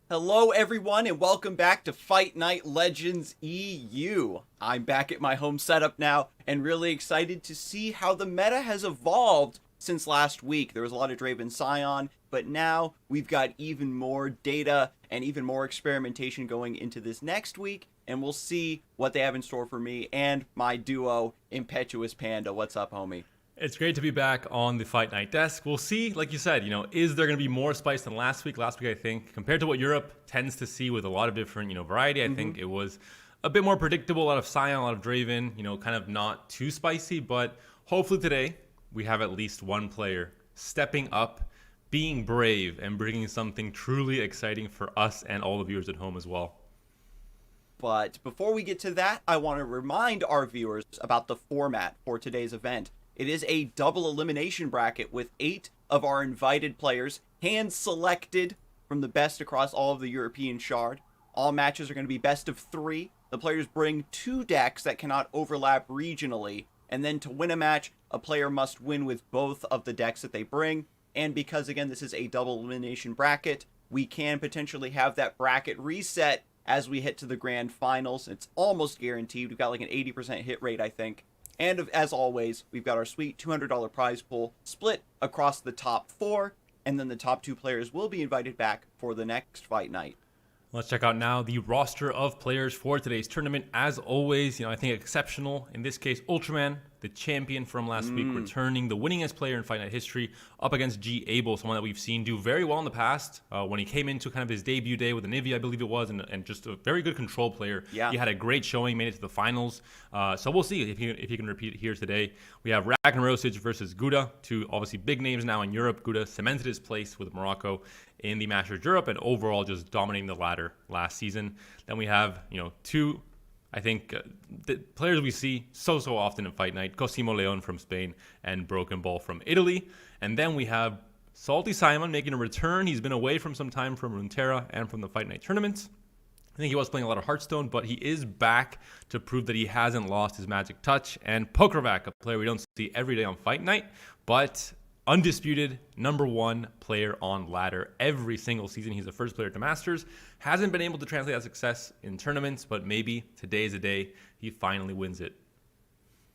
Hello everyone and welcome back to Fight Night Legends EU. I'm back at my home setup now and really excited to see how the meta has evolved since last week. There was a lot of Draven Scion, but now we've got even more data and even more experimentation going into this next week, and we'll see what they have in store for me and my duo, ImpetuousPanda. What's up, homie? It's great to be back on the Fight Night desk. We'll see, like you said, is there going to be more spice than last week? Last week, I think, compared to what Europe tends to see with a lot of different, variety, I think it was a bit more predictable, a lot of Scion, a lot of Draven, kind of not too spicy, but hopefully today we have at least one player stepping up, being brave, and bringing something truly exciting for us and all the viewers at home as well. But before we get to that, I want to remind our viewers about the format for today's event. It is a double elimination bracket with 8 of our invited players, hand-selected from the best across all of the European Shard. All matches are going to be best of 3. The players bring 2 decks that cannot overlap regionally, and then to win a match, a player must win with both of the decks that they bring. And because, again, this is a double elimination bracket, we can potentially have that bracket reset as we hit to the grand finals. It's almost guaranteed. We've got like an 80% hit rate, I think. And as always, we've got our sweet $200 prize pool split across the top 4, and then the top 2 players will be invited back for the next fight night. Let's check out now the roster of players for today's tournament. As always, I think exceptional. In this case, Ultraman, the champion from last week, returning the winningest player in Fight Night history up against G-Able, someone that we've seen do very well in the past. When he came into kind of his debut day with the Nivea, I believe it was, and just a very good control player. Yeah. He had a great showing, made it to the finals. So we'll see if he can repeat it here today. We have Ragnarosic versus Gouda, 2 obviously big names now in Europe. Gouda cemented his place with Morocco in the Masters Europe and overall just dominating the ladder last season. Then we have, 2, I think, the players we see so often in Fight Night, Cosimo Leon from Spain and Broken Ball from Italy. And then we have Salty Simon making a return. He's been away from some time from Runeterra and from the Fight Night tournaments. I think he was playing a lot of Hearthstone, but he is back to prove that he hasn't lost his magic touch. And Pokervac, a player we don't see every day on Fight Night, but undisputed #1 player on ladder every single season. He's the first player to Masters. Hasn't been able to translate that success in tournaments, but maybe today's a day he finally wins it.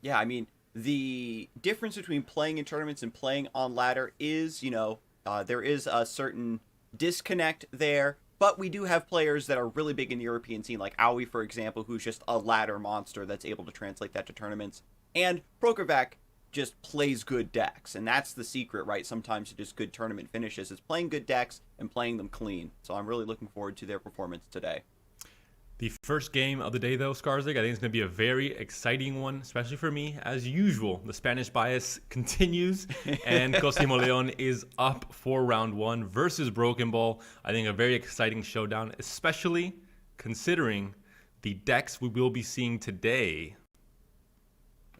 Yeah, I mean, the difference between playing in tournaments and playing on ladder is, there is a certain disconnect there. But we do have players that are really big in the European scene, like Aoi, for example, who's just a ladder monster that's able to translate that to tournaments. And Pokervac just plays good decks, and that's the secret, right? Sometimes to just good tournament finishes is playing good decks and playing them clean. So I'm really looking forward to their performance today. The first game of the day, though, Scarzig, I think it's going to be a very exciting one, especially for me. As usual, the Spanish bias continues, and Cosimo Leon is up for round 1 versus Broken Ball. I think a very exciting showdown, especially considering the decks we will be seeing today.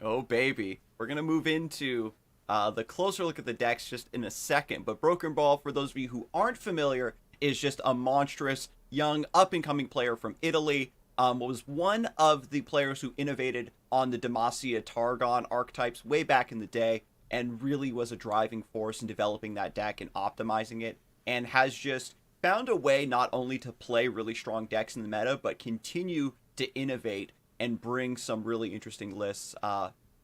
Oh, baby. We're going to move into the closer look at the decks just in a second. But Broken Ball, for those of you who aren't familiar, is just a monstrous, young, up-and-coming player from Italy. Was one of the players who innovated on the Demacia Targon archetypes way back in the day and really was a driving force in developing that deck and optimizing it, and has just found a way not only to play really strong decks in the meta, but continue to innovate and bring some really interesting lists.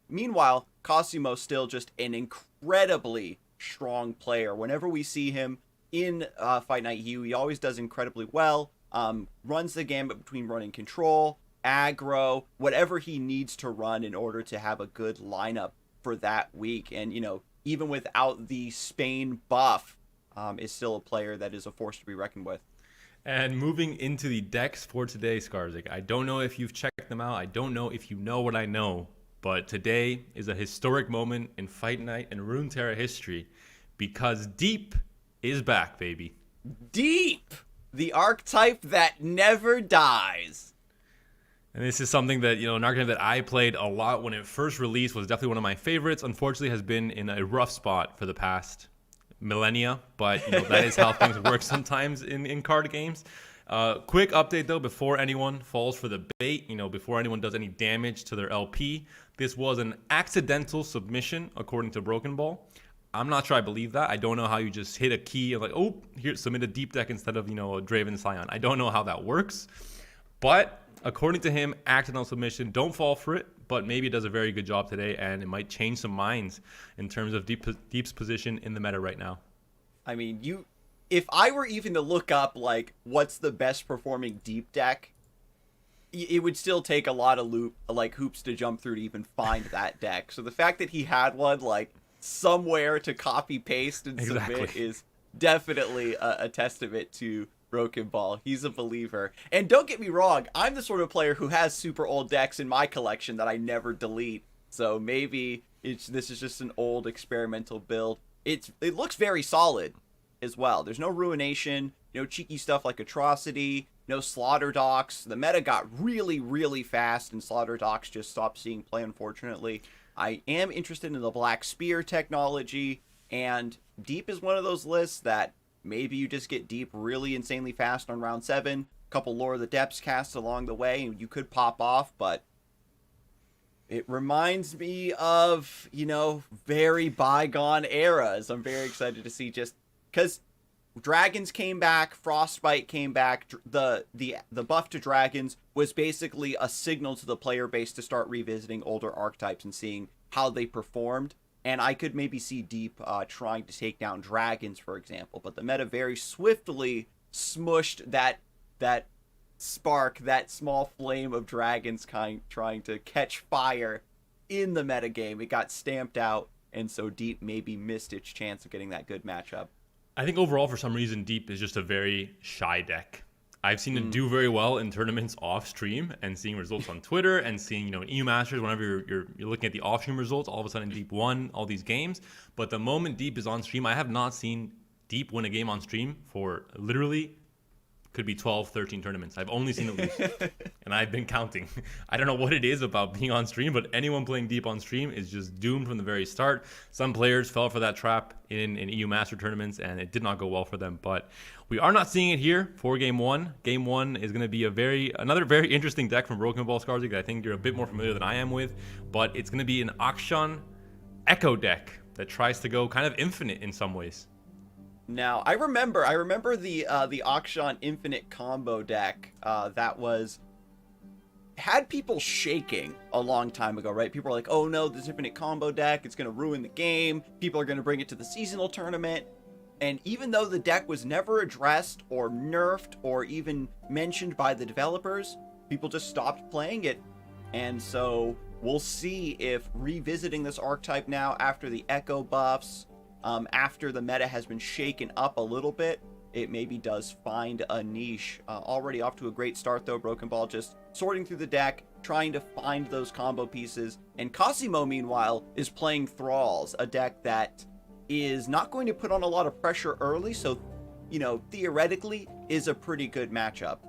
Meanwhile, Cosimo's still just an incredibly strong player. Whenever we see him in Fight Night EU, he always does incredibly well. Runs the gambit between running control, aggro, whatever he needs to run in order to have a good lineup for that week. And, even without the Spain buff, is still a player that is a force to be reckoned with. And moving into the decks for today, Scarzig, I don't know if you've checked them out. I don't know if you know what I know. But today is a historic moment in Fight Night and Runeterra history because Deep is back, baby. Deep! The archetype that never dies. And this is something that, an archetype that I played a lot when it first released, was definitely one of my favorites. Unfortunately, has been in a rough spot for the past millennia. But, that is how things work sometimes in card games. Quick update, though, before anyone falls for the bait, before anyone does any damage to their LP. This was an accidental submission, according to Broken Ball. I'm not sure I believe that. I don't know how you just hit a key and like, oh, here, submit a deep deck instead of, a Draven Scion. I don't know how that works. But according to him, accidental submission, don't fall for it. But maybe it does a very good job today, and it might change some minds in terms of Deep's position in the meta right now. I mean, if I were even to look up, like, what's the best performing Deep deck, it would still take a lot of hoops to jump through to even find that deck. So the fact that he had one, like, somewhere to copy paste and submit is definitely a testament to Broken Ball. He's a believer. And don't get me wrong, I'm the sort of player who has super old decks in my collection that I never delete. So maybe this is just an old experimental build. It looks very solid as well. There's no ruination, no cheeky stuff like Atrocity, no Slaughter Docks. The meta got really, really fast, and Slaughter Docks just stopped seeing play, unfortunately. I am interested in the Black Spear technology, and Deep is one of those lists that maybe you just get Deep really insanely fast on round 7, a couple Lore of the Depths casts along the way, and you could pop off, but it reminds me of, very bygone eras. I'm very excited to see, just because Dragons came back, Frostbite came back, the buff to Dragons was basically a signal to the player base to start revisiting older archetypes and seeing how they performed. And I could maybe see Deep trying to take down Dragons, for example. But the meta very swiftly smushed that spark, that small flame of Dragons trying to catch fire in the metagame. It got stamped out, and so Deep maybe missed its chance of getting that good matchup. I think overall, for some reason, Deep is just a very shy deck. I've seen it do very well in tournaments off stream, and seeing results on Twitter and seeing, in EU Masters, whenever you're looking at the off stream results, all of a sudden Deep won all these games. But the moment Deep is on stream, I have not seen Deep win a game on stream for literally could be 12, 13 tournaments. I've only seen it lose, and I've been counting. I don't know what it is about being on stream, but anyone playing Deep on stream is just doomed from the very start. Some players fell for that trap in EU Master tournaments, and it did not go well for them. But we are not seeing it here for Game 1. Game 1 is going to be another very interesting deck from Broken Ball Scarzig that I think you're a bit more familiar than I am with, but it's going to be an Akshan Echo deck that tries to go kind of infinite in some ways. Now, I remember the Akshan Infinite combo deck that had people shaking a long time ago, right? People are like, oh no, this Infinite combo deck, it's going to ruin the game. People are going to bring it to the seasonal tournament. And even though the deck was never addressed or nerfed or even mentioned by the developers, people just stopped playing it. And so we'll see if revisiting this archetype now after the Echo buffs, after the meta has been shaken up a little bit, it maybe does find a niche. Already off to a great start though, Broken Ball just sorting through the deck, trying to find those combo pieces. And Cosimo, meanwhile, is playing Thralls, a deck that is not going to put on a lot of pressure early, so, theoretically is a pretty good matchup.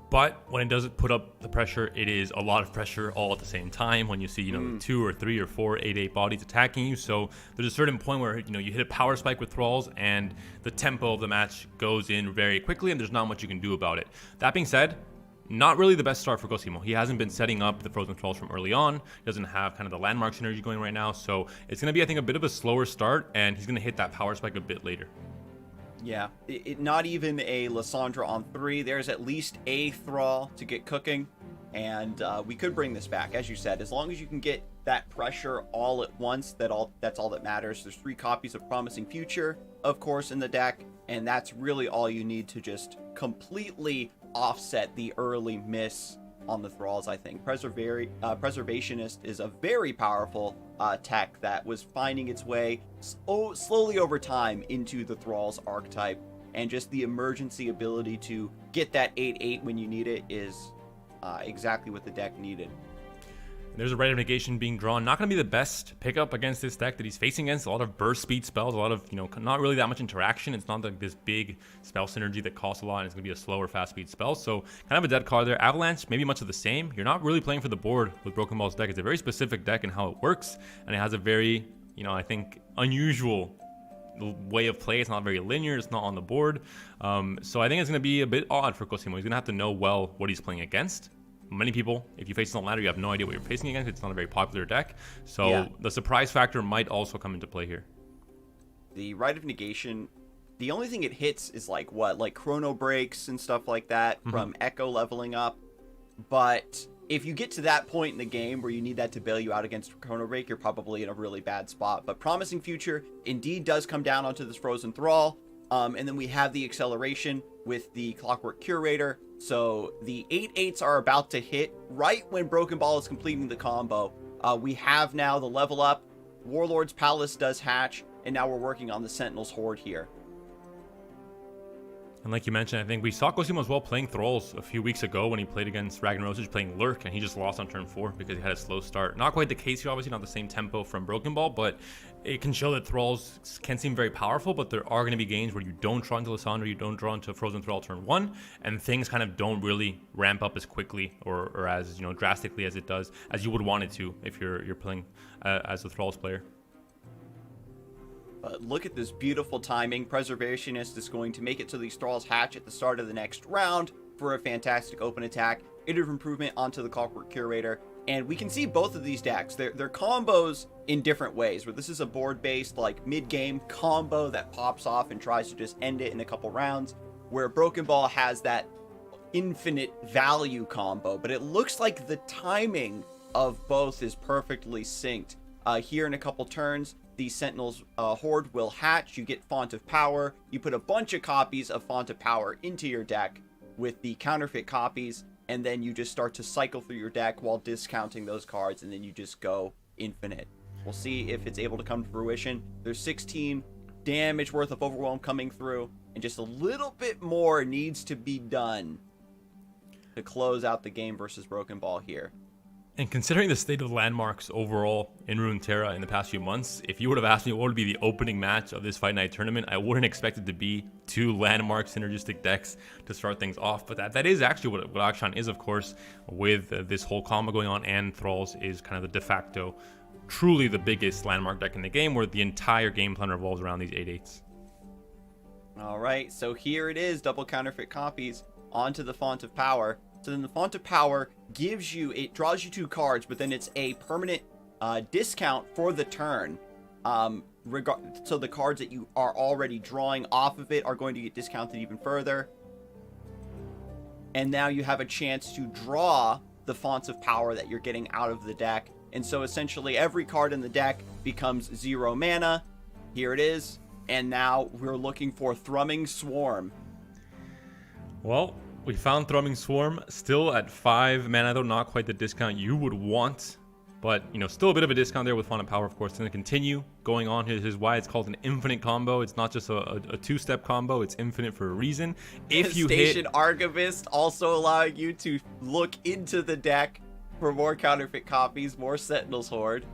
But when it doesn't put up the pressure, it is a lot of pressure all at the same time when you see, 2 or 3 or 4 8/8 bodies attacking you. So there's a certain point where, you hit a power spike with Thralls and the tempo of the match goes in very quickly and there's not much you can do about it. That being said, not really the best start for Cosimo. He hasn't been setting up the Frozen Thralls from early on. He doesn't have kind of the landmark synergy going right now. So it's going to be, I think, a bit of a slower start, and he's going to hit that power spike a bit later. Yeah, not even a Lysandra on 3. There's at least a Thrall to get cooking, and we could bring this back, as you said. As long as you can get that pressure all at once, that's all that matters. There's 3 copies of Promising Future, of course, in the deck, and that's really all you need to just completely offset the early miss on the Thralls, I think. Preservationist is a very powerful tech that was finding its way slowly over time into the Thralls archetype, and just the emergency ability to get that 8/8 when you need it is exactly what the deck needed. There's a Rite of Negation being drawn. Not going to be the best pickup against this deck that he's facing against. A lot of burst speed spells, a lot of, not really that much interaction. It's not like this big spell synergy that costs a lot, and it's going to be a slower fast speed spell. So kind of a dead card there. Avalanche, maybe much of the same. You're not really playing for the board with Broken Ball's deck. It's a very specific deck in how it works, and it has a very, I think, unusual way of play. It's not very linear. It's not on the board. So I think it's going to be a bit odd for Cosimo. He's going to have to know well what he's playing against. Many people, if you face Salt Ladder, you have no idea what you're facing against. It's not a very popular deck. So The surprise factor might also come into play here. The Rite of Negation, the only thing it hits is like what? Like chrono breaks and stuff like that from Echo leveling up. But if you get to that point in the game where you need that to bail you out against chrono break, you're probably in a really bad spot. But Promising Future indeed does come down onto this Frozen Thrall. And then we have the acceleration with the Clockwork Curator. So the 8/8s are about to hit right when Broken Ball is completing the combo. We have now the level up. Warlord's Palace does hatch. And now we're working on the Sentinel's Horde here. And like you mentioned, I think we saw Cosimo as well playing Thralls a few weeks ago when he played against Ragnarosic playing Lurk, and he just lost on turn 4 because he had a slow start. Not quite the case here, obviously, not the same tempo from Broken Ball, but it can show that Thralls can seem very powerful, but there are going to be games where you don't draw into Lysandra, you don't draw into Frozen Thrall turn 1, and things kind of don't really ramp up as quickly or as, drastically as it does, as you would want it to if you're playing as a Thralls player. Look at this beautiful timing. Preservationist is going to make it so these Thralls hatch at the start of the next round for a fantastic open attack. Iterative improvement onto the Clockwork Curator. And we can see both of these decks. They're combos in different ways, where this is a board-based, like, mid-game combo that pops off and tries to just end it in a couple rounds, where Broken Ball has that infinite value combo. But it looks like the timing of both is perfectly synced. Here in a couple turns, the Sentinel's Horde will hatch. You get Font of Power. You put a bunch of copies of Font of Power into your deck with the counterfeit copies, and then you just start to cycle through your deck while discounting those cards, and then you just go infinite. We'll see if it's able to come to fruition. There's 16 damage worth of Overwhelm coming through, and just a little bit more needs to be done to close out the game versus Broken Ball here. And considering the state of landmarks overall in Runeterra in the past few months, if you would have asked me what would be the opening match of this Fight Night tournament, I wouldn't expect it to be two landmark synergistic decks to start things off. But that is actually what Akshan is, of course, with this whole combo going on, and Thralls is kind of the de facto, truly the biggest landmark deck in the game, where the entire game plan revolves around these 8/8s. All right, so here it is, double counterfeit copies onto the Font of Power. So then the Font of Power it draws you 2 cards, but then it's a permanent discount for the turn. So the cards that you are already drawing off of it are going to get discounted even further. And now you have a chance to draw the Fonts of Power that you're getting out of the deck. And so essentially every card in the deck becomes 0 mana. Here it is. And now we're looking for Thrumming Swarm. Well, we found Thrumming Swarm, still at 5 mana though, not quite the discount you would want, but still a bit of a discount there with Font of Power, of course. It's going to continue going on. Here's why it's called an infinite combo. It's not just a 2-step combo, it's infinite for a reason. If you Station Archivist also allowing you to look into the deck for more counterfeit copies, more Sentinel's Horde.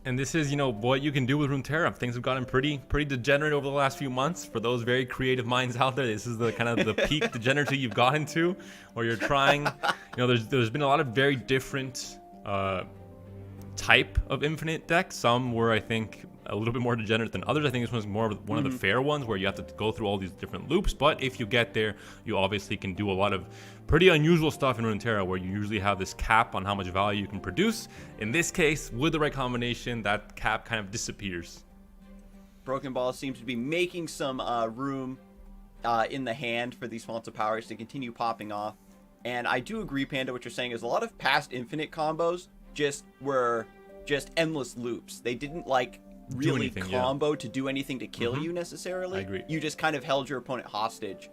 And this is, what you can do with Runeterra. Things have gotten pretty degenerate over the last few months. For those very creative minds out there, this is the kind of the peak degeneracy you've gotten to, where you're trying. There's been a lot of very different type of infinite decks. Some were, I think, a little bit more degenerate than others. I think this one's more of one of the fair ones, where you have to go through all these different loops. But if you get there, you obviously can do a lot of pretty unusual stuff in Runeterra, where you usually have this cap on how much value you can produce. In this case, with the right combination, that cap kind of disappears. Broken Ball seems to be making some room in the hand for these Fonts of Powers to continue popping off. And I do agree, Panda, what you're saying is a lot of past infinite combos were just endless loops. They didn't really combo to do anything to kill you necessarily. I agree. You just kind of held your opponent hostage.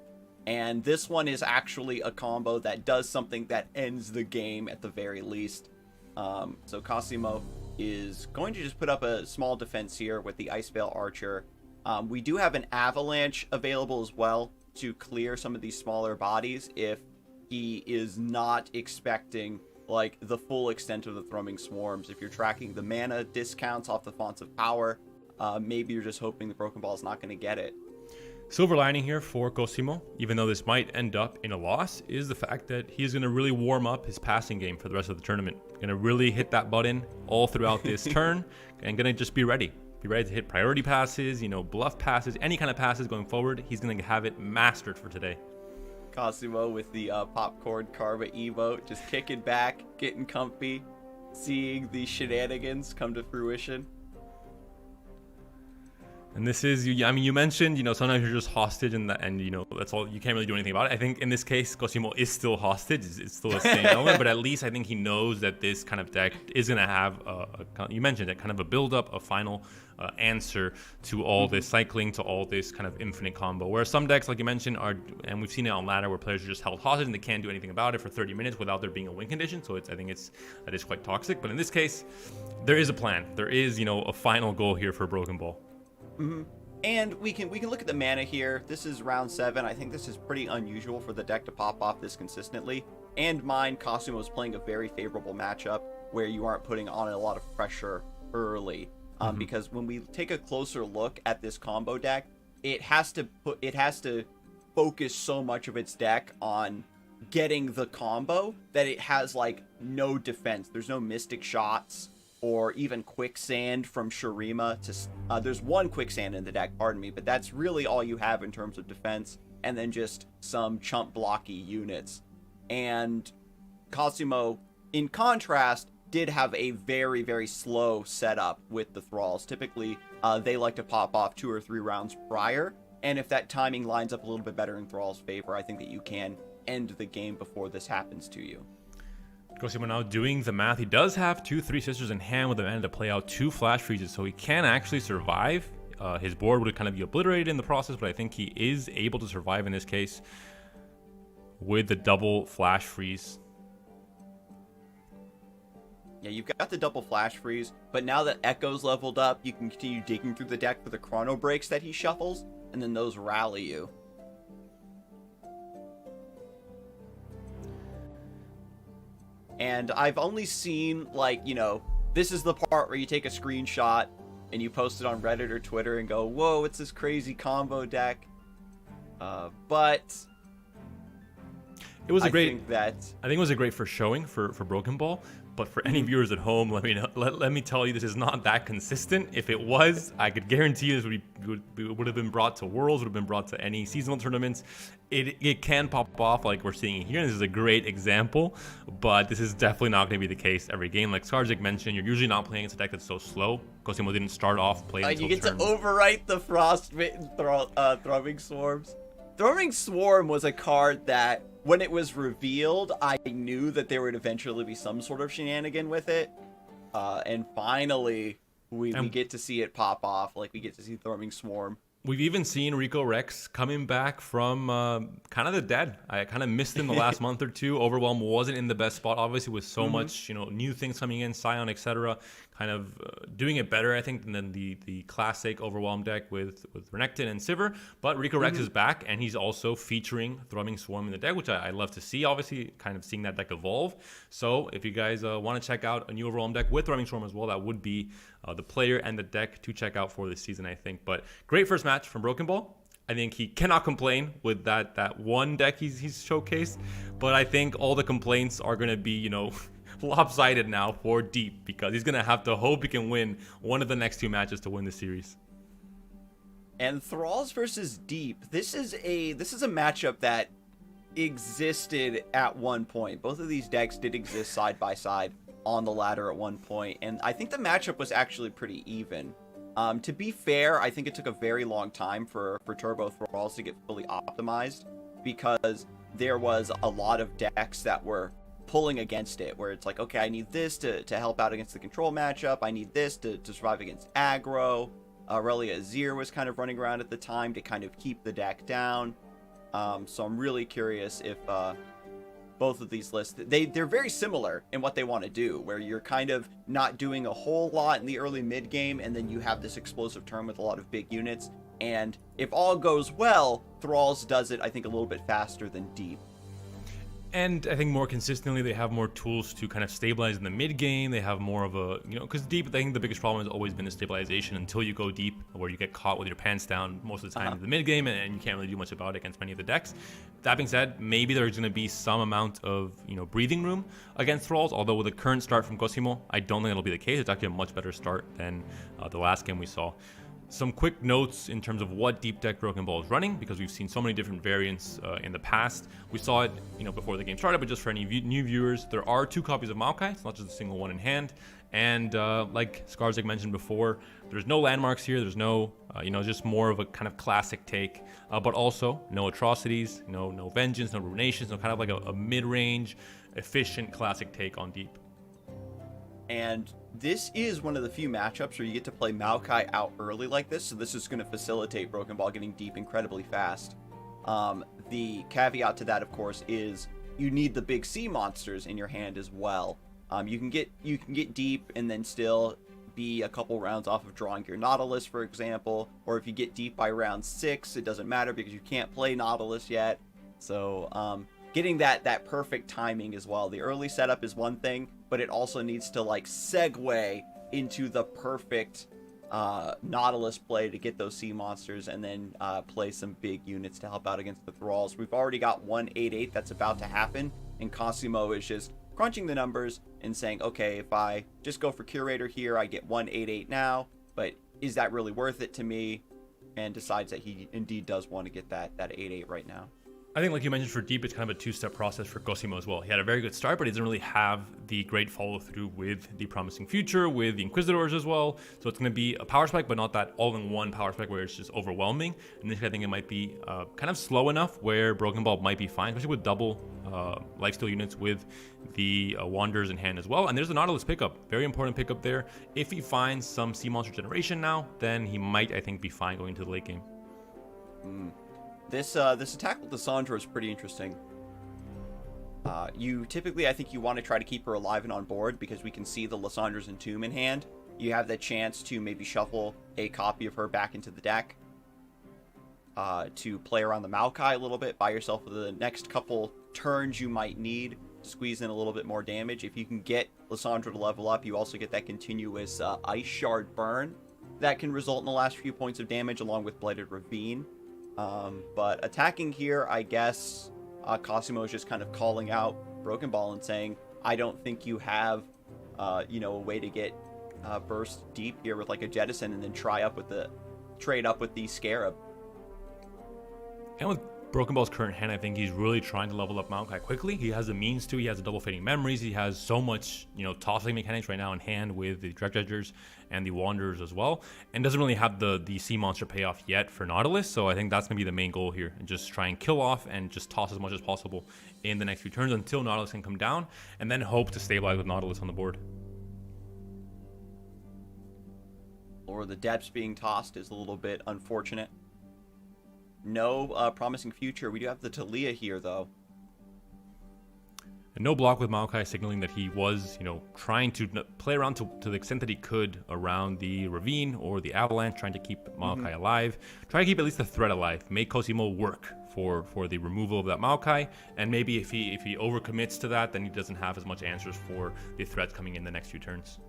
And this one is actually a combo that does something that ends the game at the very least. So Cosimo is going to just put up a small defense here with the Icevale Archer. We do have an Avalanche available as well to clear some of these smaller bodies if he is not expecting the full extent of the Thrumming Swarms. If you're tracking the mana discounts off the Fonts of Power, maybe you're just hoping the Broken Ball is not going to get it. Silver lining here for Cosimo, even though this might end up in a loss, is the fact that he's going to really warm up his passing game for the rest of the tournament. Going to really hit that button all throughout this turn, and going to just be ready. Be ready to hit priority passes, bluff passes, any kind of passes going forward. He's going to have it mastered for today. Cosimo with the popcorn karma emote, just kicking back, getting comfy, seeing the shenanigans come to fruition. And this is, I mean, you mentioned, sometimes you're just hostage, and that's all. You can't really do anything about it. I think in this case, Cosimo is still hostage. It's still the same element, but at least I think he knows that this kind of deck is going to have, you mentioned it, kind of a build-up, a final answer to all this cycling, to all this kind of infinite combo. Whereas some decks, like you mentioned, and we've seen it on ladder, where players are just held hostage and they can't do anything about it for 30 minutes without there being a win condition. So I think that is quite toxic. But in this case, there is a plan. There is, a final goal here for Broken Ball. Mm-hmm. And we can look at the mana here. This is round 7. I think this is pretty unusual for the deck to pop off this consistently. And mine, Cosimo is playing a very favorable matchup where you aren't putting on a lot of pressure early. Because when we take a closer look at this combo deck, it has to focus so much of its deck on getting the combo that it has like no defense. There's no Mystic Shots or even Quicksand from Shurima to there's one Quicksand in the deck, pardon me, but that's really all you have in terms of defense, and then just some chump blocky units. And Cosimo, in contrast, did have a very, very slow setup with the Thralls. Typically, they like to pop off 2 or 3 rounds prior, and if that timing lines up a little bit better in Thrall's favor, I think that you can end the game before this happens to you. Cosimo now doing the math. He does have 2 3 Sisters in hand with the mana to play out 2 flash freezes, so he can actually survive. His board would kind of be obliterated in the process, but I think he is able to survive in this case with the double flash freeze. Yeah, you've got the double flash freeze, but now that Echo's leveled up, you can continue digging through the deck for the chrono breaks that he shuffles, and then those rally you. And I've only seen, this is the part where you take a screenshot and you post it on Reddit or Twitter and go, whoa, it's this crazy combo deck. But it was I think it was a great first showing for Broken Ball. But for any viewers at home, let me tell you, this is not that consistent. If it was, I could guarantee you this would have been brought to Worlds, would have been brought to any seasonal tournaments. It can pop off like we're seeing here, and this is a great example, but this is definitely not going to be the case every game. Like Scarzig mentioned, you're usually not playing against a deck that's so slow. Cosimo didn't start off playing until you get turn. to overwrite the Frostbitten Thrumming Swarms. Thrumming Swarm was a card that, when it was revealed, I knew that there would eventually be some sort of shenanigan with it. And finally, we get to see it pop off. Like, we get to see Thrumming Swarm. We've even seen Rico Rex coming back from kind of the dead. I kind of missed him the last month or two. Overwhelm wasn't in the best spot, obviously, with so much, new things coming in, Scion, etc. Kind of doing it better, I think, than the classic Overwhelm deck with Renekton and Sivir. But Rico Rex is back, and he's also featuring Thrumming Swarm in the deck, which I love to see, obviously, kind of seeing that deck evolve. So if you guys want to check out a new Overwhelm deck with Thrumming Swarm as well, that would be the player and the deck to check out for this season, I think. But great first match from Broken Ball. I think he cannot complain with that one deck he's showcased. But I think all the complaints are going to be, lopsided now for Deep, because he's going to have to hope he can win one of the next 2 matches to win the series. And Thralls versus Deep, this is a matchup that existed at one point. Both of these decks did exist side by side on the ladder at one point, and I think the matchup was actually pretty even. To be fair, I think it took a very long time for Turbo Thralls to get fully optimized, because there was a lot of decks that were pulling against it, where it's like, okay, I need this to help out against the control matchup, I need this to survive against aggro. Aurelia Azir was kind of running around at the time to kind of keep the deck down. So I'm really curious if both of these lists, they're very similar in what they want to do, where you're kind of not doing a whole lot in the early mid game, and then you have this explosive turn with a lot of big units. And if all goes well, Thralls does it, I think, a little bit faster than Deep. And I think more consistently, they have more tools to kind of stabilize in the mid game. They have more of a, because Deep, I think the biggest problem has always been the stabilization until you go deep, where you get caught with your pants down most of the time in the mid game, and you can't really do much about it against many of the decks. That being said, maybe there's going to be some amount of, breathing room against Thralls, although with the current start from Cosimo, I don't think it'll be the case. It's actually a much better start than the last game we saw. Some quick notes in terms of what deep deck Broken Ball is running, because we've seen so many different variants in the past. We saw it, before the game started, but just for any new viewers, there are 2 copies of Maokai. It's not just a single one in hand. And like Scarzig mentioned before, there's no landmarks here. There's no, just more of a kind of classic take, but also no atrocities, no vengeance, no ruinations, no kind of like a mid-range, efficient classic take on deep. And this is one of the few matchups where you get to play Maokai out early like this, so this is going to facilitate Broken Ball getting deep incredibly fast. The caveat to that, of course, is you need the big sea monsters in your hand as well. You can get deep and then still be a couple rounds off of drawing your Nautilus, for example, or if you get deep by round 6, it doesn't matter because you can't play Nautilus yet. So getting that perfect timing as well. The early setup is one thing, but it also needs to like segue into the perfect Nautilus play to get those sea monsters and then play some big units to help out against the Thralls. We've already got 188 that's about to happen, and Cosimo is just crunching the numbers and saying, okay, if I just go for Curator here, I get 188 now, but is that really worth it to me? And decides that he indeed does want to get that 88 right now. I think, like you mentioned, for deep, it's kind of a two-step process for Cosimo as well. He had a very good start, but he doesn't really have the great follow-through with the Promising Future, with the Inquisitors as well. So it's going to be a power spike, but not that all-in-one power spike where it's just overwhelming. And this, I think it might be kind of slow enough where Broken Ball might be fine, especially with double lifesteal units with the Wanderers in hand as well. And there's the Nautilus pickup. Very important pickup there. If he finds some Sea Monster generation now, then he might, I think, be fine going into the late game. This attack with Lissandra is pretty interesting. You typically, I think you want to try to keep her alive and on board because we can see the Lissandra's Entomb in hand. You have the chance to maybe shuffle a copy of her back into the deck to play around the Maokai a little bit, buy yourself the next couple turns you might need to squeeze in a little bit more damage. If you can get Lissandra to level up, you also get that continuous Ice Shard burn that can result in the last few points of damage along with Blighted Ravine. But attacking here, I guess Cosimo is just kind of calling out Broken Ball and saying, I don't think you have, a way to get burst deep here with like a Jettison and then trade up with the Scarab. And with Broken Ball's current hand, I think he's really trying to level up Maokai quickly. He has the means to. He has the double fading memories. He has so much, tossing mechanics right now in hand with the Direct Edgers and the Wanderers as well, and doesn't really have the Sea Monster payoff yet for Nautilus. So I think that's gonna be the main goal here, and just try and kill off and just toss as much as possible in the next few turns until Nautilus can come down, and then hope to stabilize with Nautilus on the board. Or the depths being tossed is a little bit unfortunate. No Promising Future. We do have the Talia here, though. And no block with Maokai, signaling that he was, trying to play around to the extent that he could around the Ravine or the Avalanche, trying to keep Maokai alive. Try to keep at least the threat alive. Make Cosimo work for the removal of that Maokai. And maybe if he overcommits to that, then he doesn't have as much answers for the threats coming in the next few turns.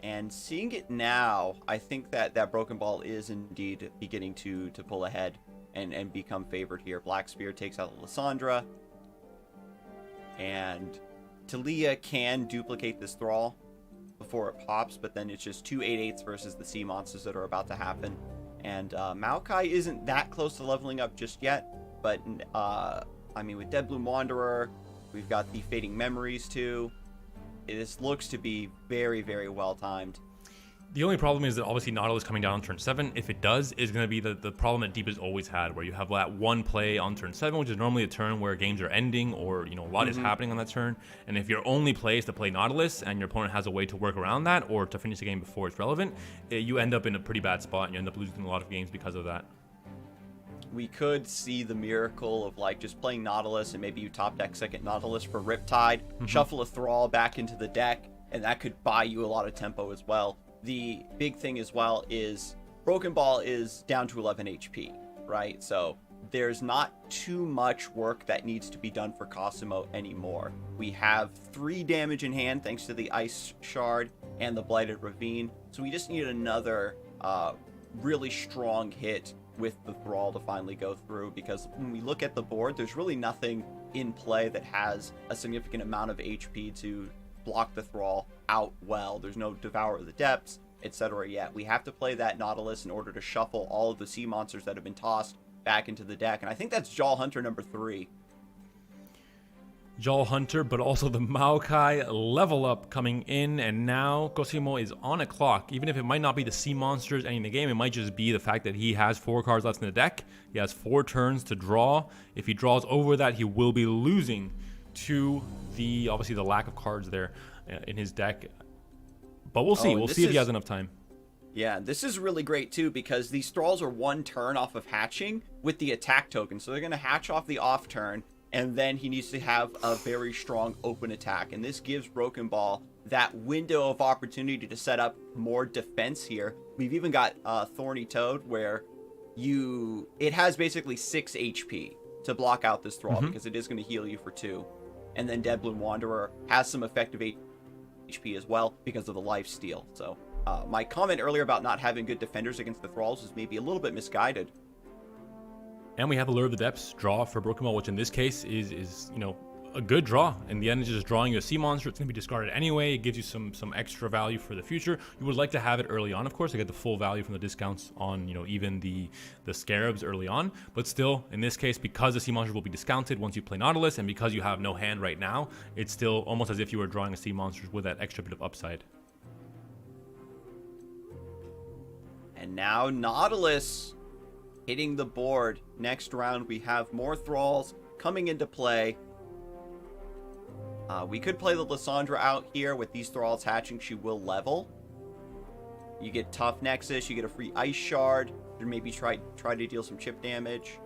And seeing it now, I think that Broken Ball is indeed beginning to pull ahead and become favored here. Black Spear takes out Lissandra. And Talia can duplicate this Thrall before it pops, but then it's just 2 8/8s versus the Sea Monsters that are about to happen. And Maokai isn't that close to leveling up just yet, but with Dead Bloom Wanderer, we've got the Fading Memories too. This looks to be very, very well timed. The only problem is that obviously Nautilus coming down on turn 7, if it does, is going to be the problem that Deep has always had, where you have that one play on turn 7, which is normally a turn where games are ending or, a lot is happening on that turn. And if your only play is to play Nautilus and your opponent has a way to work around that or to finish the game before it's relevant, you end up in a pretty bad spot and you end up losing a lot of games because of that. We could see the miracle of like just playing Nautilus and maybe you top deck second Nautilus for Riptide, shuffle a Thrall back into the deck, and that could buy you a lot of tempo as well. The big thing as well is Broken Ball is down to 11 HP, right? So there's not too much work that needs to be done for Cosimo anymore. We have 3 damage in hand thanks to the Ice Shard and the Blighted Ravine. So we just need another really strong hit with the Thrall to finally go through, because when we look at the board, there's really nothing in play that has a significant amount of HP to block the Thrall out well. There's no Devourer of the Depths, etc. yet. We have to play that Nautilus in order to shuffle all of the sea monsters that have been tossed back into the deck, and I think that's Jaw Hunter number 3. Jal Hunter, but also the Maokai level up coming in, and now Cosimo is on a clock. Even if it might not be the sea monsters ending the game, it might just be the fact that he has 4 cards left in the deck. He has 4 turns to draw. If he draws over that, he will be losing to the, obviously, the lack of cards there in his deck. But we'll see. We'll see if he has enough time. Yeah, this is really great too, because these thralls are 1 turn off of hatching with the attack token. So they're going to hatch off the off turn, and then he needs to have a very strong open attack. And this gives Broken Ball that window of opportunity to set up more defense here. We've even got Thorny Toad, where it has basically 6 HP to block out this thrall, because it is going to heal you for 2. And then Deadblue Wanderer has some effective HP as well because of the life steal. So my comment earlier about not having good defenders against the thralls is maybe a little bit misguided. And we have a Lure of the Depths draw for Broken Ball, which in this case is a good draw. In the end, it's just drawing you a sea monster. It's going to be discarded anyway. It gives you some extra value for the future. You would like to have it early on, of course, to get the full value from the discounts on even the scarabs early on. But still, in this case, because the sea monsters will be discounted once you play Nautilus, and because you have no hand right now, it's still almost as if you were drawing a sea monster with that extra bit of upside. And now Nautilus hitting the board. Next round, we have more thralls coming into play. We could play the Lysandra out here. With these thralls hatching, she will level. You get Tough Nexus, you get a free Ice Shard, or maybe try to deal some chip damage.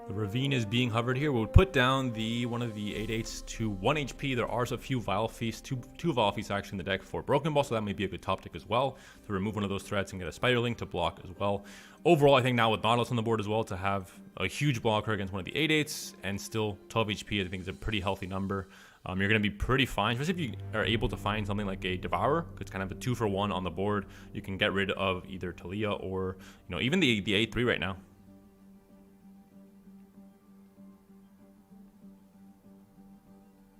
The Ravine is being hovered here. We'll put down one of the 8/8s to 1 HP. There are a few Vile Feasts, two Vile Feasts actually in the deck for Broken Ball, so that may be a good top tick as well to remove one of those threats and get a Spiderling to block as well. Overall, I think now with Nautilus on the board as well, to have a huge blocker against one of the 8/8s and still 12 HP, I think is a pretty healthy number. You're going to be pretty fine, especially if you are able to find something like a Devourer. It's kind of a 2-for-1 on the board. You can get rid of either Talia or even the 8/3 right now.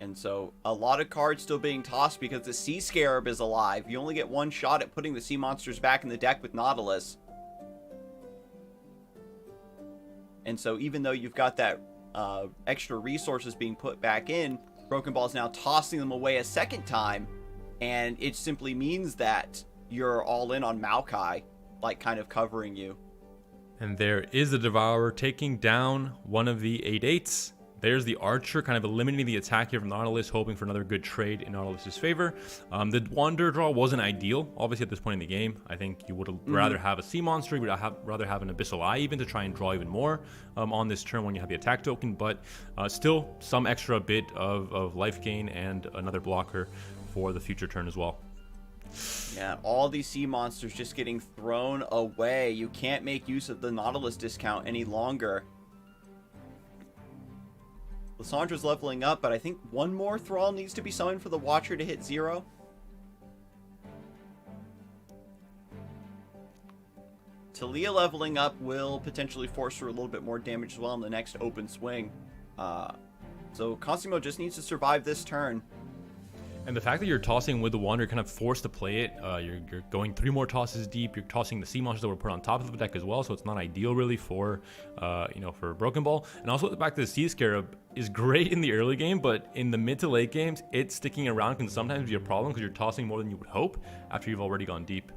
And so a lot of cards still being tossed because the Sea Scarab is alive. You only get 1 shot at putting the sea monsters back in the deck with Nautilus. And so even though you've got that extra resources being put back in, Broken Ball is now tossing them away a second time. And it simply means that you're all in on Maokai, like kind of covering you. And there is the Devourer taking down one of the 8/8s. There's the Archer, kind of eliminating the attack here from Nautilus, hoping for another good trade in Nautilus's favor. The Wanderer draw wasn't ideal, obviously, at this point in the game. I think you would rather have a Sea Monster, you would rather have an Abyssal Eye even to try and draw even more on this turn when you have the attack token, but still some extra bit of life gain and another blocker for the future turn as well. Yeah, all these sea monsters just getting thrown away. You can't make use of the Nautilus discount any longer. Lysandra's leveling up, but I think 1 more Thrall needs to be summoned for the Watcher to hit 0. Talia leveling up will potentially force her a little bit more damage as well in the next open swing. So Cosimo just needs to survive this turn. And the fact that you're tossing with the Wanderer, kind of forced to play it, you're going 3 more tosses deep. You're tossing the sea monsters that were put on top of the deck as well, so it's not ideal really for for Broken Ball. And also the fact that the Sea Scarab is great in the early game, but in the mid to late games, it's sticking around can sometimes be a problem because you're tossing more than you would hope after you've already gone deep.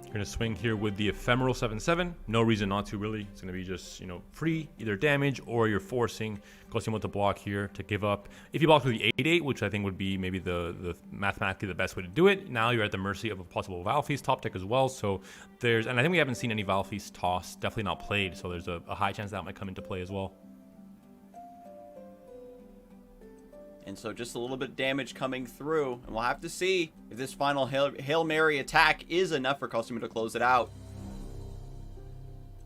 You're going to swing here with the Ephemeral 7/7. No reason not to, really. It's going to be just, free, either damage or you're forcing Cosimo to block here to give up. If you block with the 8/8, which I think would be maybe the mathematically the best way to do it, now you're at the mercy of a possible Vile Feast top deck as well. So and I think we haven't seen any Vile Feast toss, definitely not played, so there's a high chance that might come into play as well. And so just a little bit of damage coming through. And we'll have to see if this final Hail Mary attack is enough for Cosimo to close it out.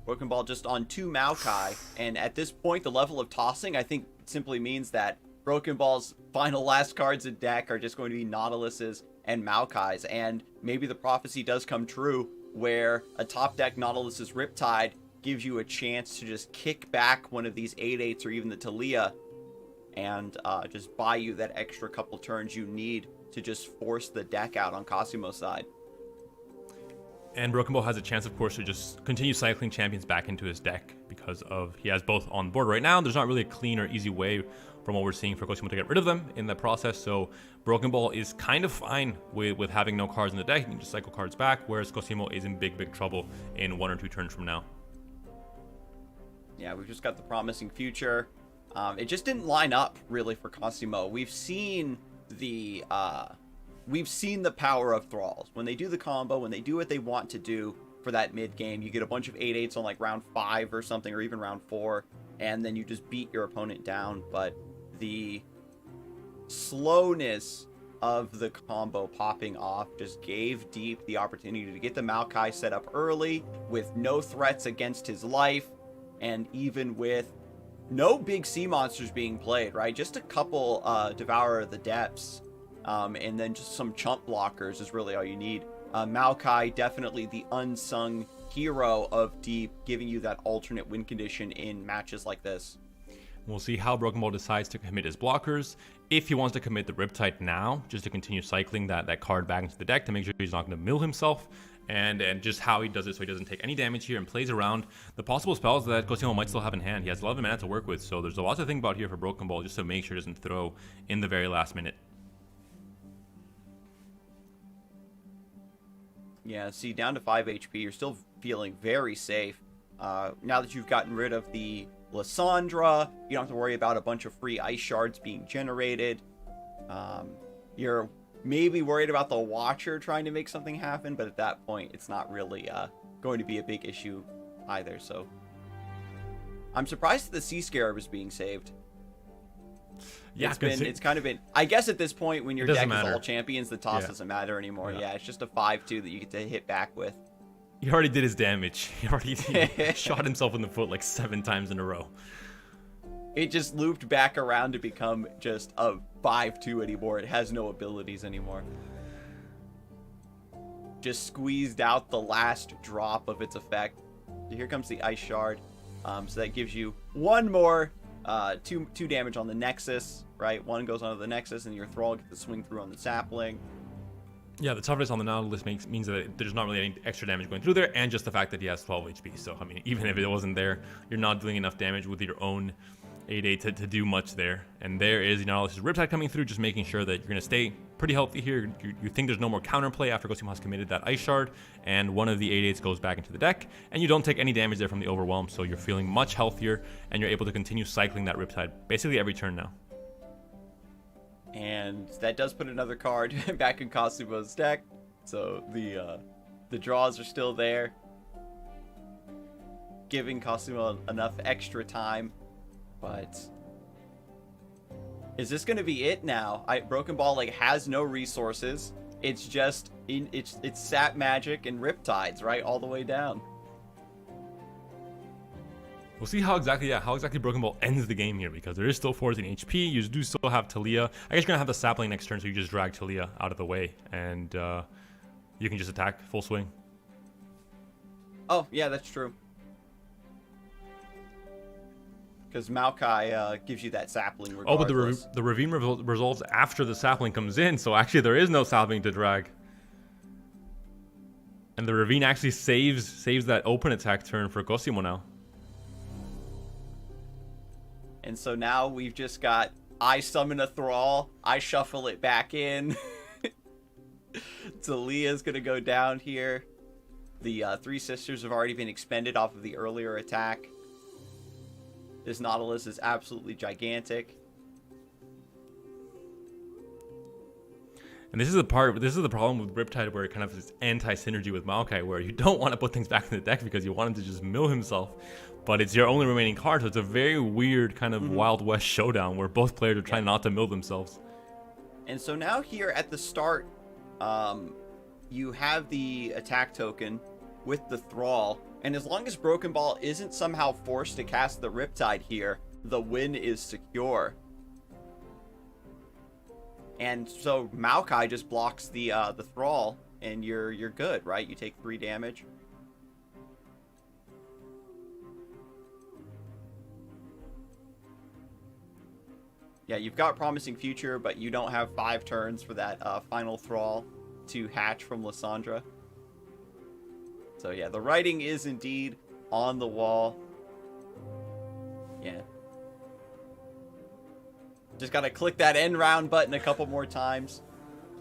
Broken Ball just on 2 Maokai. And at this point, the level of tossing, I think, simply means that Broken Ball's final last cards in deck are just going to be Nautilus's and Maokai's. And maybe the prophecy does come true, where a top deck Nautilus's Riptide gives you a chance to just kick back one of these 8/8s or even the Talia, and just buy you that extra couple turns you need to just force the deck out on Cosimo's side. And Broken Ball has a chance, of course, to just continue cycling champions back into his deck because of he has both on board right now. There's not really a clean or easy way from what we're seeing for Cosimo to get rid of them in the process. So Broken Ball is kind of fine with having no cards in the deck. You can just cycle cards back, whereas Cosimo is in big trouble in 1 or 2 turns from now. Yeah, we've just got the Promising Future. It just didn't line up really for Cosimo. We've seen the power of Thralls. When they do the combo, when they do what they want to do for that mid game, you get a bunch of 8/8s on like round 5 or something, or even round 4, and then you just beat your opponent down. But the slowness of the combo popping off just gave Deep the opportunity to get the Maokai set up early with no threats against his life, and even with no big sea monsters being played, right? Just a couple Devourer of the Depths, and then just some chump blockers is really all you need. Maokai, definitely the unsung hero of Deep, giving you that alternate win condition in matches like this. We'll see how Broken Ball decides to commit his blockers. If he wants to commit the Riptide now, just to continue cycling that card back into the deck to make sure he's not going to mill himself, and just how he does it so he doesn't take any damage here and plays around the possible spells that Cosimo might still have in hand. He has 11 mana to work with, so there's a lot to think about here for Broken Ball, just to make sure he doesn't throw in the very last minute. Yeah, see, down to 5 HP, you're still feeling very safe. Now that you've gotten rid of the Lysandra, you don't have to worry about a bunch of free ice shards being generated. You're maybe worried about the Watcher trying to make something happen, but at that point, it's not really going to be a big issue either. So I'm surprised that the Sea Scarab is being saved. Yeah, it's kind of been, I guess at this point, when your deck is all champions, the toss Yeah. doesn't matter anymore. Yeah, it's just a 5/2 that you get to hit back with. He already did his damage. He already shot himself in the foot like 7 times in a row. It just looped back around to become just a 5/2 anymore. It has no abilities anymore. Just squeezed out the last drop of its effect. So here comes the Ice Shard. So that gives you one more, two damage on the Nexus, right? One goes onto the Nexus, and your Thrall gets to swing through on the Sapling. Yeah, the toughness on the Nautilus means that there's not really any extra damage going through there, and just the fact that he has 12 HP. So, I mean, even if it wasn't there, you're not doing enough damage with your own 8/8 to do much there. And there is the Nautilus' Riptide coming through, just making sure that you're going to stay pretty healthy here. You think there's no more counterplay after Cosimo has committed that Ice Shard, and one of the 8/8s goes back into the deck, and you don't take any damage there from the Overwhelm, so you're feeling much healthier, and you're able to continue cycling that Riptide basically every turn now. And that does put another card back in Cosimo's deck. So the draws are still there, giving Cosimo enough extra time. But is this going to be it now? Broken Ball has no resources. It's just it's Sap Magic and Riptides, right, all the way down. We'll see how exactly Broken Ball ends the game here, because there is still 14 HP. You do still have Talia. I guess you're going to have the Sapling next turn, so you just drag Talia out of the way, and you can just attack full swing. Oh, yeah, that's true. Because Maokai gives you that Sapling regardless. Oh, but the Ravine resolves after the Sapling comes in, so actually there is no Sapling to drag. And the Ravine actually saves that open attack turn for Cosimo now. And so now we've just got, I summon a Thrall, I shuffle it back in. Talia's going to go down here. The Three Sisters have already been expended off of the earlier attack. This Nautilus is absolutely gigantic. And this is the problem with Riptide, where it kind of is anti-synergy with Maokai, where you don't want to put things back in the deck because you want him to just mill himself. But it's your only remaining card, so it's a very weird kind of Wild West showdown where both players are trying not to mill themselves. And so now here at the start, you have the attack token with the Thrall, and as long as Broken Ball isn't somehow forced to cast the Riptide here, the win is secure. And so Maokai just blocks the Thrall, and you're good, right? You take 3 damage. Yeah, you've got Promising Future, but you don't have 5 turns for that final Thrall to hatch from Lysandra. So yeah, the writing is indeed on the wall. Yeah. Just gotta click that end round button a couple more times.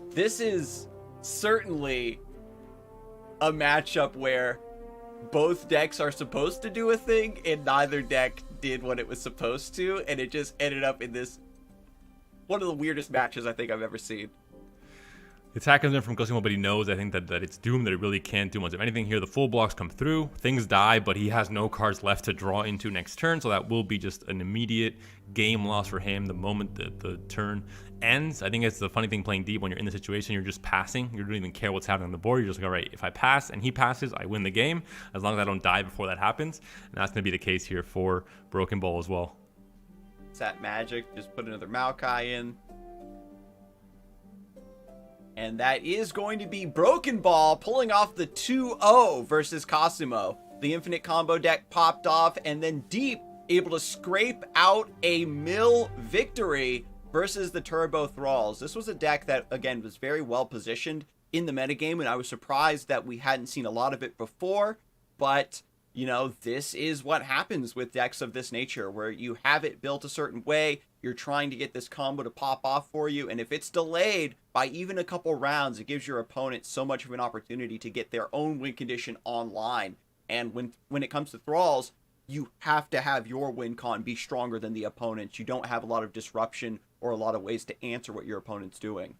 This is certainly a matchup where both decks are supposed to do a thing, and neither deck did what it was supposed to, and it just ended up in this one of the weirdest matches I think I've ever seen. The attack comes in from Cosimo, but he knows, I think, that it's doomed, that it really can't do much. If anything here, the full blocks come through, things die, but he has no cards left to draw into next turn, so that will be just an immediate game loss for him the moment the turn ends. I think it's the funny thing playing deep when you're in the situation, you're just passing. You don't even care what's happening on the board. You're just like, all right, if I pass and he passes, I win the game, as long as I don't die before that happens. And that's going to be the case here for Broken Ball as well. It's that magic. Just put another Maokai in. And that is going to be Broken Ball pulling off the 2-0 versus Cosimo. The infinite combo deck popped off, and then Deep able to scrape out a mill victory versus the Turbo Thralls. This was a deck that, again, was very well positioned in the metagame, and I was surprised that we hadn't seen a lot of it before. But, you know, this is what happens with decks of this nature, where you have it built a certain way, you're trying to get this combo to pop off for you, and if it's delayed by even a couple rounds, it gives your opponent so much of an opportunity to get their own win condition online. And when it comes to Thralls, you have to have your win con be stronger than the opponent's. You don't have a lot of disruption or a lot of ways to answer what your opponent's doing.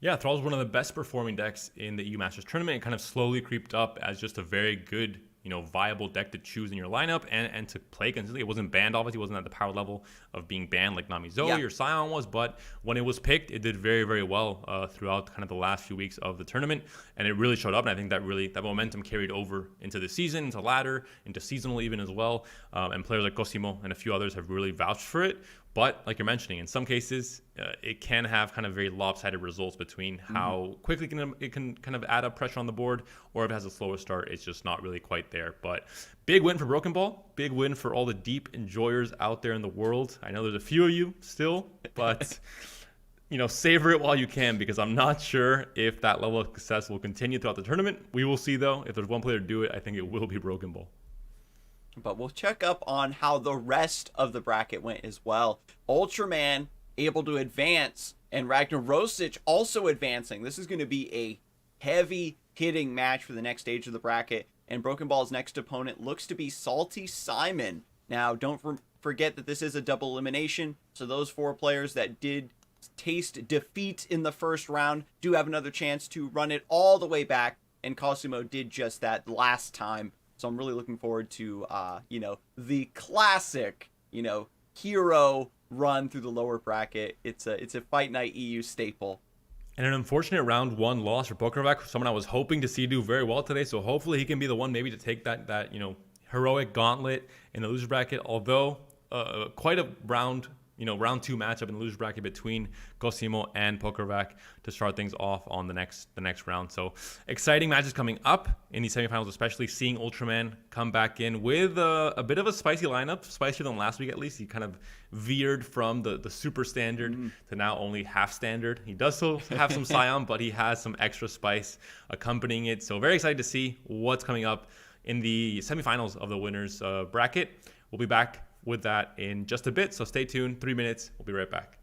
Yeah, Thrall's one of the best performing decks in the EU Masters tournament. It kind of slowly creeped up as just a very good, you know, viable deck to choose in your lineup and to play consistently. It wasn't banned, obviously. It wasn't at the power level of being banned like Nami Zoe or Scion was, but when it was picked, it did very, very well throughout kind of the last few weeks of the tournament, and it really showed up, and I think that momentum carried over into the season, into ladder, into seasonal even as well, and players like Cosimo and a few others have really vouched for it. But like you're mentioning, in some cases, it can have kind of very lopsided results between how quickly it can kind of add up pressure on the board, or if it has a slower start, it's just not really quite there. But big win for Broken Ball. Big win for all the Deep enjoyers out there in the world. I know there's a few of you still, but you know, savor it while you can, because I'm not sure if that level of success will continue throughout the tournament. We will see, though. If there's one player to do it, I think it will be Broken Ball. But we'll check up on how the rest of the bracket went as well. Ultraman able to advance, and Ragnarosic also advancing. This is going to be a heavy hitting match for the next stage of the bracket, and Broken Ball's next opponent looks to be Salty Simon. Now, don't forget that this is a double elimination, so those 4 players that did taste defeat in the first round do have another chance to run it all the way back, and Cosimo did just that last time. So I'm really looking forward to, you know, the classic, you know, hero run through the lower bracket. It's a Fight Night EU staple. And an unfortunate round 1 loss for Pokrovak, someone I was hoping to see do very well today. So hopefully he can be the one maybe to take that you know, heroic gauntlet in the loser bracket. Although quite a round 2 matchup in the loser bracket between Cosimo and Pokrovak to start things off on the next round. So exciting matches coming up in these semifinals, especially seeing Ultraman come back in with a bit of a spicy lineup, spicier than last week at least. He kind of veered from the super standard to now only half standard. He does still have some Scion, but he has some extra spice accompanying it. So very excited to see what's coming up in the semifinals of the winners bracket. We'll be back with that in just a bit, so stay tuned. 3 minutes, we'll be right back.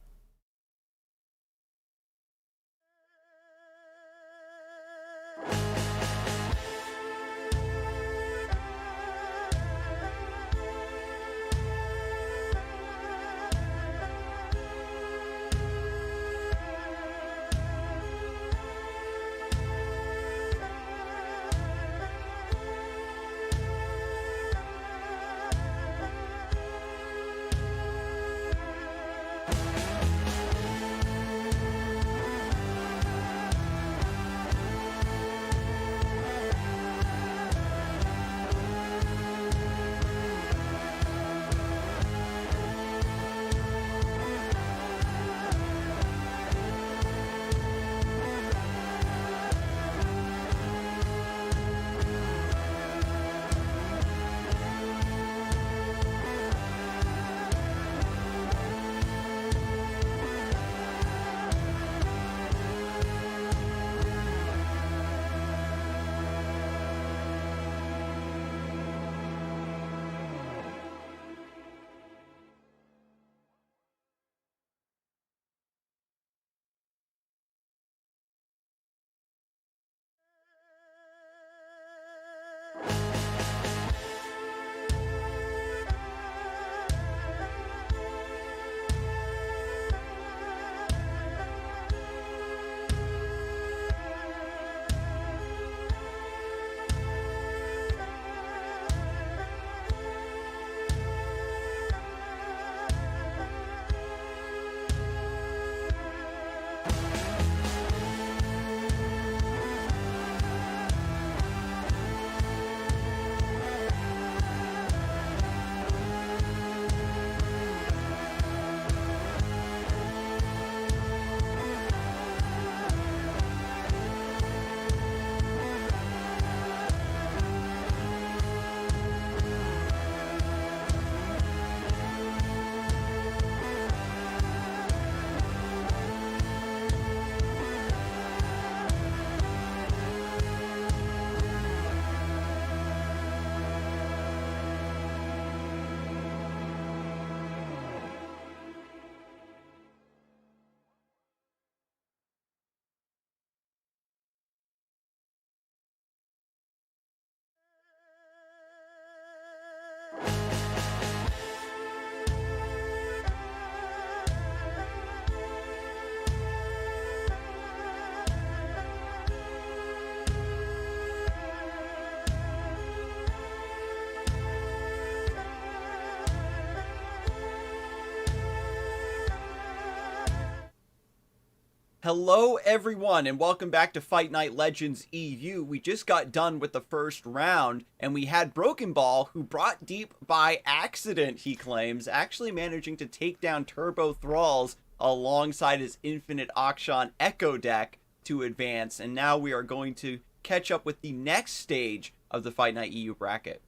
Hello everyone and welcome back to Fight Night Legends EU. We just got done with the first round and we had Broken Ball, who brought deep by accident, he claims, actually managing to take down Turbo Thralls alongside his Infinite Akshan Echo deck to advance. And now we are going to catch up with the next stage of the Fight Night EU bracket.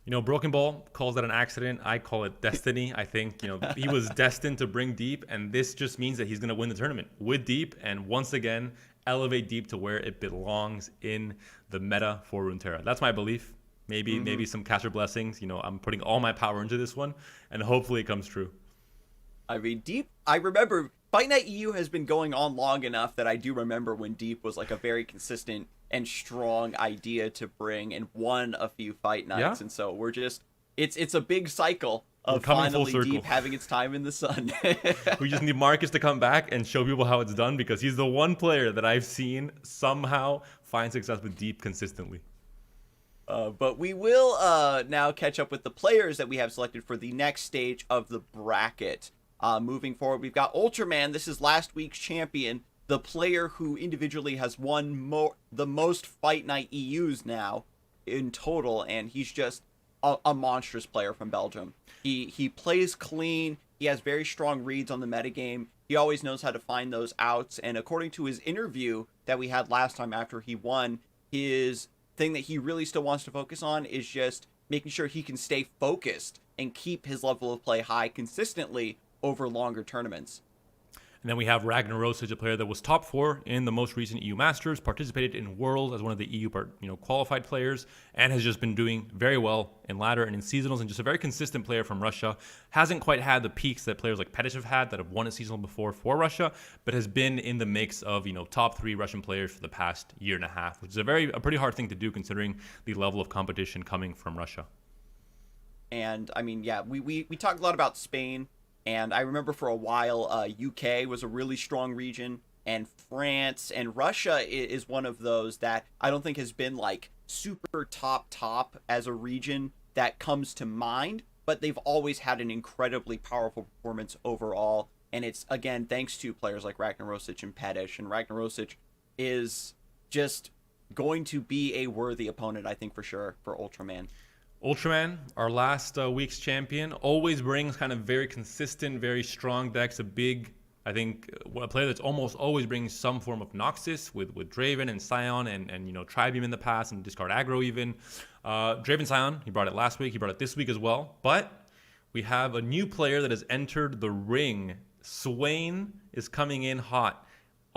You know, Broken Ball calls that an accident. I call it destiny. I think, he was destined to bring Deep, and this just means that he's going to win the tournament with Deep and once again elevate Deep to where it belongs in the meta for Runeterra. That's my belief. Maybe some caster blessings. I'm putting all my power into this one, and hopefully it comes true. I mean, Deep, I remember Fight Night EU has been going on long enough that I do remember when Deep was like a very consistent and strong idea to bring and won a few fight nights. Yeah. And so we're just, it's a big cycle of finally Deep having its time in the sun. We just need Marcus to come back and show people how it's done, because he's the one player that I've seen somehow find success with Deep consistently. But we will now catch up with the players that we have selected for the next stage of the bracket. Moving forward, we've got Ultraman. This is last week's champion, the player who individually has won the most Fight Night EUs now in total, and he's just a monstrous player from Belgium. He plays clean, he has very strong reads on the metagame, he always knows how to find those outs, and according to his interview that we had last time after he won, his thing that he really still wants to focus on is just making sure he can stay focused and keep his level of play high consistently over longer tournaments. And then we have Ragnarosic, a player that was top 4 in the most recent EU Masters, participated in Worlds as one of the EU qualified players, and has just been doing very well in ladder and in seasonals, and just a very consistent player from Russia. Hasn't quite had the peaks that players like Petish have had that have won a seasonal before for Russia, but has been in the mix of top 3 Russian players for the past year and a half, which is a pretty hard thing to do considering the level of competition coming from Russia. And I mean, yeah, we talked a lot about Spain. And I remember for a while, UK was a really strong region, and France and Russia is one of those that I don't think has been like super top as a region that comes to mind, but they've always had an incredibly powerful performance overall. And it's, again, thanks to players like Ragnarosic and Petish, and Ragnarosic is just going to be a worthy opponent, I think, for sure, for Ultraman. Ultraman, our last week's champion, always brings kind of very consistent, very strong decks. A player that's almost always brings some form of Noxus with Draven and Scion and Tribeam in the past, and discard aggro even. Draven Scion, he brought it last week, he brought it this week as well. But we have a new player that has entered the ring. Swain is coming in hot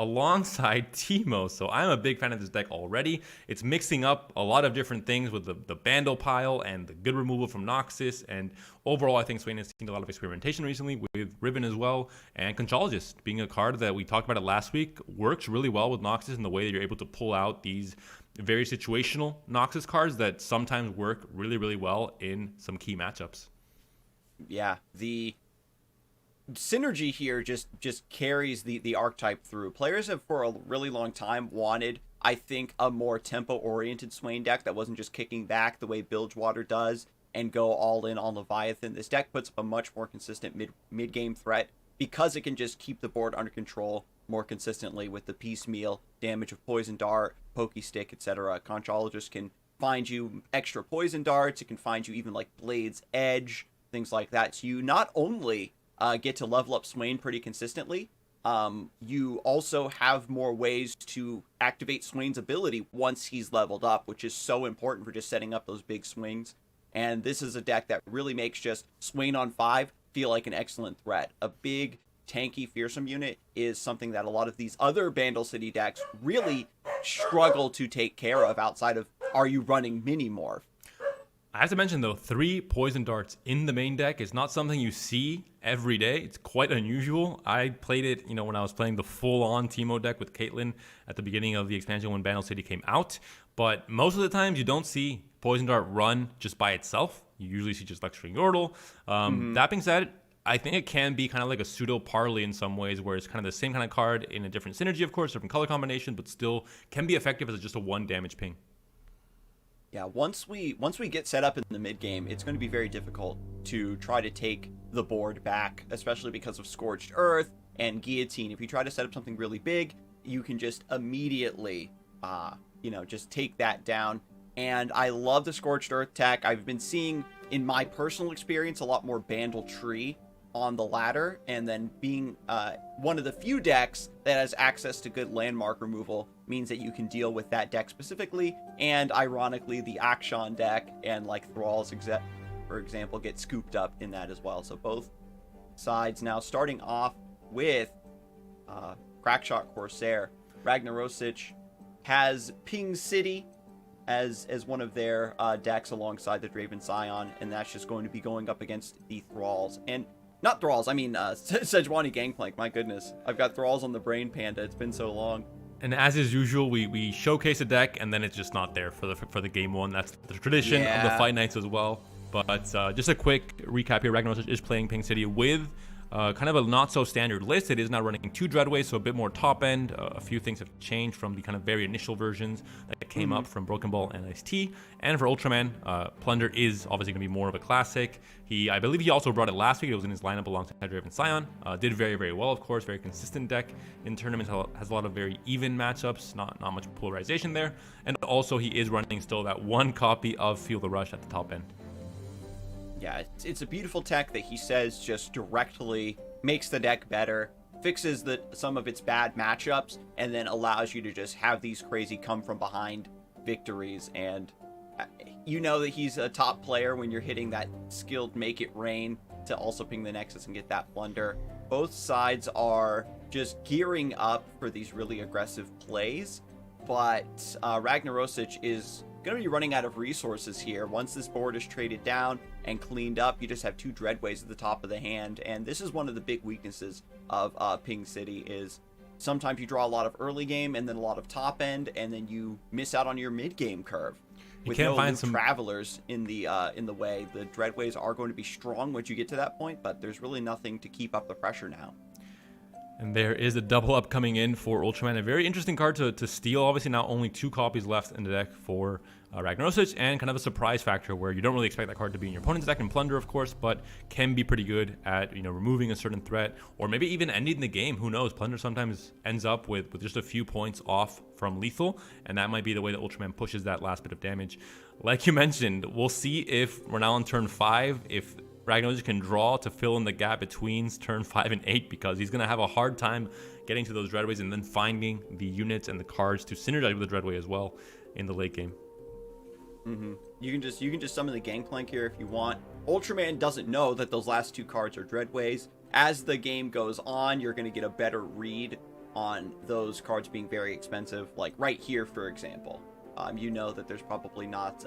alongside Teemo. So I'm a big fan of this deck already. It's mixing up a lot of different things with the Bandle pile and the good removal from Noxus. And overall, I think Swain has seen a lot of experimentation recently with Ribbon as well. And Conchologist, being a card that we talked about it last week, works really well with Noxus in the way that you're able to pull out these very situational Noxus cards that sometimes work really, really well in some key matchups. Yeah, the synergy here just carries the archetype through. Players have for a really long time wanted, I think, a more tempo-oriented Swain deck that wasn't just kicking back the way Bilgewater does and go all in on Leviathan. This deck puts up a much more consistent mid-game threat because it can just keep the board under control more consistently with the piecemeal damage of Poison Dart, Pokey Stick, etc. Conchologist can find you extra Poison Darts, it can find you even like Blade's Edge, things like that. So you not only get to level up Swain pretty consistently, you also have more ways to activate Swain's ability once he's leveled up, which is so important for just setting up those big swings. And this is a deck that really makes just Swain on 5 feel like an excellent threat. A big, tanky, fearsome unit is something that a lot of these other Bandle City decks really struggle to take care of outside of, are you running Mini-Morph? I have to mention, though, 3 Poison Darts in the main deck is not something you see every day. It's quite unusual. I played it, when I was playing the full-on Teemo deck with Caitlyn at the beginning of the expansion when Bandle City came out. But most of the times, you don't see Poison Dart run just by itself. You usually see just Lecturing Yordle. That being said, I think it can be kind of like a pseudo-Parley in some ways, where it's kind of the same kind of card in a different synergy, of course, different color combination, but still can be effective as just a 1 damage ping. Yeah, once we get set up in the mid game, it's going to be very difficult to try to take the board back, especially because of Scorched Earth and Guillotine. If you try to set up something really big, you can just immediately, just take that down. And I love the Scorched Earth tech. I've been seeing, in my personal experience, a lot more Bandle Tree on the ladder, and then being one of the few decks that has access to good landmark removal means that you can deal with that deck specifically, and ironically the Akshan deck and like Thralls, for example, get scooped up in that as well. So both sides now starting off with Crackshot Corsair. Ragnarosic has Ping City as one of their decks alongside the Draven Scion, and that's just going to be going up against the Thralls. And not Thralls, I mean Sejuani Gangplank, my goodness. I've got Thralls on the brain, Panda, it's been so long. And as is usual, we showcase a deck, and then it's just not there for the game one. That's the tradition of the Fight Nights as well. But just a quick recap here, Ragnaros is playing Ping City with kind of a not-so-standard list. It is now running 2 Dreadways, so a bit more top-end. A few things have changed from the kind of very initial versions that came up from Broken Ball and Ice-T. And for Ultraman, Plunder is obviously going to be more of a classic. I believe he also brought it last week. It was in his lineup alongside Draven Scion. Did very, very well, of course. Very consistent deck in tournaments. Has a lot of very even matchups. Not much polarization there. And also, he is running still that 1 copy of Feel the Rush at the top end. Yeah, it's a beautiful tech that he says just directly makes the deck better, fixes some of its bad matchups, and then allows you to just have these crazy come from behind victories. And you know that he's a top player when you're hitting that skilled Make It Rain to also ping the Nexus and get that Plunder. Both sides are just gearing up for these really aggressive plays, but Ragnarosic is going to be running out of resources here. Once this board is traded down and cleaned up, you just have 2 Dreadways at the top of the hand, and this is one of the big weaknesses of Ping City is sometimes you draw a lot of early game and then a lot of top end, and then you miss out on your mid game curve. You With can't no find some travelers in the way. The Dreadways are going to be strong once you get to that point, but there's really nothing to keep up the pressure now. And there is a double up coming in for Ultraman. A very interesting card to steal. Obviously, now only 2 copies left in the deck for Ragnarosic, and kind of a surprise factor where you don't really expect that card to be in your opponent's deck in Plunder, of course, but can be pretty good at removing a certain threat, or maybe even ending the game. Who knows? Plunder sometimes ends up with just a few points off from lethal, and that might be the way that Ultraman pushes that last bit of damage. Like you mentioned, we'll see if we're now on turn 5, if Ragnaros can draw to fill in the gap between turn 5 and 8, because he's going to have a hard time getting to those Dreadways and then finding the units and the cards to synergize with the Dreadway as well in the late game. You can just summon the Gangplank here if you want. Ultraman doesn't know that those last 2 cards are Dreadways. As the game goes on, you're going to get a better read on those cards being very expensive. Like right here, for example, you know that there's probably not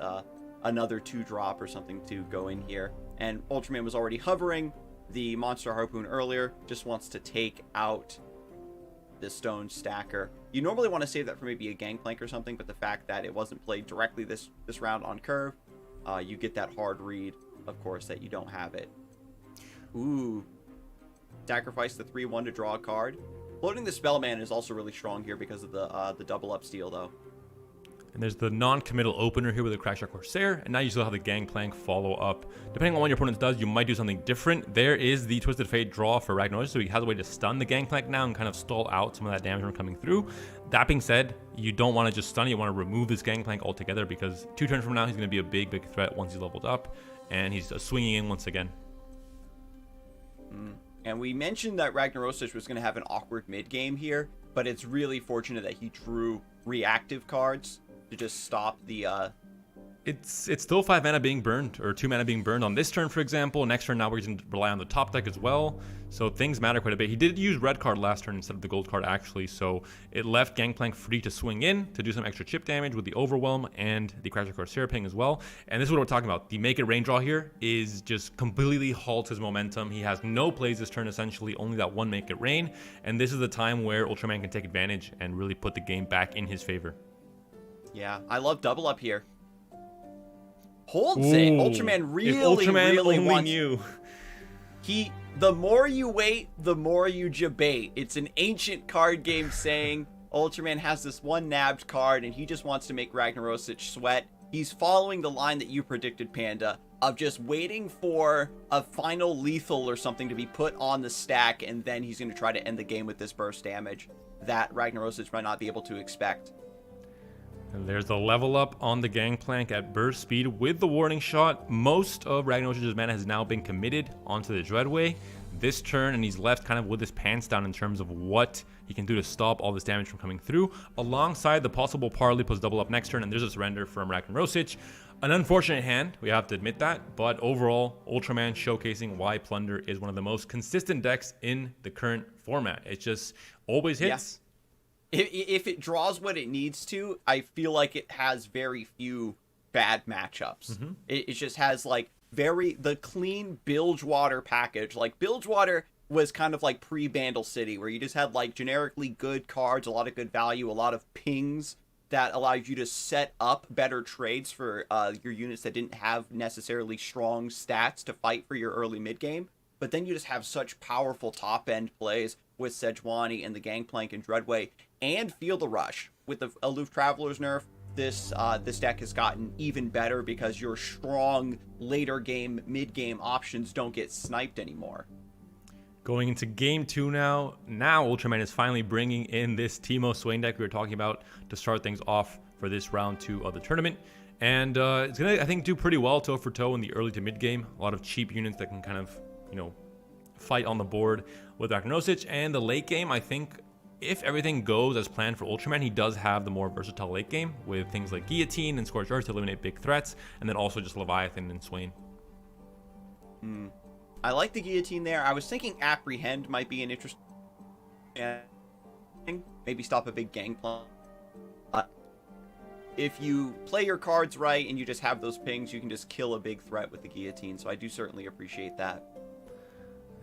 another 2-drop or something to go in here. And Ultraman was already hovering the Monster Harpoon earlier, just wants to take out the Stone Stacker. You normally want to save that for maybe a Gangplank or something, but the fact that it wasn't played directly this round on curve, you get that hard read, of course, that you don't have it. Ooh. Sacrifice the 3/1 to draw a card. Floating the Spellman is also really strong here because of the double up steal, though. And there's the non-committal opener here with the Crackshot Corsair, and now you still have the Gangplank follow up. Depending on what your opponent does, you might do something different. There is the Twisted Fate draw for Ragnaros, so he has a way to stun the Gangplank now and kind of stall out some of that damage from coming through. That being said, you don't want to just stun it, you want to remove this Gangplank altogether, because 2 turns from now, he's going to be a big threat once he's leveled up, and he's swinging in once again. And we mentioned that Ragnarosic was going to have an awkward mid game here, but it's really fortunate that he drew reactive cards to just stop the It's still 5 mana being burned, or 2 mana being burned on this turn, for example. Next turn, now we're going to rely on the top deck as well. So things matter quite a bit. He did use red card last turn instead of the gold card, actually. So it left Gangplank free to swing in to do some extra chip damage with the Overwhelm and the Crackshot Corsair ping as well. And this is what we're talking about. The Make It Rain draw here is just completely halts his momentum. He has no plays this turn, essentially, only that 1 Make It Rain. And this is the time where Ultraman can take advantage and really put the game back in his favor. Yeah, I love double up here. Holds it. Ultraman really wants you. The more you wait, the more you debate. It's an ancient card game saying Ultraman has this one nabbed card and he just wants to make Ragnarosic sweat. He's following the line that you predicted, Panda. of just waiting for a final lethal or something to be put on the stack, and then he's going to try to end the game with this burst damage that Ragnarosic might not be able to expect. And there's the level up on the Gangplank at burst speed with the warning shot. Most of Ragnaros' mana has now been committed onto the Dreadway this turn, and he's left kind of with his pants down in terms of what he can do to stop all this damage from coming through, alongside the possible parley plus double up next turn, and there's a surrender from Ragnarosic. An unfortunate hand, we have to admit that, but overall, Ultraman showcasing why Plunder is one of the most consistent decks in the current format. It just always hits. Yeah. If it draws what it needs to, I feel like it has very few bad matchups. It just has like the clean Bilgewater package. Like Bilgewater was kind of like pre-Bandle City, where you just had like generically good cards, a lot of good value, a lot of pings that allowed you to set up better trades for your units that didn't have necessarily strong stats to fight for your early mid game. But then you just have such powerful top end plays with Sejuani and the Gangplank and Dreadway, and Feel the Rush with the Aloof Traveler's nerf. This deck has gotten even better because your strong later game, mid game options don't get sniped anymore. Going into game 2 now. Now Ultraman is finally bringing in this Teemo Swain deck we were talking about to start things off for this round 2 of the tournament. And it's going to, I think, do pretty well toe for toe in the early to mid game. A lot of cheap units that can kind of, fight on the board with Ragnarosic. And the late game, I think, if everything goes as planned for Ultraman, he does have the more versatile late game with things like Guillotine and Scorched Earth to eliminate big threats, and then also just Leviathan and Swain. I like the Guillotine there. I was thinking Apprehend might be an interesting maybe stop a big Gangplank. If you play your cards right and you just have those pings, you can just kill a big threat with the Guillotine, so I do certainly appreciate that.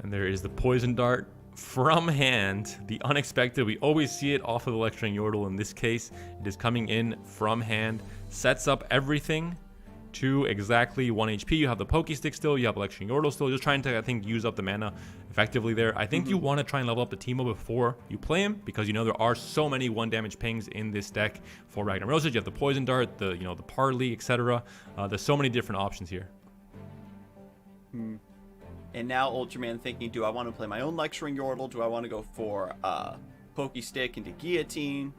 And there is the Poison Dart from hand, the unexpected. We always see it off of the Lecturing Yordle. In this case, it is coming in from hand, sets up everything to exactly 1 HP. You have the Poke Stick still, you have Lecturing Yordle still, just trying to, I think, use up the mana effectively there. I think you want to try and level up the Teemo before you play him, because there are so many 1 damage pings in this deck for Ragnarosic. You have the Poison Dart, the the Parley, etc. There's so many different options here. And now Ultraman thinking, do I want to play my own Lecturing Yordle? Do I want to go for Poke Stick into Guillotine?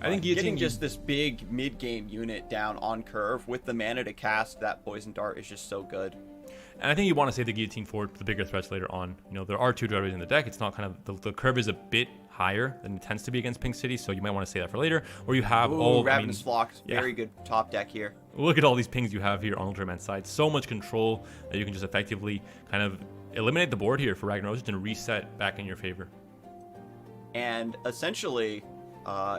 I think getting just this big mid-game unit down on curve with the mana to cast that Poison Dart is just so good. And I think you want to save the Guillotine for the bigger threats later on. There are 2 Dreadways in the deck. It's not kind of, the curve is a bit higher than it tends to be against Pink City, so you might want to save that for later. Or you have Ravenous Flock, very good top deck here. Look at all these pings you have here on Ultraman's side. So much control that you can just effectively kind of eliminate the board here for Ragnaros and reset back in your favor. And essentially,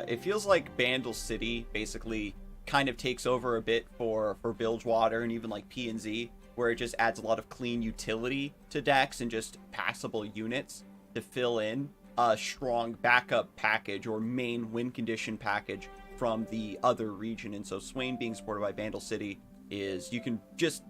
it feels like Bandle City basically kind of takes over a bit for Bilgewater and even like P and Z, where it just adds a lot of clean utility to decks and just passable units to fill in a strong backup package or main win condition package from the other region. And so Swain being supported by Bandle City is, you can just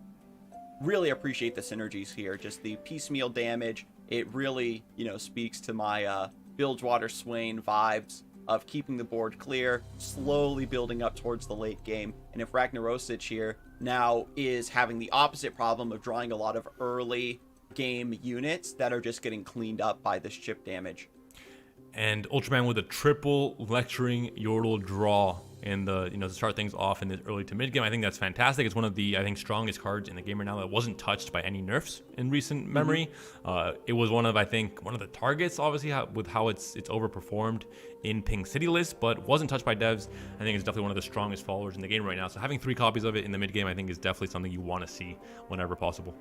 really appreciate the synergies here. Just the piecemeal damage, it really, speaks to my Bilgewater Swain vibes of keeping the board clear, slowly building up towards the late game. And if Ragnarosic here now is having the opposite problem of drawing a lot of early game units that are just getting cleaned up by this chip damage. And Ultraman with a triple Lecturing Yordle draw in the, to start things off in the early to mid game. I think that's fantastic. It's one of the, I think, strongest cards in the game right now that wasn't touched by any nerfs in recent memory. It was one of the targets, obviously, with how it's overperformed in Pink City list, but wasn't touched by devs. I think it's definitely one of the strongest followers in the game right now. So having 3 copies of it in the mid game, I think, is definitely something you want to see whenever possible.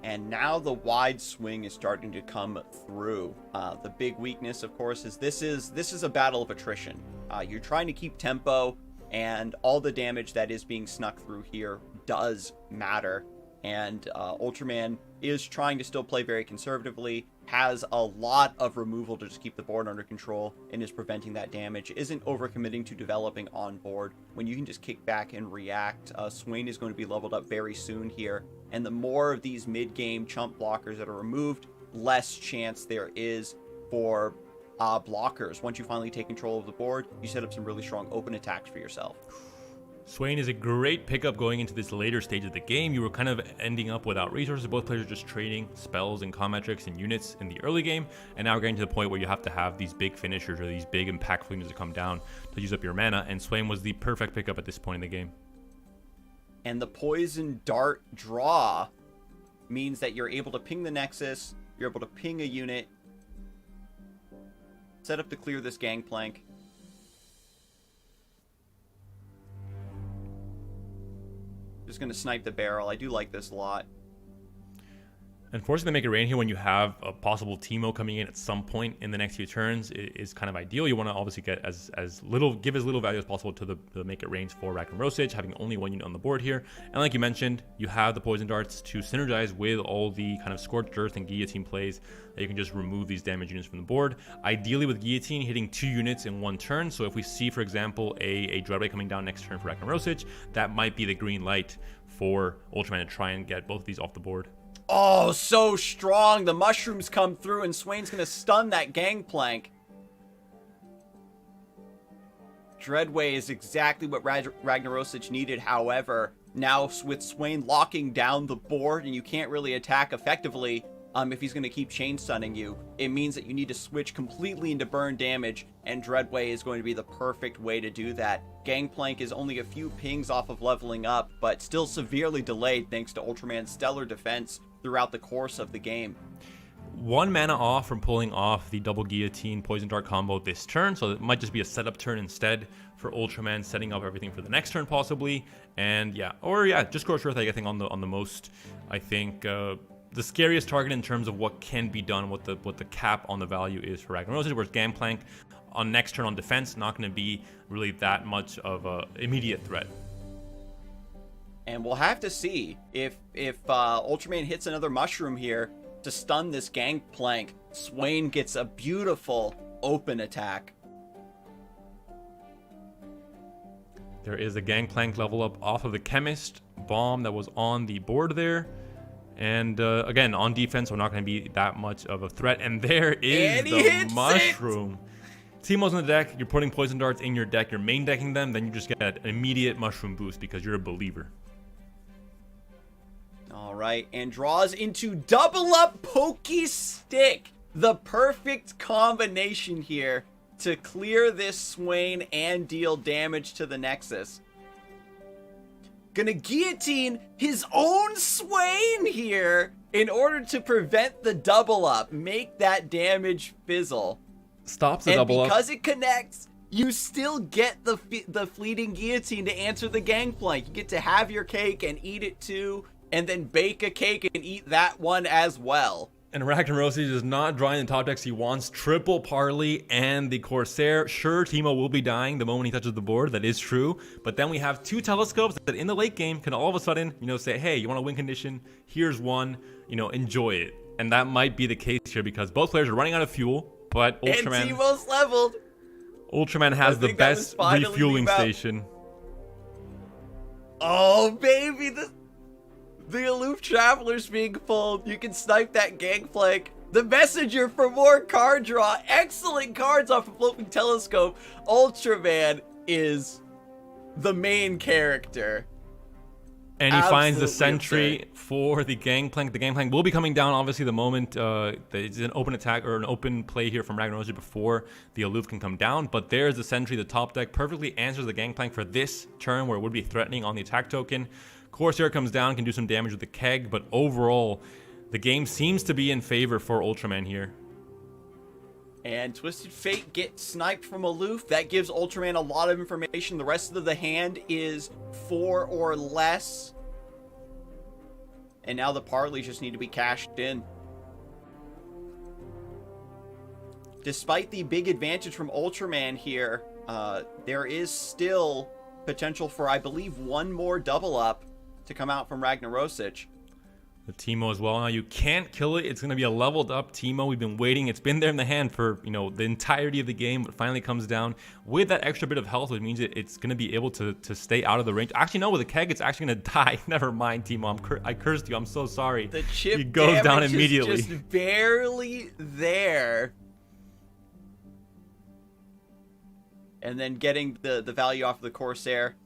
And now the wide swing is starting to come through. The big weakness, of course, is this is a battle of attrition. You're trying to keep tempo, and all the damage that is being snuck through here does matter. And Ultraman is trying to still play very conservatively, has a lot of removal to just keep the board under control, and is preventing that damage, isn't overcommitting to developing on board when you can just kick back and react. Swain is going to be leveled up very soon here, and the more of these mid-game chump blockers that are removed, less chance there is for blockers. Once you finally take control of the board, you set up some really strong open attacks for yourself. Swain is a great pickup going into this later stage of the game. You were kind of ending up without resources. Both players are just trading spells and combat tricks and units in the early game. And now we're getting to the point where you have to have these big finishers or these big impactful units to come down to use up your mana. And Swain was the perfect pickup at this point in the game. And the poison dart draw means that you're able to ping the Nexus. You're able to ping a unit. Set up to clear this gangplank. Just going to snipe the barrel. I do like this a lot. And forcing to make it rain here when you have a possible Teemo coming in at some point in the next few turns is kind of ideal. You want to obviously get give as little value as possible to the make it rains for Ragnarosic, having only one unit on the board here. And like you mentioned, you have the poison darts to synergize with all the kind of scorched earth and guillotine plays that you can just remove these damage units from the board. Ideally with guillotine hitting 2 units in 1 turn. So if we see, for example, a Dreadway coming down next turn for Ragnarosic, that might be the green light for Ultraman to try and get both of these off the board. Oh, so strong. The mushrooms come through and Swain's going to stun that gangplank. Dreadway is exactly what Ragnarosic needed. However, now with Swain locking down the board and you can't really attack effectively if he's going to keep chain stunning you, it means that you need to switch completely into burn damage, and Dreadway is going to be the perfect way to do that. Gangplank is only a few pings off of leveling up, but still severely delayed thanks to Ultraman's stellar defense throughout the course of the game. 1 mana off from pulling off the double guillotine poison dart combo this turn, so it might just be a setup turn instead for Ultraman, setting up everything for the next turn possibly. And just Scorched Earth, I think on the most, I think the scariest target in terms of what can be done, what the cap on the value is for Ragnarosic, whereas Gangplank on next turn on defense not going to be really that much of a immediate threat. And we'll have to see if Ultraman hits another mushroom here to stun this Gangplank. Swain gets a beautiful open attack. There is a Gangplank level up off of the Chemist bomb that was on the board there. And again, on defense, we're not going to be that much of a threat. And there is the mushroom. Teemo's in the deck. You're putting poison darts in your deck. You're main decking them. Then you just get an immediate mushroom boost because you're a believer. All right, and draws into double up Pokey Stick. The perfect combination here to clear this Swain and deal damage to the Nexus. Gonna guillotine his own Swain here in order to prevent the double up, make that damage fizzle. Stops the double up. And because it connects, you still get the fleeting guillotine to answer the gangplank. You get to have your cake and eat it too, and then bake a cake and eat that one as well. And Ragnaros is not drawing the top decks. He wants triple Parley and the Corsair. Sure, Teemo will be dying the moment he touches the board. That is true. But then we have 2 telescopes that in the late game can all of a sudden, say, hey, you want a win condition? Here's one. Enjoy it. And that might be the case here because both players are running out of fuel. But Ultraman, and Teemo's leveled. Ultraman has the best refueling station. Oh, baby. The Aloof Traveler's being pulled. You can snipe that Gangplank. The Messenger for more card draw. Excellent cards off of Floating Telescope. Ultraman is the main character. And he finds the sentry for the Gangplank. The Gangplank will be coming down, obviously, the moment it's an open attack or an open play here from Ragnaros before the Aloof can come down. But there's the sentry. The top deck perfectly answers the Gangplank for this turn where it would be threatening on the attack token. Corsair comes down, can do some damage with the keg, but overall, the game seems to be in favor for Ultraman here. And Twisted Fate gets sniped from Aloof. That gives Ultraman a lot of information. The rest of the hand is 4 or less. And now the Parleys just need to be cashed in. Despite the big advantage from Ultraman here, there is still potential for, I believe, 1 more double up to come out from Ragnarosic. The Teemo as well. Now you can't kill it. It's going to be a leveled up Teemo. We've been waiting. It's been there in the hand for the entirety of the game, but finally comes down with that extra bit of health, which means it's going to be able to stay out of the range. Actually, no, with a keg, it's actually going to die. Never mind, Teemo. I cursed you. I'm so sorry. The chip he goes down immediately. Is just barely there. And then getting the value off of the Corsair.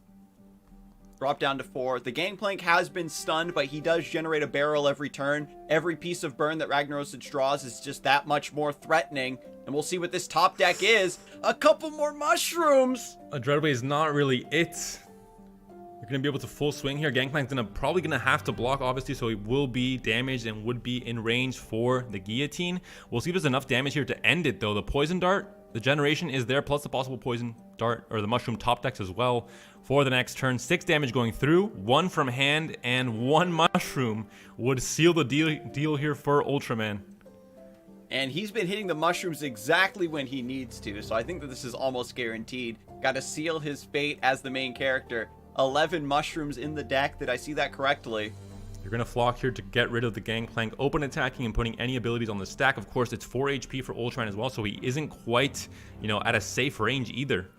drop down to 4. The Gangplank has been stunned, but he does generate a barrel every turn. Every piece of burn that Ragnarosic draws is just that much more threatening. And we'll see what this top deck is. A couple more mushrooms! A Dreadway is not really it. You're going to be able to full swing here. Gangplank's probably going to have to block, obviously, so he will be damaged and would be in range for the guillotine. We'll see if there's enough damage here to end it, though. The poison dart, the generation is there, plus the possible poison dart, or the mushroom top decks as well for the next turn. 6 damage going through, 1 from hand, and 1 mushroom would seal the deal here for Ultraman. And he's been hitting the mushrooms exactly when he needs to, so I think that this is almost guaranteed. Got to seal his fate as the main character. 11 mushrooms in the deck. Did I see that correctly? You're going to flock here to get rid of the Gangplank, open attacking and putting any abilities on the stack. Of course, it's 4 HP for Ultraman as well, so he isn't quite, at a safe range either.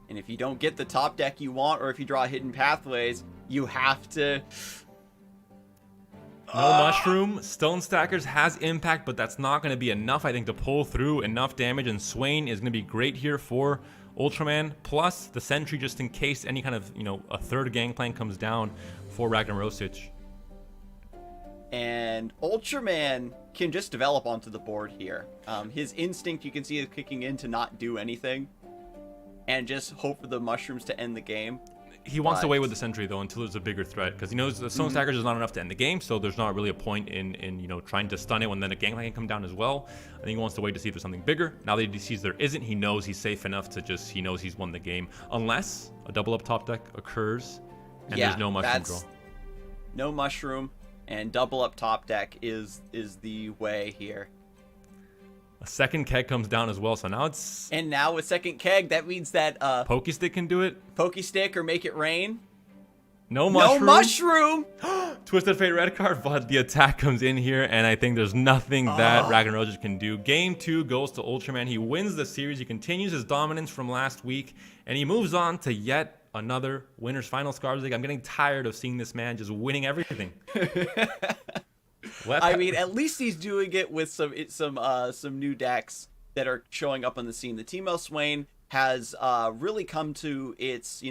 And if you don't get the top deck you want, or if you draw hidden pathways, you have to... No mushroom. Stone Stackers has impact, but that's not going to be enough, I think, to pull through enough damage. And Swain is going to be great here for Ultraman. Plus the Sentry, just in case any kind of, a third Gangplank comes down for Ragnarosic. And Ultraman can just develop onto the board here. His instinct, you can see, is kicking in to not do anything. And just hope for the mushrooms to end the game. He wants to wait with the Sentry, though, until there's a bigger threat, because he knows the Stone Stackers is not enough to end the game, so there's not really a point in trying to stun it when then a Gangplank can come down as well. I think he wants to wait to see if there's something bigger. Now that he sees there isn't, he knows he's safe enough to he knows he's won the game, unless a double up top deck occurs and there's no mushroom draw. No mushroom, and double up top deck is the way here. A second keg comes down as well, so now it's... And now with second keg, that means that... Pokestick can do it. Pokestick or Make It Rain. No mushroom. No mushroom! Twisted Fate red card, but the attack comes in here, and I think there's nothing that Ragnarosic can do. Game 2 goes to Ultraman. He wins the series. He continues his dominance from last week, and he moves on to yet another winner's final. Scarzig, I'm getting tired of seeing this man just winning everything. I mean, at least he's doing it with some new decks that are showing up on the scene. The Teemo Swain has really come to its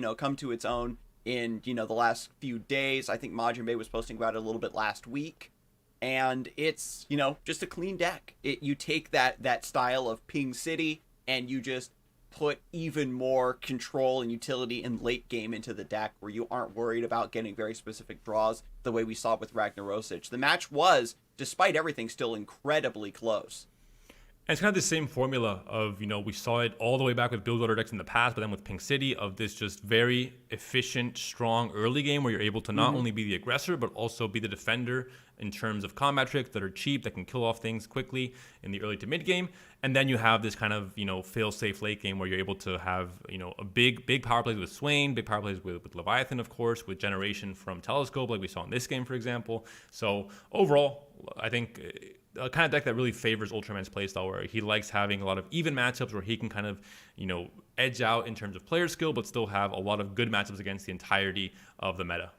own in the last few days. I think Majin Bay was posting about it a little bit last week, and it's just a clean deck. You take that style of Ping City and you just put even more control and utility in late game into the deck, where you aren't worried about getting very specific draws the way we saw with Ragnarosic. The match was, despite everything, still incredibly close. And it's kind of the same formula of, we saw it all the way back with build order decks in the past, but then with Pink City, of this just very efficient, strong early game where you're able to not only be the aggressor, but also be the defender in terms of combat tricks that are cheap, that can kill off things quickly in the early to mid game. And then you have this kind of, fail-safe late game where you're able to have, a big power plays with Swain, big power plays with Leviathan, of course, with generation from Telescope, like we saw in this game, for example. So overall, I think a kind of deck that really favors Ultraman's playstyle, where he likes having a lot of even matchups where he can kind of, edge out in terms of player skill, but still have a lot of good matchups against the entirety of the meta.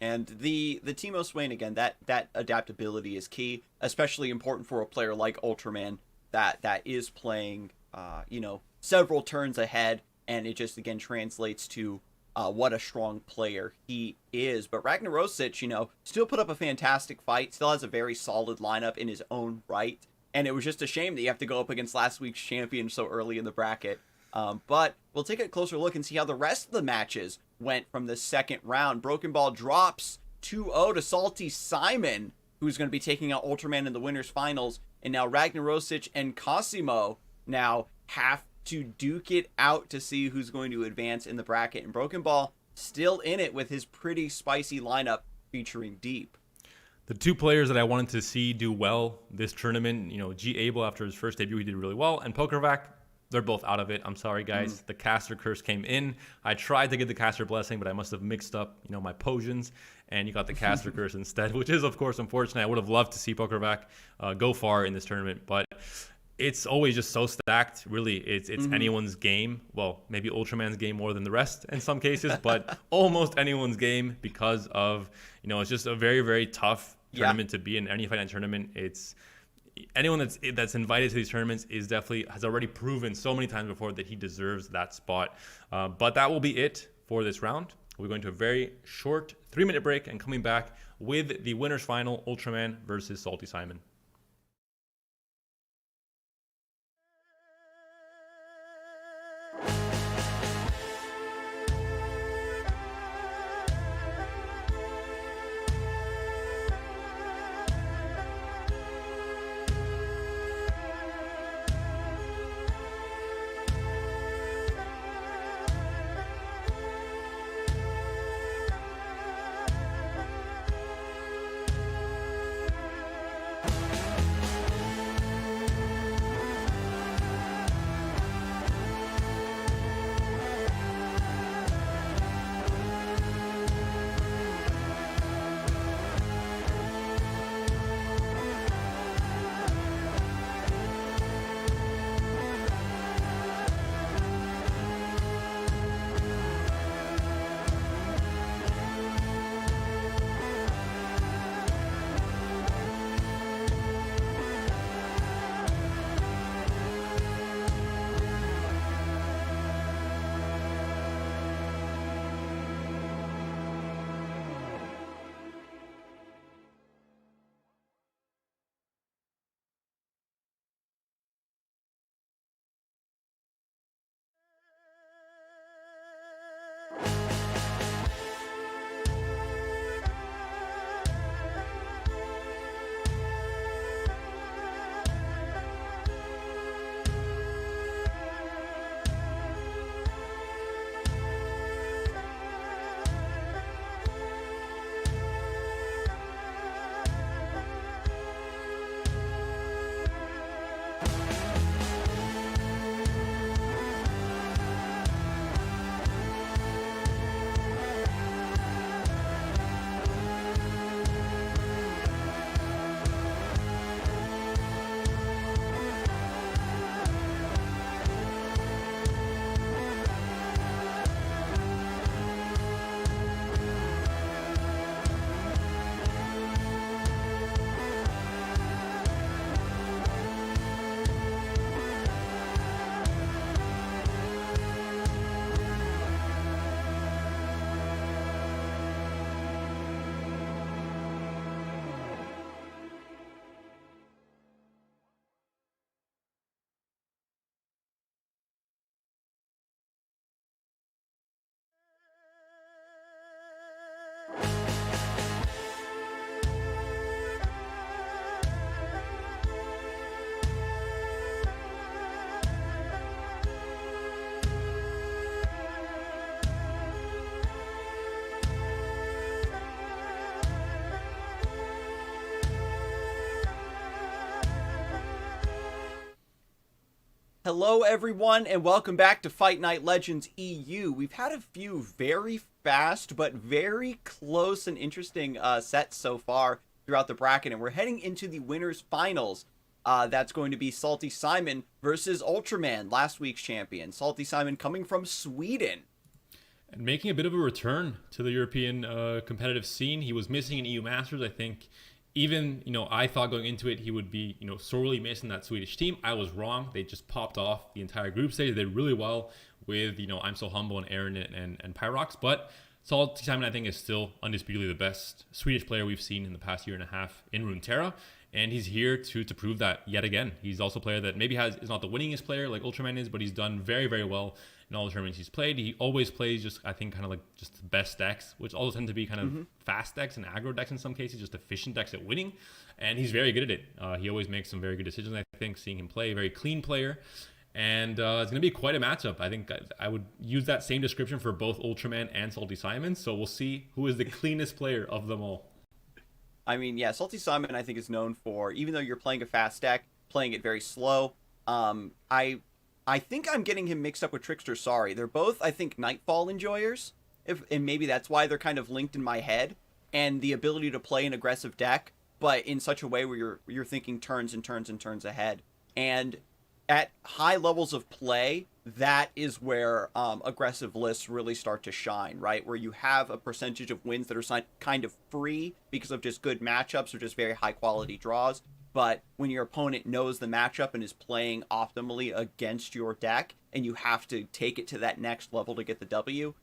And the Teemo Swain, again, that adaptability is key, especially important for a player like Ultraman that is playing, several turns ahead, and it just, again, translates to what a strong player he is. But Ragnarosic, still put up a fantastic fight, still has a very solid lineup in his own right, and it was just a shame that you have to go up against last week's champion so early in the bracket. But we'll take a closer look and see how the rest of the matches went from the second round. Broken Ball drops 2-0 to Salty Simon, who's going to be taking out Ultraman in the winners finals. And now Ragnarosic and Cosimo now have to duke it out to see who's going to advance in the bracket. And Broken Ball still in it with his pretty spicy lineup featuring Deep. The two players that I wanted to see do well this tournament, G. Abel, after his first debut, he did really well. And Pokervac, they're both out of it. I'm sorry, guys. The caster curse came in. I tried to get the caster blessing, but I must have mixed up, my potions, and you got the caster curse instead, which is, of course, unfortunate. I would have loved to see Pokervac go far in this tournament, but it's always just so stacked. Really, it's anyone's game. Well, maybe Ultraman's game more than the rest in some cases, but almost anyone's game, because of, it's just a very, very tough tournament to be in. Any fight tournament, anyone that's invited to these tournaments has already proven so many times before that he deserves that spot. But that will be it for this round. We're going to a very short 3-minute break and coming back with the winners final, Ultraman versus Salty Simon. Hello everyone and welcome back to Fight Night Legends EU. We've had a few very fast but very close and interesting sets so far throughout the bracket, and we're heading into the winners finals. That's going to be Salty Simon versus Ultraman, last week's champion. Salty Simon coming from Sweden. And making a bit of a return to the European competitive scene. He was missing an EU Masters, I think. Even, I thought going into it he would be, sorely missing that Swedish team. I was wrong. They just popped off the entire group stage. They did really well with, I'm So Humble and Aaron and Pyrox. But Salty Simon, I think, is still undisputably the best Swedish player we've seen in the past year and a half in Runeterra. And he's here to prove that yet again. He's also a player that maybe is not the winningest player like Ultraman is, but he's done very, very well in all the tournaments he's played. He always plays just, I think, kind of like just the best decks, which also tend to be kind of fast decks and aggro decks in some cases, just efficient decks at winning. And he's very good at it. He always makes some very good decisions, I think, seeing him play. Very clean player. And it's going to be quite a matchup. I think I would use that same description for both Ultraman and Salty Simon. So we'll see who is the cleanest player of them all. I mean, yeah, Salty Simon, I think, is known for, even though you're playing a fast deck, playing it very slow. I think I'm getting him mixed up with Trickster Sorry. They're both, I think, Nightfall enjoyers, and maybe that's why they're kind of linked in my head, and the ability to play an aggressive deck, but in such a way where you're thinking turns and turns and turns ahead. And at high levels of play, that is where aggressive lists really start to shine, right? Where you have a percentage of wins that are kind of free because of just good matchups or just very high quality draws. but when your opponent knows the matchup and is playing optimally against your deck, and you have to take it to that next level to get the W,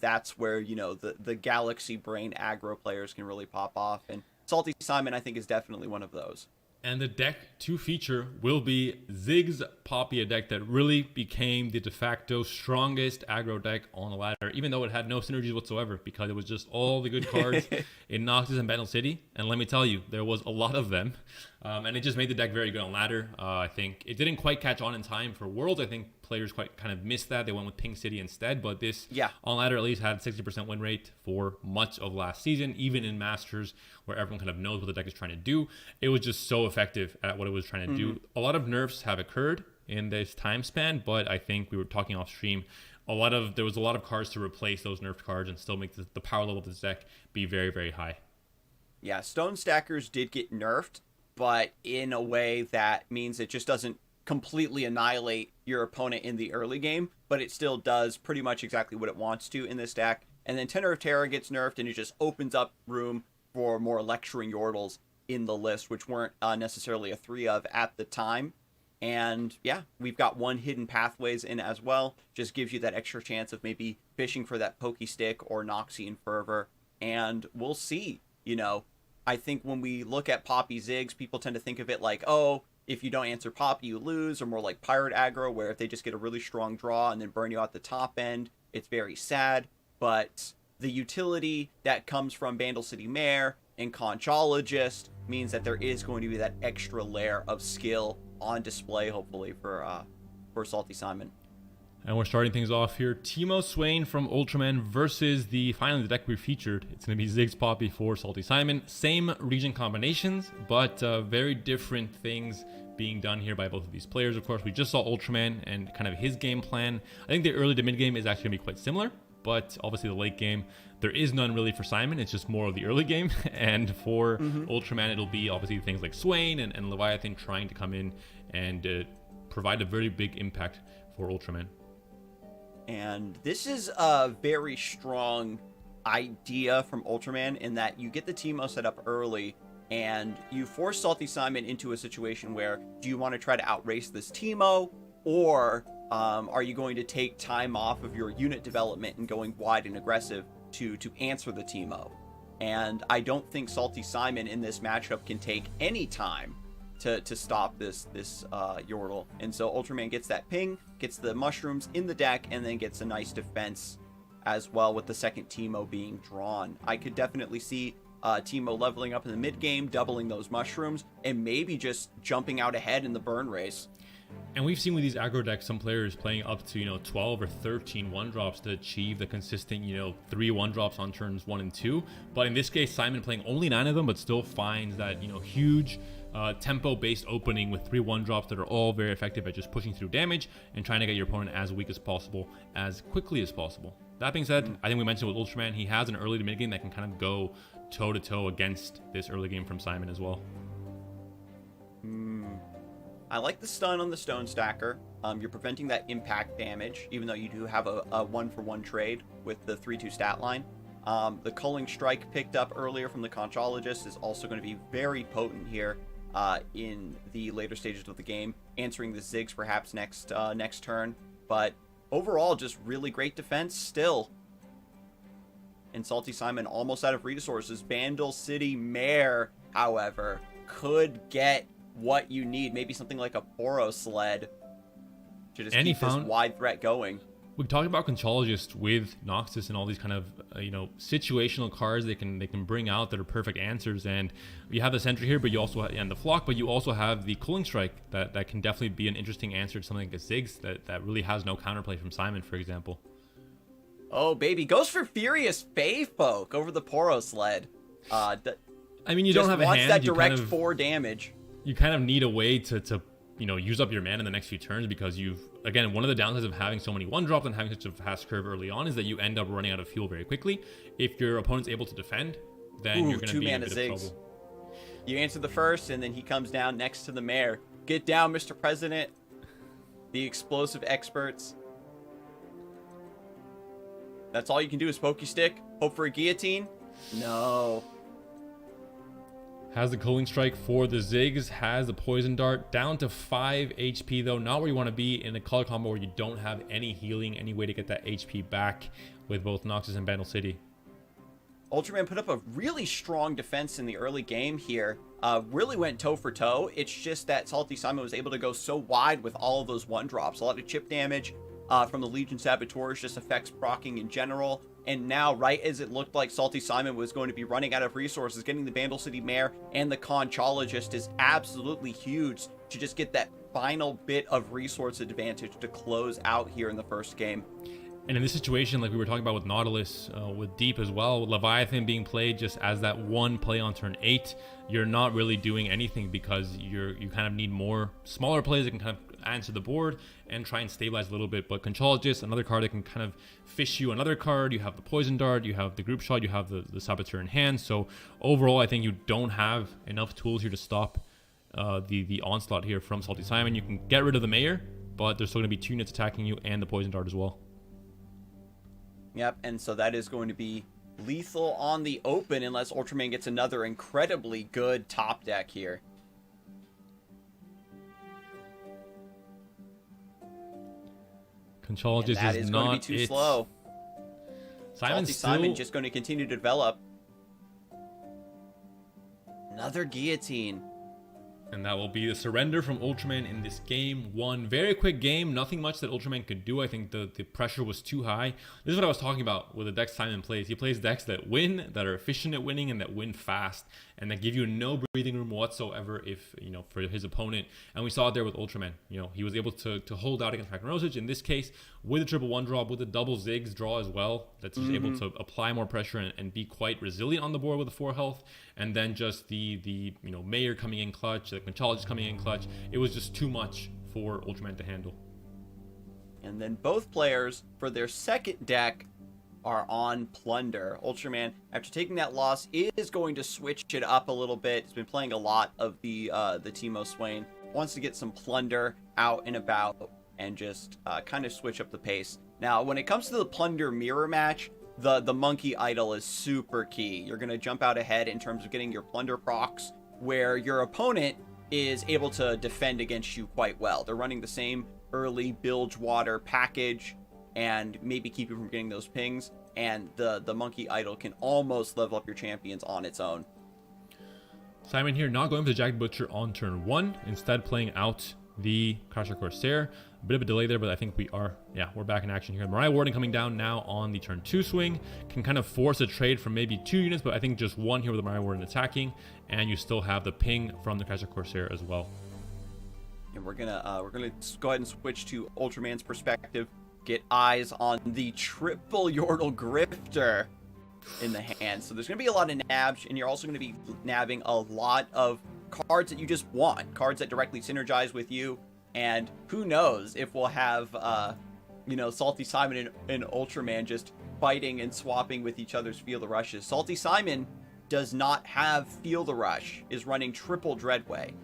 that's where, you know, the Galaxy Brain aggro players can really pop off. And Salty Simon, I think, is definitely one of those. And the deck to feature will be Ziggs Poppy, a deck that really became the de facto strongest aggro deck on the ladder, even though it had no synergies whatsoever, because it was just all the good cards in Noxus and Battle City. And let me tell you, there was a lot of them. And it just made the deck very good on ladder. I think it didn't quite catch on in time for Worlds. I think players quite kind of missed that. They went with Pink City instead. But this on ladder at least had 60% win rate for much of last season, even in Masters, where everyone kind of knows what the deck is trying to do. It was just so effective at what it was trying to do. A lot of nerfs have occurred in this time span, but I think we were talking off stream. There was a lot of cards to replace those nerfed cards and still make the power level of this deck be very, very high. Yeah, Stone Stackers did get nerfed, but in a way that means it just doesn't completely annihilate your opponent in the early game, but it still does pretty much exactly what it wants to in this deck. And then Tenor of Terror gets nerfed, and it just opens up room for more Lecturing Yordles in the list, which weren't necessarily a 3 of at the time. And yeah, we've got one Hidden Pathways in as well. Just gives you that extra chance of maybe fishing for that Pokey Stick or Noxian Fervor. And we'll see, you know. I think when we look at Poppy Ziggs, people tend to think of it like, oh, if you don't answer Poppy, you lose, or more like Pirate aggro, where if they just get a really strong draw and then burn you out the top end, it's very sad. But the utility that comes from Bandle City Mare and Conchologist means that there is going to be that extra layer of skill on display, hopefully, for Salty Simon. And we're starting things off here. Teemo Swain from Ultraman versus finally the deck we featured. It's going to be Ziggs Poppy for Salty Simon. Same region combinations, but very different things being done here by both of these players. Of course, we just saw Ultraman and kind of his game plan. I think the early to mid game is actually going to be quite similar, but obviously the late game, there is none really for Simon. It's just more of the early game. And for Ultraman, it'll be obviously things like Swain and Leviathan trying to come in and provide a very big impact for Ultraman. And this is a very strong idea from Ultraman in that you get the Teemo set up early and you force Salty Simon into a situation where, do you want to try to outrace this Teemo, or are you going to take time off of your unit development and going wide and aggressive to answer the Teemo? And I don't think Salty Simon in this matchup can take any time to stop this Yordle. And so Ultraman gets that ping, gets the mushrooms in the deck, and then gets a nice defense as well with the second Teemo being drawn. I could definitely see Teemo leveling up in the mid game, doubling those mushrooms, and maybe just jumping out ahead in the burn race. And we've seen with these aggro decks, some players playing up to 12 or 13 1-drops to achieve the consistent 3 1-drops on turns 1 and 2. But in this case, Simon playing only 9 of them, but still finds that huge tempo-based opening with 3 1-drops that are all very effective at just pushing through damage and trying to get your opponent as weak as possible, as quickly as possible. That being said, I think we mentioned with Ultraman, he has an early to mid game that can kind of go toe-to-toe against this early game from Simon as well. I like the stun on the Stone Stacker. You're preventing that impact damage, even though you do have a 1-for-1 trade with the 3-2 stat line. The Culling Strike picked up earlier from the Conchologist is also going to be very potent here in the later stages of the game, answering the Ziggs perhaps next turn. But overall, just really great defense still. And Salty Simon almost out of resources. Bandle City Mare, however, could get what you need. Maybe something like a Poro Sled to just keep this wide threat going. We talked about Conchologist with Noxus and all these kind of situational cards they can bring out that are perfect answers. And you have the Sentry here, but you also and the Flock, but you also have the Cooling Strike that can definitely be an interesting answer to something like a Ziggs that really has no counterplay from Simon, for example. Oh baby, goes for Furious Fae Folk over the Poro Sled. I mean, you don't have a hand. That direct 4 damage. You kind of need a way to use up your mana in the next few turns, because again, one of the downsides of having so many 1-drops and having such a fast curve early on is that you end up running out of fuel very quickly. If your opponent's able to defend, then you're going to be in a bit of trouble. You answer the first, and then he comes down next to the Mare. Get down, Mr. President. The explosive experts. That's all you can do is Pokey Stick? Hope for a guillotine? No. Has the Cooling Strike for the Ziggs, has the Poison Dart, down to 5 HP though. Not where you want to be in a color combo where you don't have any healing, any way to get that HP back with both Noxus and Bandle City. Ultraman put up a really strong defense in the early game here. Really went toe for toe. It's just that Salty Simon was able to go so wide with all of those 1-drops. A lot of chip damage from the Legion Saboteurs just affects proccing in general. And now, right as it looked like Salty Simon was going to be running out of resources, getting the Bandle City Mare and the Conchologist is absolutely huge to just get that final bit of resource advantage to close out here in the first game. And in this situation, like we were talking about with Nautilus, with Deep as well, with Leviathan being played just as that one play on turn 8, you're not really doing anything because you kind of need more smaller plays that can kind of answer the board and try and stabilize a little bit. But Conchologist, another card that can kind of fish you another card. You have the Poison Dart, you have the Group Shot, you have the Saboteur in hand. So overall, I think you don't have enough tools here to stop the onslaught here from Salty Simon. You can get rid of the Mayor, but there's still going to be 2 units attacking you and the Poison Dart as well. Yep, and so that is going to be lethal on the open unless Ultraman gets another incredibly good top deck here. Conchologist is not going to be too slow. Simon's Simon just going to continue to develop. Another guillotine. And that will be the surrender from Ultraman in this game 1. Very quick game, nothing much that Ultraman could do. I think the pressure was too high. This is what I was talking about with the decks Simon plays. He plays decks that win, that are efficient at winning, and that win fast, and that give you no breathing room whatsoever if, for his opponent. And we saw it there with Ultraman. He was able to hold out against Ragnarosic. In this case, with the triple 1-drop, with the double Ziggs draw as well, that's just able to apply more pressure and be quite resilient on the board with the 4 health. And then just the Mayor coming in clutch, the Conchologist coming in clutch. It was just too much for Ultraman to handle. And then both players, for their second deck, are on Plunder. Ultraman, after taking that loss, is going to switch it up a little bit. He's been playing a lot of the Teemo Swain. Wants to get some Plunder out and about and just kind of switch up the pace. Now, when it comes to the Plunder mirror match, the Monkey Idol is super key. You're going to jump out ahead in terms of getting your Plunder procs, where your opponent is able to defend against you quite well. They're running the same early Bilgewater package and maybe keep you from getting those pings, and the Monkey Idol can almost level up your champions on its own. Simon here not going for the Jagged Butcher on turn 1, instead playing out the Crasher Corsair. A bit of a delay there, but I think we're back in action here. Mariah Warden coming down now on the turn 2 swing. Can kind of force a trade from maybe 2 units, but I think just 1 here with the Mariah Warden attacking. And you still have the ping from the Crasher Corsair as well. And we're gonna go ahead and switch to Ultraman's perspective. Get eyes on the triple Yordle Grifter in the hand. So there's gonna be a lot of nabs, and you're also gonna be nabbing a lot of cards that you just want. Cards that directly synergize with you. And who knows if we'll have, Salty Simon and Ultraman just fighting and swapping with each other's Feel the Rushes. Salty Simon does not have Feel the Rush, is running triple Dreadway.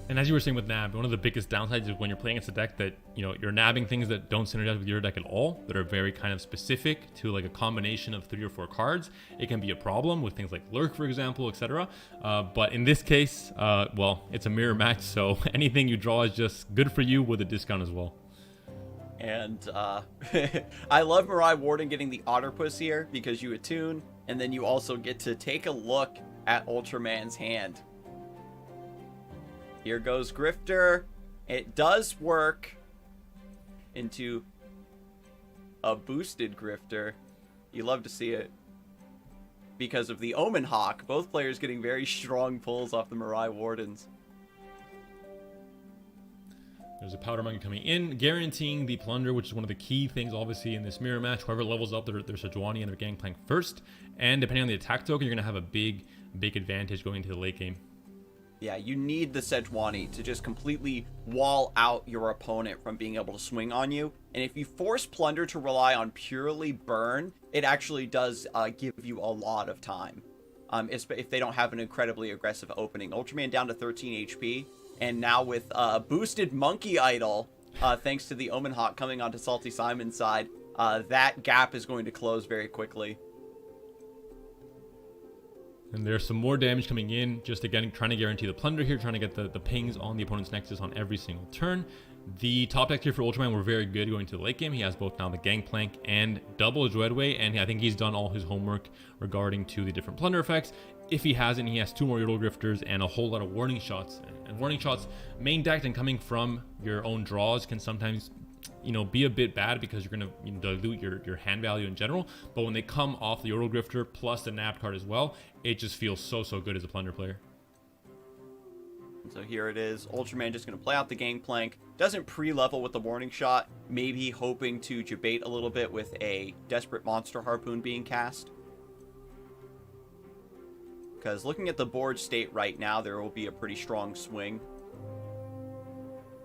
And as you were saying with nab, one of the biggest downsides is when you're playing against a deck that, you're nabbing things that don't synergize with your deck at all, that are very kind of specific to like a combination of 3 or 4 cards. It can be a problem with things like Lurk, for example, etc. But in this case, it's a mirror match, so anything you draw is just good for you with a discount as well. And I love Mariah Warden getting the Otterpuss here because you attune, and then you also get to take a look at Ultraman's hand. Here goes Grifter. It does work into a boosted Grifter. You love to see it. Because of the Omen Hawk, both players getting very strong pulls off the Mariah Wardens. There's a Powder Monkey coming in, guaranteeing the Plunder, which is one of the key things, obviously, in this mirror match. Whoever levels up their Sejuani and their Gangplank first. And depending on the attack token, you're going to have a big advantage going into the late game. Yeah, you need the Sejuani to just completely wall out your opponent from being able to swing on you. And if you force Plunder to rely on purely burn, it actually does give you a lot of time. If they don't have an incredibly aggressive opening. Ultraman down to 13 HP. And now with boosted Monkey Idol, thanks to the Omen Hawk coming onto Salty Simon's side, that gap is going to close very quickly. And there's some more damage coming in, just again trying to guarantee the plunder here, trying to get the pings on the opponent's Nexus on every single turn. The top deck here for Ultraman were very good going to the late game. He has both now the Gangplank and double Dreadway, and I think he's done all his homework regarding to the different plunder effects. If he hasn't, he has 2 more Yodel Grifters and a whole lot of warning shots. And warning shots, main decked and coming from your own draws, can sometimes, you know, be a bit bad because you're going to dilute your hand value in general. But when they come off the Yodel Grifter plus the Nab card as well, it just feels so good as a plunder player. So here it is. Ultraman just going to play out the Gangplank. Doesn't pre-level with the warning shot. Maybe hoping to debate a little bit with a Desperate Monster Harpoon being cast. Because looking at the board state right now, there will be a pretty strong swing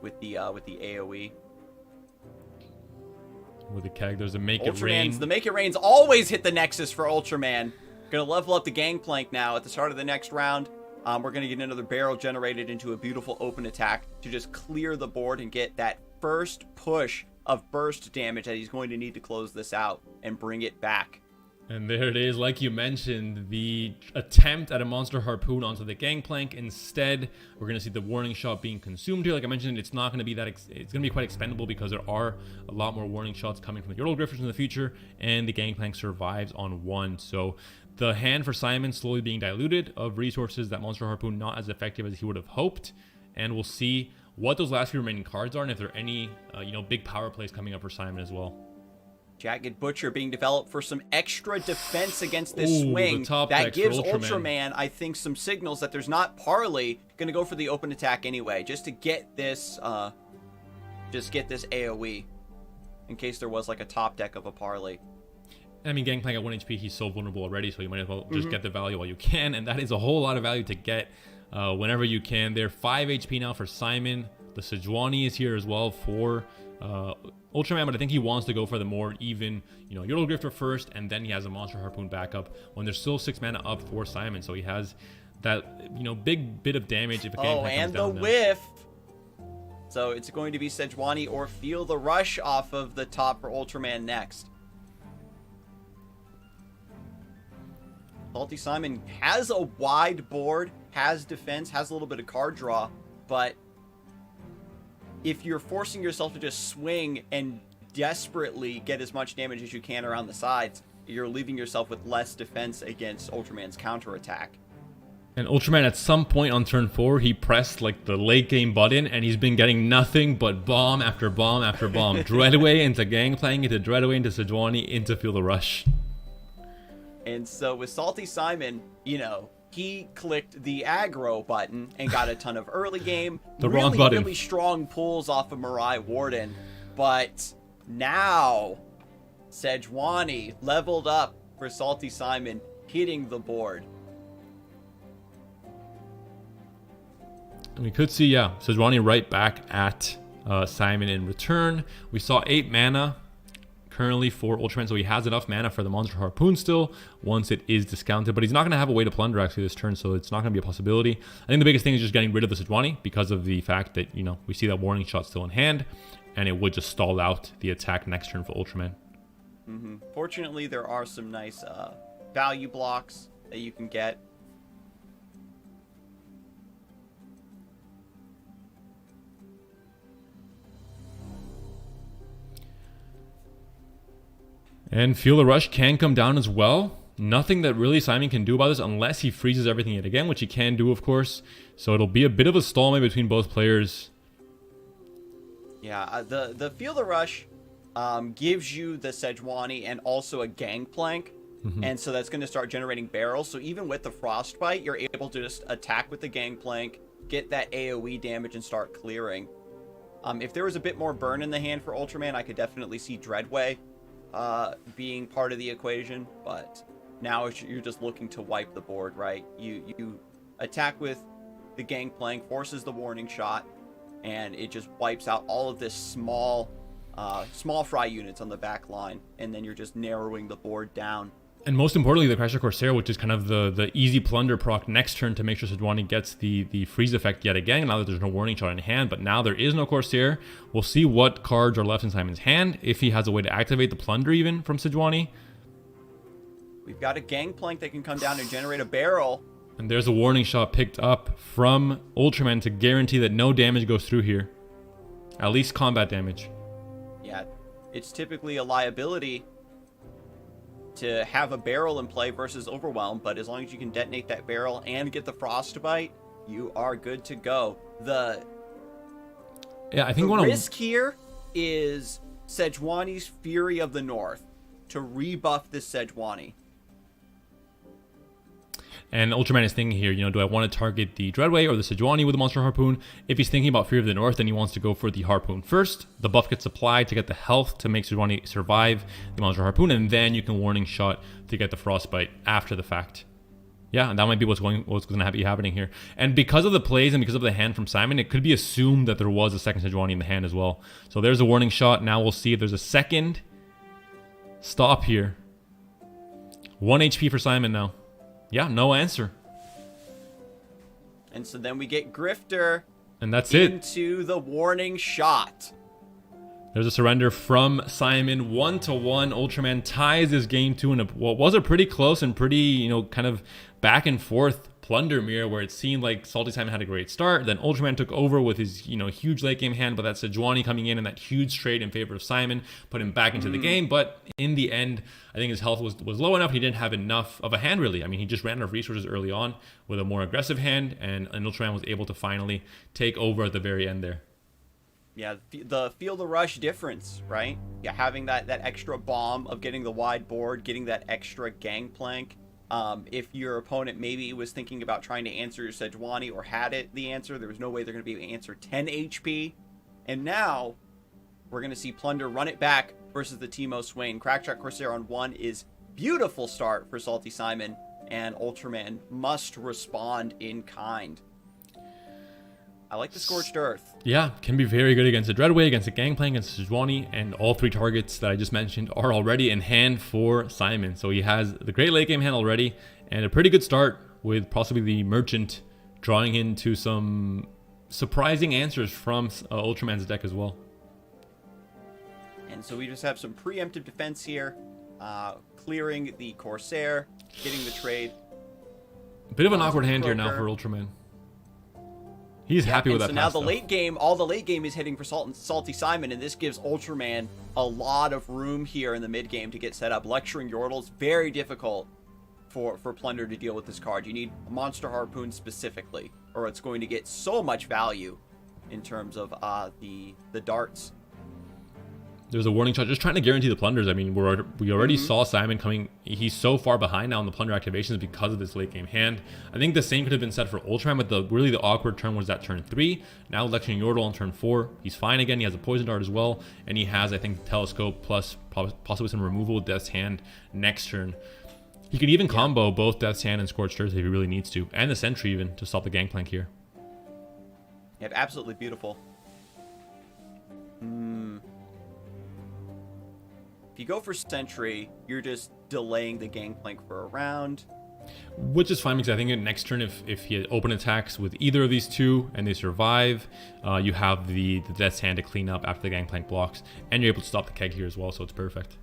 with the AoE. With the keg, there's a Make It Rain. The Make It Rains always hit the Nexus for Ultraman. Going to level up the Gangplank now at the start of the next round. We're going to get another barrel generated into a beautiful open attack to just clear the board and get that first push of burst damage that he's going to need to close this out and bring it back. And there it is, like you mentioned, the attempt at a Monster Harpoon onto the Gangplank. Instead, we're going to see the warning shot being consumed here. Like I mentioned, it's not going to be that, it's going to be quite expendable because there are a lot more warning shots coming from the Yodel Grifters in the future, and the Gangplank survives on 1. So the hand for Simon slowly being diluted of resources, that Monster Harpoon not as effective as he would have hoped, and we'll see what those last few remaining cards are and if there are any big power plays coming up for Simon as well. Jagged Butcher being developed for some extra defense against this swing. That gives Ultraman, I think, some signals that there's not parley. Going to go for the open attack anyway, just to get this AoE in case there was like a top deck of a parley. I mean, Gangplank at 1 HP, he's so vulnerable already, so you might as well just get the value while you can, and that is a whole lot of value to get whenever you can. They're 5 HP now for Simon. The Sejuani is here as well for Ultraman, but I think he wants to go for the more even, Yodel Grifter first, and then he has a Monster Harpoon backup when there's still 6 mana up for Simon, so he has that, big bit of damage if a Gangplank comes down. And the whiff! So it's going to be Sejuani or Feel the Rush off of the top for Ultraman next. Salty Simon has a wide board, has defense, has a little bit of card draw, but if you're forcing yourself to just swing and desperately get as much damage as you can around the sides, you're leaving yourself with less defense against Ultraman's counterattack. And Ultraman, at some point on turn 4, he pressed like the late game button, and he's been getting nothing but bomb after bomb after bomb. Dreadway into Gangplank, into Dreadway, into Sejuani, into Feel the Rush. And so with Salty Simon, he clicked the aggro button and got a ton of early game. Wrong button. Really strong pulls off of Mirai Warden. But now, Sejuani leveled up for Salty Simon, hitting the board. And we could see, Sejuani right back at Simon in return. We saw 8 mana currently for Ultraman, so he has enough mana for the Monster Harpoon still once it is discounted, but he's not going to have a way to plunder actually this turn, so it's not going to be a possibility. I think the biggest thing is just getting rid of the Sejuani because of the fact that, we see that warning shot still in hand, and it would just stall out the attack next turn for Ultraman. Fortunately, there are some nice value blocks that you can get. And Feel the Rush can come down as well. Nothing that really Simon can do about this unless he freezes everything yet again, which he can do, of course. So it'll be a bit of a stalemate between both players. Yeah, the Feel the Rush gives you the Sejuani and also a Gangplank. And so that's going to start generating barrels. So even with the Frostbite, you're able to just attack with the Gangplank, get that AoE damage, and start clearing. If there was a bit more burn in the hand for Ultraman, I could definitely see Dreadway being part of the equation, but now you're just looking to wipe the board, right? You attack with the Gangplank, forces the warning shot, and it just wipes out all of this small fry units on the back line, and then you're just narrowing the board down. And most importantly, the Crasher Corsair, which is kind of the easy plunder proc next turn to make sure Sejuani gets the freeze effect yet again, now that there's no warning shot in hand. But now there is no Corsair. We'll see what cards are left in Simon's hand, if he has a way to activate the plunder even from Sejuani. We've got a Gangplank that can come down and generate a barrel. And there's a warning shot picked up from Ultraman to guarantee that no damage goes through here. At least combat damage. Yeah, it's typically a liability to have a barrel in play versus Overwhelm, but as long as you can detonate that barrel and get the Frostbite, you are good to go. The risk here is Sejuani's Fury of the North to rebuff this Sejuani. And Ultraman is thinking here, do I want to target the Dreadway or the Sejuani with the Monster Harpoon? If he's thinking about Fury of the North, then he wants to go for the Harpoon first. The buff gets applied to get the health to make Sejuani survive the Monster Harpoon, and then you can warning shot to get the Frostbite after the fact. Yeah, and that might be what's going to be happening here. And because of the plays and because of the hand from Simon, it could be assumed that there was a second Sejuani in the hand as well. So there's a warning shot. Now we'll see if there's a second stop here. 1 HP for Simon now. Yeah, no answer. And so then we get Grifter. And that's into the warning shot. There's a surrender from Simon. 1-1. Ultraman ties this game 2 in what was a pretty close and pretty, kind of back and forth plunder mirror where it seemed like Salty Simon had a great start. Then Ultraman took over with his, huge late game hand, but that Sejuani coming in and that huge trade in favor of Simon put him back into the game. But in the end, I think his health was low enough. He didn't have enough of a hand, really. I mean, he just ran out of resources early on with a more aggressive hand, and Ultraman was able to finally take over at the very end there. Yeah, the feel the rush difference, right? Yeah, having that extra bomb of getting the wide board, getting that extra Gangplank. If your opponent maybe was thinking about trying to answer your Sejuani or had the answer, there was no way they're going to be able to answer 10 HP. And now we're going to see Plunder run it back versus the Teemo Swain. Crackshot Corsair on 1 is beautiful start for Salty Simon, and Ultraman must respond in kind. I like the Scorched Earth. Yeah, can be very good against the Dreadway, against the Gangplank, against the Sejuani, and all 3 targets that I just mentioned are already in hand for Simon. So he has the great late game hand already, and a pretty good start with possibly the Merchant drawing into some surprising answers from Ultraman's deck as well. And so we just have some preemptive defense here, clearing the Corsair, getting the trade. A bit of an awkward hand here now for Ultraman. He's happy with that. So now the late game, all the late game is hitting for Salty Simon, and this gives Ultraman a lot of room here in the mid game to get set up. Lecturing Yordle's very difficult for Plunder to deal with this card. You need a Monster Harpoon specifically, or it's going to get so much value in terms of the darts. There's a warning shot, just trying to guarantee the plunders. I mean, we already saw Simon coming. He's so far behind now on the plunder activations because of this late game hand. I think the same could have been said for Ultraman, but the awkward turn was that turn 3. Now lecturing Yordle on turn 4. He's fine again. He has a poison dart as well, and he has, I think, telescope plus possibly some removal with Death's Hand next turn. He could even combo both Death's Hand and Scorched Earth if he really needs to, and the Sentry even to stop the Gangplank here. Yeah, absolutely beautiful. If you go for Sentry, you're just delaying the Gangplank for a round. Which is fine, because I think next turn, if he open attacks with either of these two and they survive, you have the Death's Hand to clean up after the Gangplank blocks, and you're able to stop the Keg here as well, so it's perfect.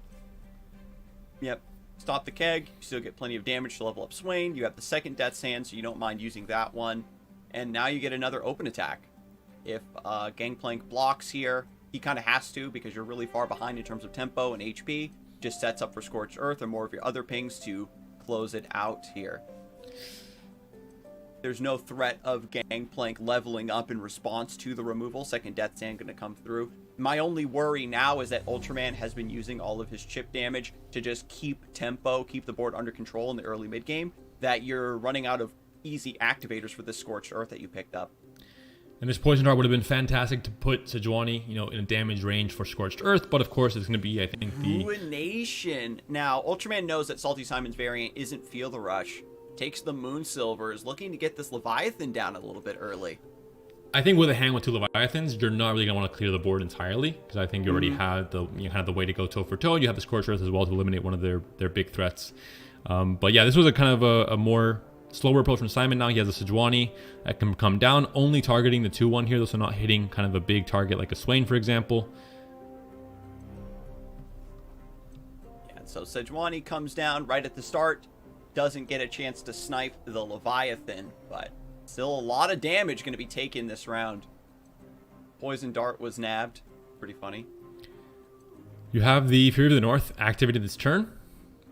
Yep. Stop the Keg, you still get plenty of damage to level up Swain. You have the second Death's Hand, so you don't mind using that one. And now you get another open attack. If Gangplank blocks here, he kind of has to, because you're really far behind in terms of tempo and HP. Just sets up for Scorched Earth or more of your other pings to close it out here. There's no threat of Gangplank leveling up in response to the removal. Second Death's Hand going to come through. My only worry now is that Ultraman has been using all of his chip damage to just keep tempo, keep the board under control in the early mid game, that you're running out of easy activators for this Scorched Earth that you picked up. And this Poison Dart would have been fantastic to put Sejuani, in a damage range for Scorched Earth, but of course it's going to be, I think, the... Ruination. Now, Ultraman knows that Salty Simon's variant isn't Feel the Rush. Takes the Moon Silver, is looking to get this Leviathan down a little bit early. I think with a hand with 2 Leviathans, you're not really going to want to clear the board entirely, because I think you already have the way to go toe for toe. You have the Scorched Earth as well to eliminate one of their big threats. But yeah, this was a kind of a more slower approach from Simon. Now he has a Sejuani that can come down, only targeting the 2-1 here, so not hitting kind of a big target like a Swain, for example. Yeah, So Sejuani comes down right at the start, doesn't get a chance to snipe the Leviathan, but still a lot of damage going to be taken this round. Poison Dart was nabbed. Pretty funny. You have the Fury of the North activated this turn,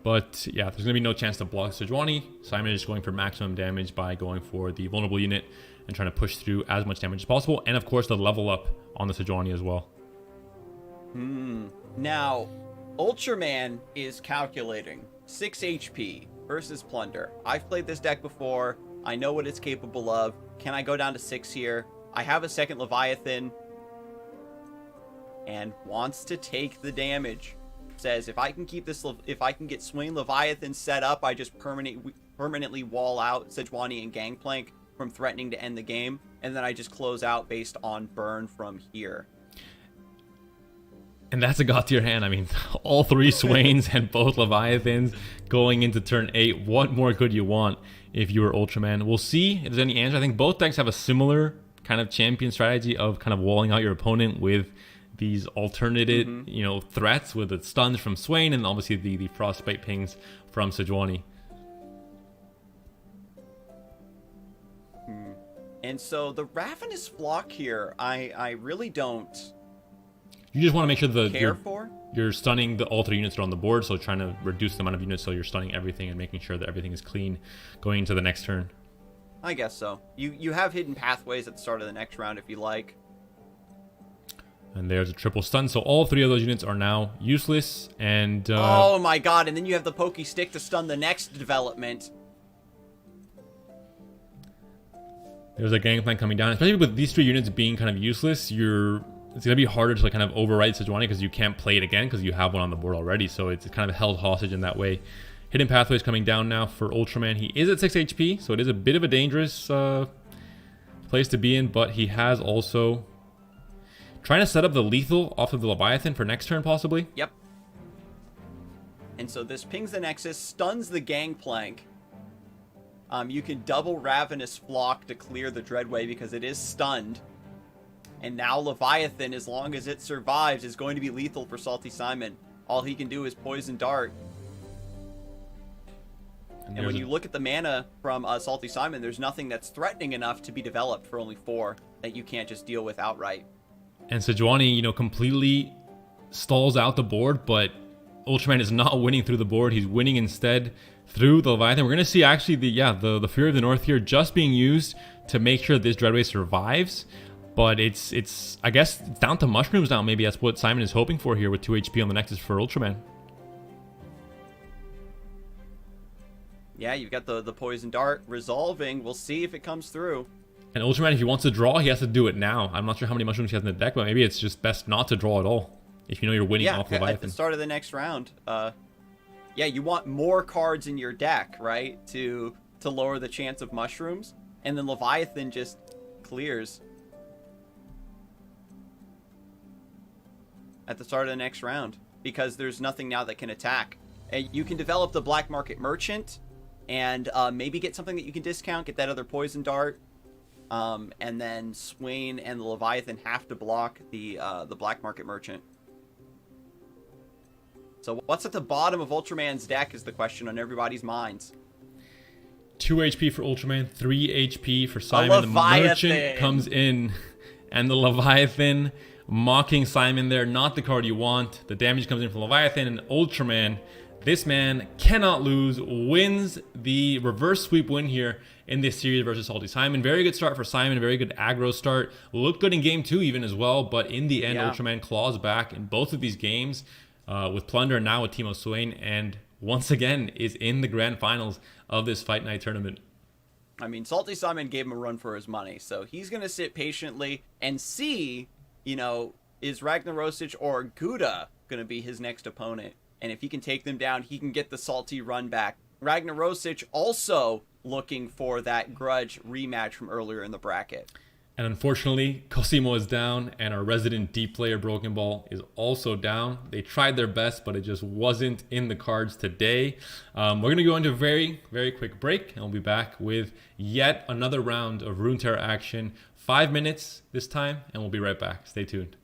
but yeah, there's going to be no chance to block Sejuani. Simon is going for maximum damage by going for the vulnerable unit and trying to push through as much damage as possible, and of course the level up on the Sejuani as well. Now, Ultraman is calculating 6 HP versus Plunder. I've played this deck before. I know what it's capable of. Can I go down to 6 here? I have a second Leviathan and wants to take the damage. Says if I can keep this, if I can get Swain Leviathan set up, I just permanently wall out Sejuani and Gangplank from threatening to end the game, and then I just close out based on burn from here. And that's a god tier hand. I mean, all 3 Swains and both Leviathans going into turn 8. What more could you want if you were Ultraman? We'll see if there's any answer. I think both decks have a similar kind of champion strategy of kind of walling out your opponent with these alternative, threats with the stuns from Swain and obviously the frostbite pings from Sejuani. And so the Ravenous Flock here, I really don't. You just want to make sure you're stunning all 3 units that are on the board, so trying to reduce the amount of units so you're stunning everything and making sure that everything is clean going into the next turn. I guess so. You have hidden pathways at the start of the next round if you like. And there's a triple stun, so all 3 of those units are now useless. And oh my god! And then you have the Pokey Stick to stun the next development. There's a Gangplank coming down, especially with these 3 units being kind of useless. It's gonna be harder to kind of overwrite Sejuani because you can't play it again because you have one on the board already. So it's kind of held hostage in that way. Hidden Pathways coming down now for Ultraman. He is at 6 HP, so it is a bit of a dangerous place to be in, but he has also trying to set up the lethal off of the Leviathan for next turn, possibly. Yep. And so this pings the Nexus, stuns the Gangplank. You can double Ravenous Flock to clear the Dreadway because it is stunned. And now Leviathan, as long as it survives, is going to be lethal for Salty Simon. All he can do is Poison Dart. And when you look at the mana from Salty Simon, there's nothing that's threatening enough to be developed for only 4 that you can't just deal with outright. And Sejuani, completely stalls out the board, but Ultraman is not winning through the board. He's winning instead through the Leviathan. We're going to see actually the Fury of the North here just being used to make sure this Dreadway survives. But it's I guess it's down to mushrooms now. Maybe that's what Simon is hoping for here with 2 HP on the Nexus for Ultraman. Yeah, you've got the Poison Dart resolving. We'll see if it comes through. And Ultraman, if he wants to draw, he has to do it now. I'm not sure how many mushrooms he has in the deck, but maybe it's just best not to draw at all if you know you're winning off Leviathan. At the start of the next round. Yeah, you want more cards in your deck, right? To lower the chance of mushrooms. And then Leviathan just clears at the start of the next round because there's nothing now that can attack. And you can develop the Black Market Merchant and maybe get something that you can discount, get that other Poison Dart. And then Swain and the Leviathan have to block the Black Market Merchant. So what's at the bottom of Ultraman's deck is the question on everybody's minds. 2 HP for Ultraman, 3 HP for Simon. The Merchant comes in, and the Leviathan mocking Simon there. Not the card you want. The damage comes in from Leviathan, and Ultraman, this man cannot lose, wins the reverse sweep win here in this series versus Salty Simon. Very good start for Simon, very good aggro start. Looked good in game 2 even as well, but in the end, Ultraman claws back in both of these games with Plunder and now with Teemo Swain, and once again is in the grand finals of this Fight Night tournament. I mean, Salty Simon gave him a run for his money, so he's going to sit patiently and see, is Ragnarosic or Gouda going to be his next opponent? And if he can take them down, he can get the Salty run back. Ragnarosic also looking for that grudge rematch from earlier in the bracket. And unfortunately, Cosimo is down, and our resident deep player Broken Ball is also down. They tried their best, but it just wasn't in the cards today. We're going to go into a very, very quick break, and we'll be back with yet another round of Runeterra action. 5 minutes this time, and we'll be right back. Stay tuned.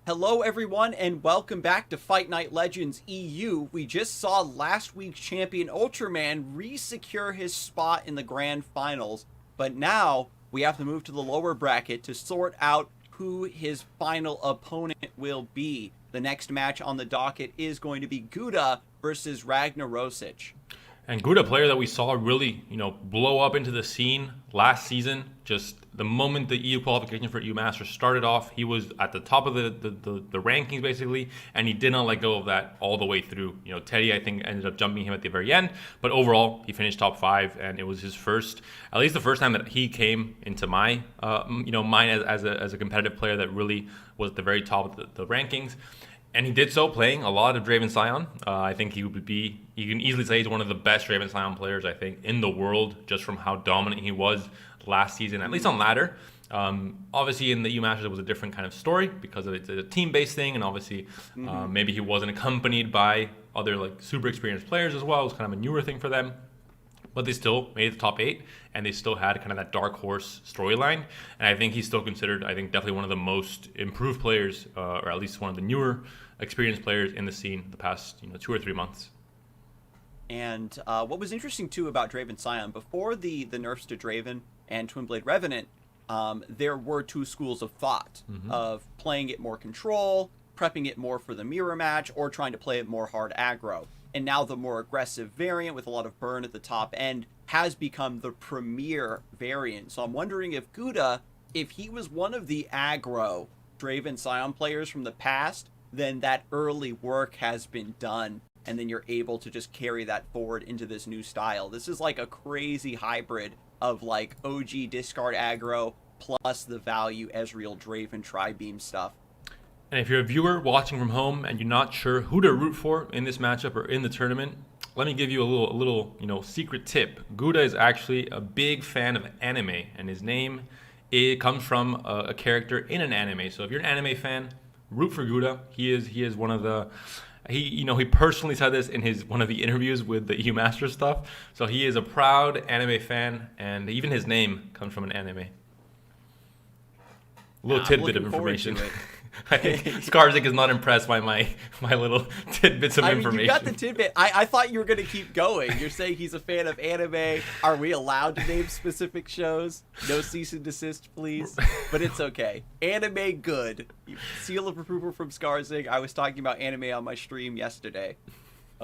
Hello, everyone, and welcome back to Fight Night Legends EU. We just saw last week's champion Ultraman re-secure his spot in the grand finals, but now we have to move to the lower bracket to sort out who his final opponent will be. The next match on the docket is going to be Gouda versus Ragnarosic. And Gouda, player that we saw really, blow up into the scene last season. Just the moment the EU qualification for EU Masters started off, he was at the top of the rankings basically, and he did not let go of that all the way through. Teddy, I think, ended up jumping him at the very end, but overall he finished top 5, and it was his first, at least the first time that he came into my, mine as a competitive player that really was at the very top of the rankings. And he did so playing a lot of Draven Scion. I think you can easily say he's one of the best Draven Scion players, I think, in the world, just from how dominant he was last season, at least on ladder. Obviously, in the EU Masters, it was a different kind of story because it's a team-based thing, and obviously, maybe he wasn't accompanied by other super experienced players as well. It was kind of a newer thing for them. But they still made the top 8, and they still had kind of that dark horse storyline. And I think he's still considered, definitely one of the most improved players, or at least one of the newer experienced players in the scene the past 2 or 3 months. And what was interesting too about Draven Scion, before the nerfs to Draven and Twin Blade Revenant, there were 2 schools of thought of playing it more control, prepping it more for the mirror match, or trying to play it more hard aggro. And now the more aggressive variant with a lot of burn at the top end has become the premier variant. So I'm wondering if Gouda, if he was one of the aggro Draven Scion players from the past, then that early work has been done. And then you're able to just carry that forward into this new style. This is like a crazy hybrid of like OG discard aggro plus the value Ezreal Draven Tri-Beam stuff. And if you're a viewer watching from home and you're not sure who to root for in this matchup or in the tournament, let me give you a little secret tip. Gouda is actually a big fan of anime, and his name comes from a character in an anime. So if you're an anime fan, root for Gouda. He is one of the he personally said this in one of the interviews with the EU Masters stuff. So he is a proud anime fan, and even his name comes from an anime. A little tidbit of information. I think Scarzig is not impressed by my little tidbits of information. You got the tidbit. I thought you were going to keep going. You're saying he's a fan of anime. Are we allowed to name specific shows? No cease and desist, please. But it's okay. Anime good. Seal of approval from Scarzig. I was talking about anime on my stream yesterday.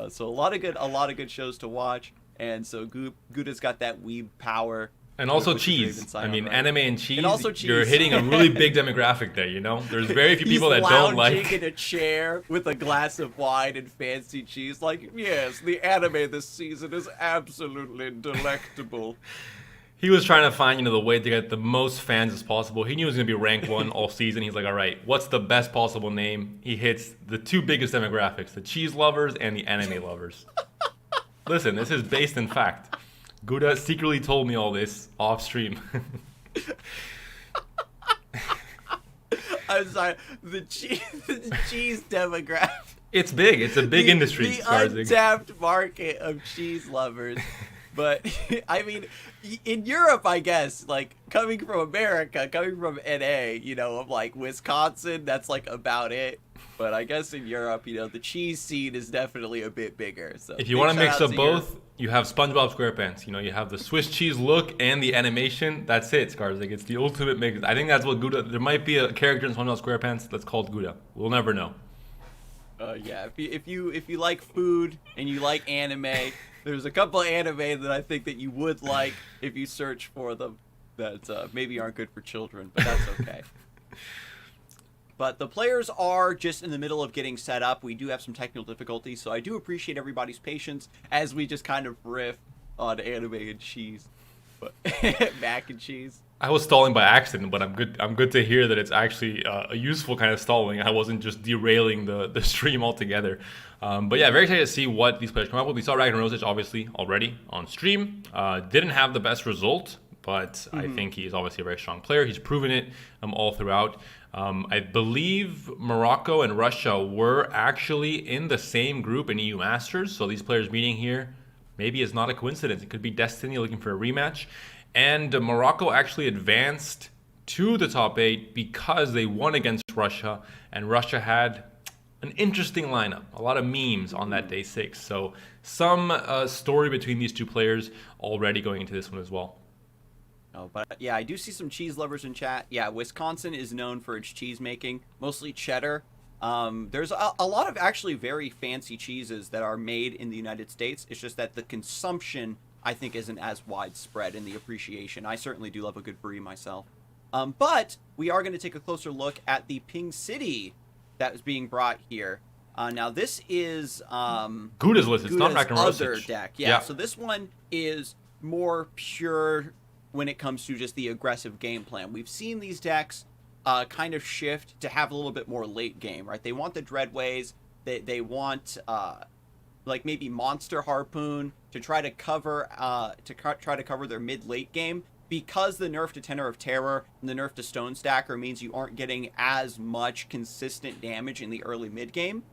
So a lot of good shows to watch. And so Gouda's got that weeb power. And also cheese. Anime and cheese. And also cheese. You're hitting a really big demographic there, There's very few people that don't like. He's lounging in a chair with a glass of wine and fancy cheese. Like, yes, the anime this season is absolutely delectable. He was trying to find, the way to get the most fans as possible. He knew he was going to be rank 1 all season. He's like, all right, what's the best possible name? He hits the 2 biggest demographics, the cheese lovers and the anime lovers. Listen, this is based in fact. Gouda secretly told me all this off stream. I'm sorry, the cheese demographic. It's big. It's a big industry. The untapped market of cheese lovers. But, in Europe, I guess, coming from America, coming from NA, of, Wisconsin, that's, about it. But I guess in Europe, the cheese scene is definitely a bit bigger. So if you want to mix up both, you have SpongeBob SquarePants. You have the Swiss cheese look and the animation. That's it, Scarzig. It's the ultimate mix. I think that's what Gouda... There might be a character in SpongeBob SquarePants that's called Gouda. We'll never know. Yeah, if you like food and you like anime, there's a couple of anime that I think that you would like if you search for them that maybe aren't good for children, but that's okay. But the players are just in the middle of getting set up. We do have some technical difficulties, so I do appreciate everybody's patience as we just kind of riff on anime and cheese. But mac and cheese. I was stalling by accident, but I'm good to hear that it's actually a useful kind of stalling. I wasn't just derailing the stream altogether. But yeah, very excited to see what these players come up with. We saw Ragnarosic obviously already on stream. Didn't have the best result, but I think he's obviously a very strong player. He's proven it all throughout. I believe Morocco and Russia were actually in the same group in EU Masters, so these players meeting here maybe is not a coincidence. It could be destiny looking for a rematch. And Morocco actually advanced to the top 8 because they won against Russia, and Russia had an interesting lineup, a lot of memes on that day 6. So some story between these two players already going into this one as well. Oh, but yeah, I do see some cheese lovers in chat. Yeah, Wisconsin is known for its cheese making, mostly cheddar. There's a lot of actually very fancy cheeses that are made in the United States. It's just that the consumption, I think, isn't as widespread in the appreciation. I certainly do love a good brie myself. But we are going to take a closer look at the Ping City that was being brought here. Now, this is Gouda's list. It's not Gouda's Ragnarosic. other deck. Yeah, so this one is more pure when it comes to just the aggressive game plan. We've seen these decks kind of shift to have a little bit more late game, right? They want the Dreadways. They want like maybe Monster Harpoon to try to cover their mid-late game, because the nerf to Tenor of Terror and the nerf to Stone Stacker means you aren't getting as much consistent damage in the early mid game.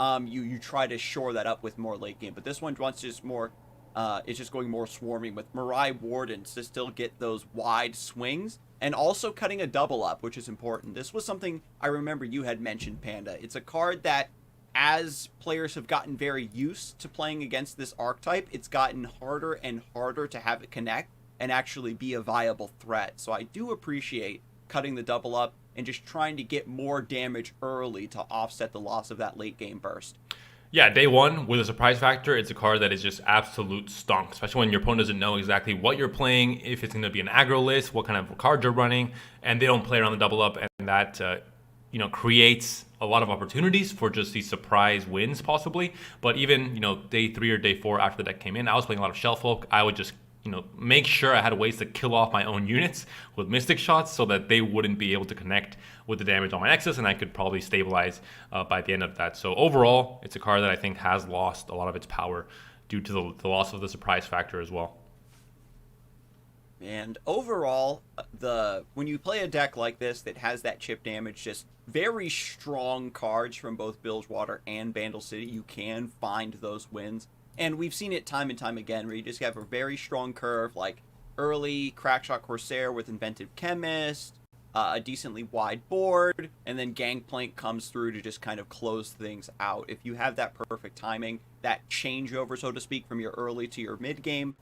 You try to shore that up with more late game, but this one wants just more. It's just going more swarming with Mirai Wardens to still get those wide swings, and also cutting a double up, which is important. This was something I remember you had mentioned, Panda. It's a card that, as players have gotten very used to playing against this archetype, it's gotten harder and harder to have it connect and actually be a viable threat. So I do appreciate cutting the double up and just trying to get more damage early to offset the loss of that late game burst. Yeah, day 1 with a surprise factor, it's a card that is just absolute stunk, especially when your opponent doesn't know exactly what you're playing, if it's going to be an aggro list, what kind of cards you're running, and they don't play around the double up, and that creates a lot of opportunities for just these surprise wins possibly. But even day 3 or day 4 after the deck came in, I was playing a lot of Shell Folk. I would just make sure I had ways to kill off my own units with Mystic Shots so that they wouldn't be able to connect with the damage on my Nexus, and I could probably stabilize by the end of that. So overall, it's a card that I think has lost a lot of its power due to the loss of the surprise factor as well. And overall, when you play a deck like this that has that chip damage, just very strong cards from both Bilgewater and Bandle City, you can find those wins. And we've seen it time and time again, where you just have a very strong curve, like early Crackshot Corsair with Inventive Chemist, a decently wide board, and then Gangplank comes through to just kind of close things out. If you have that perfect timing, that changeover, so to speak, from your early to your mid game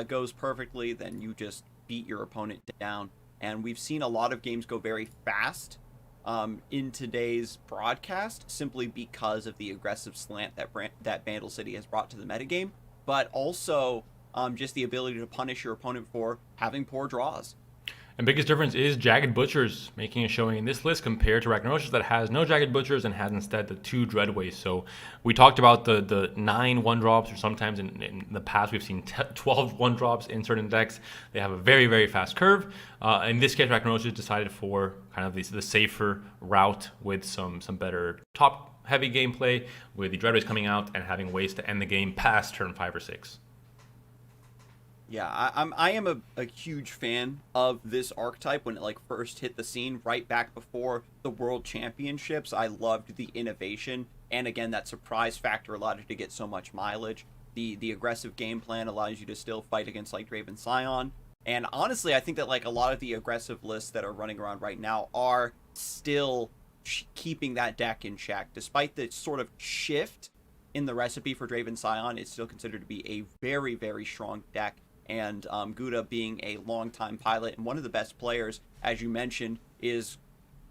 goes perfectly, then you just beat your opponent down. And we've seen a lot of games go very fast in today's broadcast, simply because of the aggressive slant that Bandle City has brought to the metagame, but also just the ability to punish your opponent for having poor draws. And biggest difference is Jagged Butchers making a showing in this list compared to Ragnaros that has no Jagged Butchers and has instead the 2 Dreadways. So we talked about the 9 1-drops, or sometimes in the past we've seen 12 1-drops in certain decks. They have a very, very fast curve. In this case, Ragnaros decided for kind of the safer route with some better top-heavy gameplay, with the Dreadways coming out and having ways to end the game past turn 5 or 6. Yeah, I am a huge fan of this archetype when it first hit the scene right back before the World Championships. I loved the innovation, and again, that surprise factor allowed it to get so much mileage. The aggressive game plan allows you to still fight against Draven Scion. And honestly, I think that a lot of the aggressive lists that are running around right now are still keeping that deck in check. Despite the sort of shift in the recipe for Draven Scion, it's still considered to be a very, very strong deck. And Gouda, being a longtime pilot and one of the best players, as you mentioned, is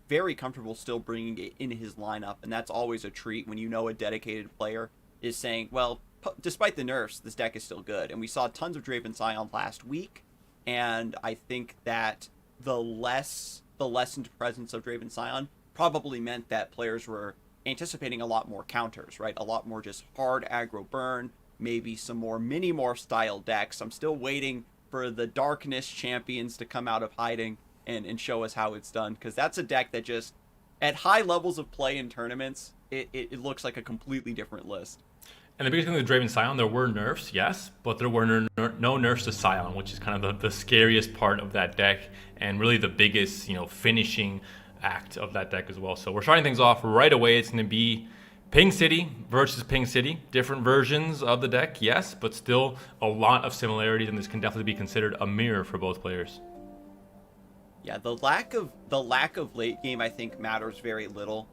very comfortable still bringing it in his lineup. And that's always a treat when a dedicated player is saying, well, despite the nerfs, this deck is still good. And we saw tons of Draven Scion last week. And I think that the lessened presence of Draven Scion probably meant that players were anticipating a lot more counters, right? A lot more just hard aggro burn, maybe some more mini-morph style decks. I'm still waiting for the Darkness champions to come out of hiding and show us how it's done, because that's a deck that just, at high levels of play in tournaments, it looks like a completely different list. And the biggest thing with Draven Scion, there were nerfs, yes, but there were no nerfs to Scion, which is kind of the scariest part of that deck, and really the biggest, finishing act of that deck as well. So we're starting things off right away. It's going to be Ping City versus Ping City. Different versions of the deck, yes, but still a lot of similarities, and this can definitely be considered a mirror for both players. Yeah, the lack of late game, I think, matters very little.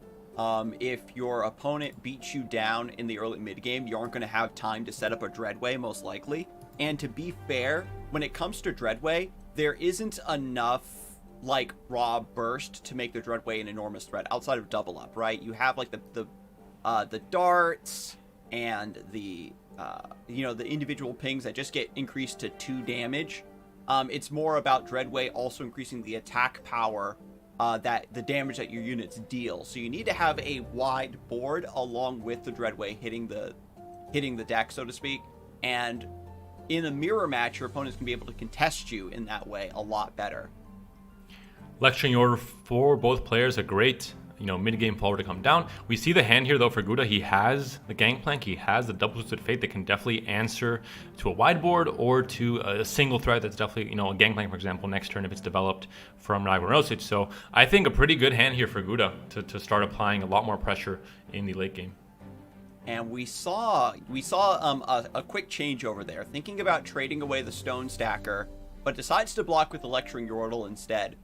If your opponent beats you down in the early mid game, you aren't going to have time to set up a Dreadway, most likely. And to be fair, when it comes to Dreadway, there isn't enough like raw burst to make the Dreadway an enormous threat outside of double up, right? You have like the darts and the the individual pings that just get increased to 2 damage. It's more about Dreadway also increasing the attack power, that the damage that your units deal. So you need to have a wide board along with the Dreadway hitting the deck, so to speak. And in a mirror match, your opponents can be able to contest you in that way a lot better. Lecturing order for both players, a great mid-game forward to come down. We see the hand here though for Gouda. He has the Gangplank, he has the Double Twisted Fate that can definitely answer to a wide board or to a single threat that's definitely, a Gangplank, for example, next turn if it's developed from Ragnarosic. So I think a pretty good hand here for Gouda to start applying a lot more pressure in the late game. And we saw a quick change over there, thinking about trading away the Stone Stacker, but decides to block with the Lecturing Yordle instead.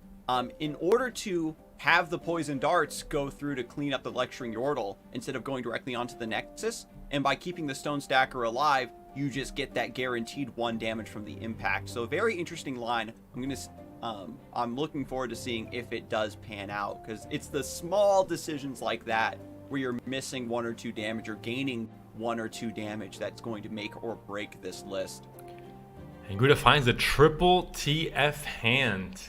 In order to have the poison darts go through to clean up the Lecturing Yordle instead of going directly onto the Nexus, and by keeping the Stone Stacker alive, you just get that guaranteed 1 damage from the impact. So a very interesting line. I'm looking forward to seeing if it does pan out, because it's the small decisions like that where you're missing 1 or 2 damage or gaining 1 or 2 damage that's going to make or break this list. And Gouda finds the triple TF hand.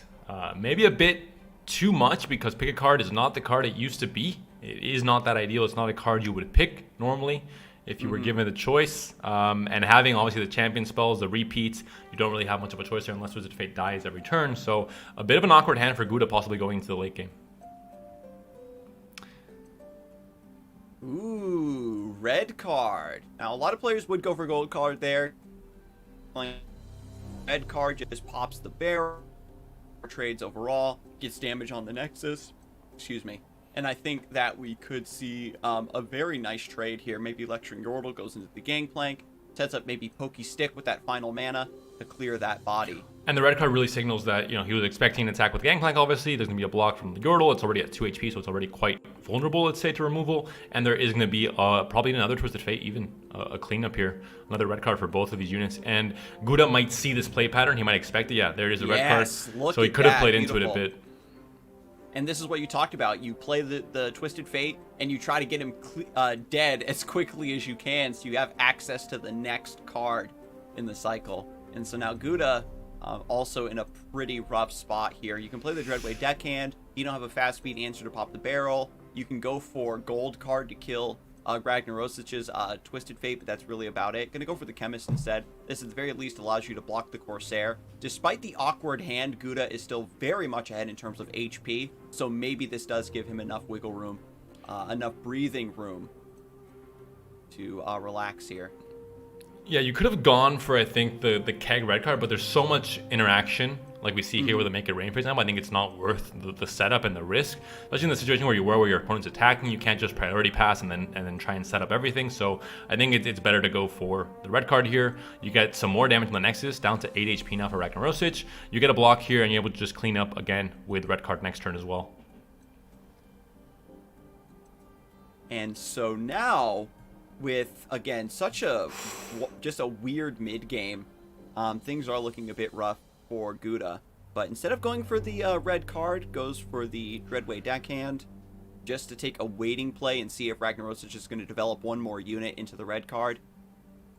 Maybe a bit too much, because pick a card is not the card it used to be. It is not that ideal. It's not a card you would pick normally if you were given the choice. And having obviously the champion spells, the repeats, you don't really have much of a choice there unless Wizard Fate dies every turn. So a bit of an awkward hand for Gouda possibly going into the late game. Ooh, red card. Now, a lot of players would go for gold card there. Red card just pops the barrel, trades overall, gets damage on the Nexus. Excuse me. And I think that we could see a very nice trade here. Maybe Lecturing Yordle goes into the Gangplank, sets up maybe Pokey Stick with that final mana to clear that body. And the red card really signals that, he was expecting an attack with Gangplank, obviously. There's going to be a block from the Yordle. It's already at 2 HP, so it's already quite vulnerable, let's say, to removal. And there is going to be probably another Twisted Fate, even a cleanup here. Another red card for both of these units. And Gouda might see this play pattern. He might expect it. Yeah, there is a red card. So he could have played into it a bit. And this is what you talked about. You play the Twisted Fate, and you try to get him dead as quickly as you can, so you have access to the next card in the cycle. And so now Gouda, also in a pretty rough spot here. You can play the Dreadway Deckhand. You don't have a fast speed answer to pop the barrel. You can go for gold card to kill Ragnaros' Twisted Fate, but that's really about it. Gonna go for the Chemist instead. This at the very least allows you to block the Corsair. Despite the awkward hand, Gouda is still very much ahead in terms of HP, so maybe this does give him enough wiggle room, enough breathing room to relax here. Yeah, you could have gone for, I think, the Keg red card, but there's so much interaction, like we see here with the Make It Rain, for example. I think it's not worth the setup and the risk, especially in the situation where your opponent's attacking. You can't just priority pass and then try and set up everything. So I think it's better to go for the red card here. You get some more damage on the Nexus, down to 8 HP now for Ragnarosic. You get a block here, and you're able to just clean up again with red card next turn as well. And so now, with again just a weird mid game, things are looking a bit rough for Gouda. But instead of going for the red card, goes for the Dreadway Deckhand, just to take a waiting play and see if Ragnarosic is going to develop one more unit into the red card.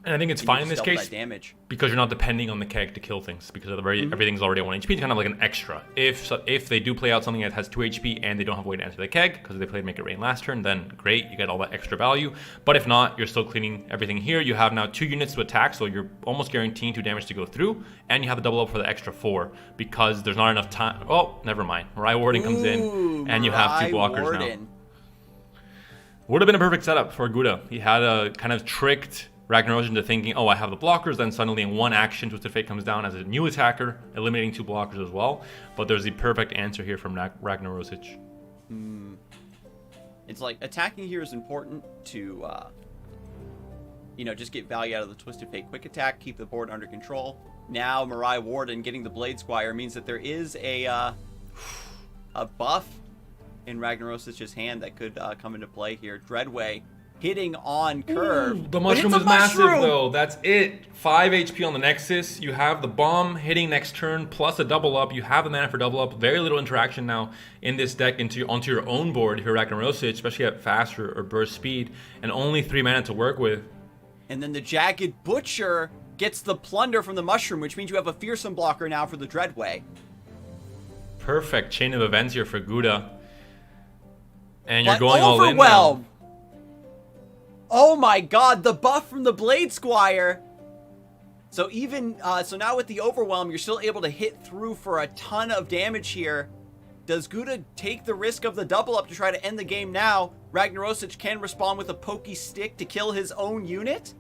And I think it's fine in this case damage, because you're not depending on the Keg to kill things, because of everything's already at 1 HP. It's kind of like an extra. If they do play out something that has 2 HP and they don't have a way to answer the Keg because they played Make It Rain last turn, then great, you get all that extra value. But if not, you're still cleaning everything here. You have now 2 units to attack, so you're almost guaranteeing 2 damage to go through, and you have the double up for the extra 4 because there's not enough time. Oh, never mind. Mariah Warden comes in, and you have 2 blockers now. Would have been a perfect setup for Gouda. He had a kind of tricked Ragnaros into thinking, oh, I have the blockers, then suddenly in one action, Twisted Fate comes down as a new attacker, eliminating 2 blockers as well. But there's the perfect answer here from Ragnarosic. It's like, attacking here is important to, just get value out of the Twisted Fate quick attack, keep the board under control. Now, Mariah Warden getting the Blade Squire means that there is a a buff in Ragnarosic's hand that could come into play here. Dreadway hitting on curve. Ooh, the mushroom is massive though. That's it. 5 HP on the Nexus. You have the bomb hitting next turn plus a double up. You have the mana for double up. Very little interaction now in this deck onto your own board here, Ragnarosis, especially at fast or burst speed, and only 3 mana to work with. And then the Jagged Butcher gets the plunder from the mushroom, which means you have a fearsome blocker now for the Dreadway. Perfect chain of events here for Gouda. And you're going all in now. Oh my god, the buff from the Blade Squire. So even so now with the Overwhelm, you're still able to hit through for a ton of damage here. Does Gouda take the risk of the double up to try to end the game now? Ragnarosic can respond with a pokey stick to kill his own unit.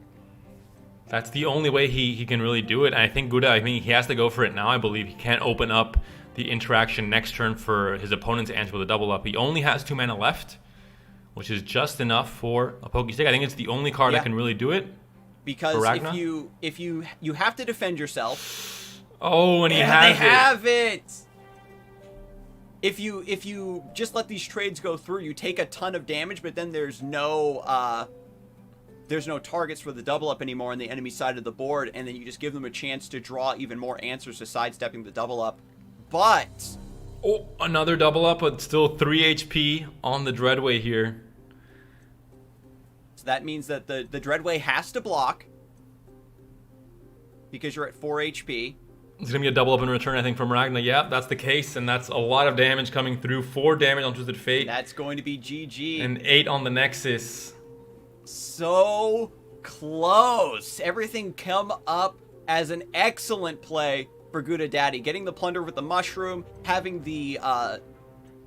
That's the only way he can really do it. And I think Gouda, he has to go for it now. I believe he can't open up the interaction next turn for his opponent to answer with a double up. He only has 2 mana left, which is just enough for a pokey stick. I think it's the only card that can really do it. Because if you have to defend yourself. Oh, and he has it. They have it. If you just let these trades go through, you take a ton of damage, but then there's no targets for the double up anymore on the enemy side of the board, and then you just give them a chance to draw even more answers to sidestepping the double up. But oh, another double up, but still 3 HP on the Dreadway here. So that means that the Dreadway has to block because you're at 4 HP. It's going to be a double up in return, I think, from Ragna. Yeah, that's the case, and that's a lot of damage coming through. 4 damage on Twisted Fate. That's going to be GG. And 8 on the Nexus. So close. Everything come up as an excellent play for Gouda Daddy. Getting the plunder with the mushroom, having the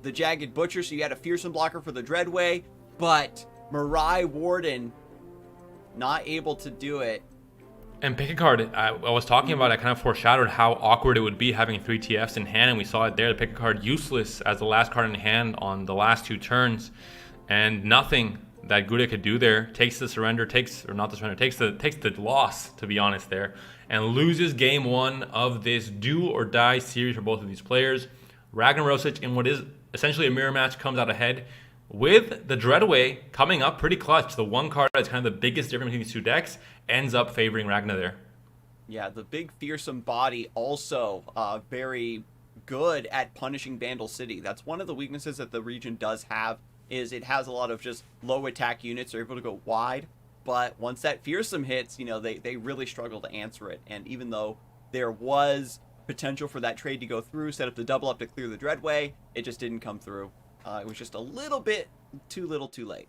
Jagged Butcher, so you had a fearsome blocker for the Dreadway, but Mirai Warden not able to do it. And pick a card. I was talking about, I kind of foreshadowed how awkward it would be having 3 TFs in hand, and we saw it there. The pick a card useless as the last card in hand on the last 2 turns, and nothing that Gouda could do there. Takes the surrender, takes the loss, to be honest there, and loses game 1 of this do or die series for both of these players. Ragnarosic, in what is essentially a mirror match, comes out ahead with the Dreadway coming up pretty clutch. The one card that's kind of the biggest difference between these 2 decks ends up favoring Ragna there. Yeah, the big fearsome body also very good at punishing Bandle City. That's one of the weaknesses that the region does have, is it has a lot of just low attack units. They're able to go wide, but once that fearsome hits, they really struggle to answer it. And even though there was potential for that trade to go through, set up the double up to clear the Dreadway, it just didn't come through. It was just a little bit too little too late.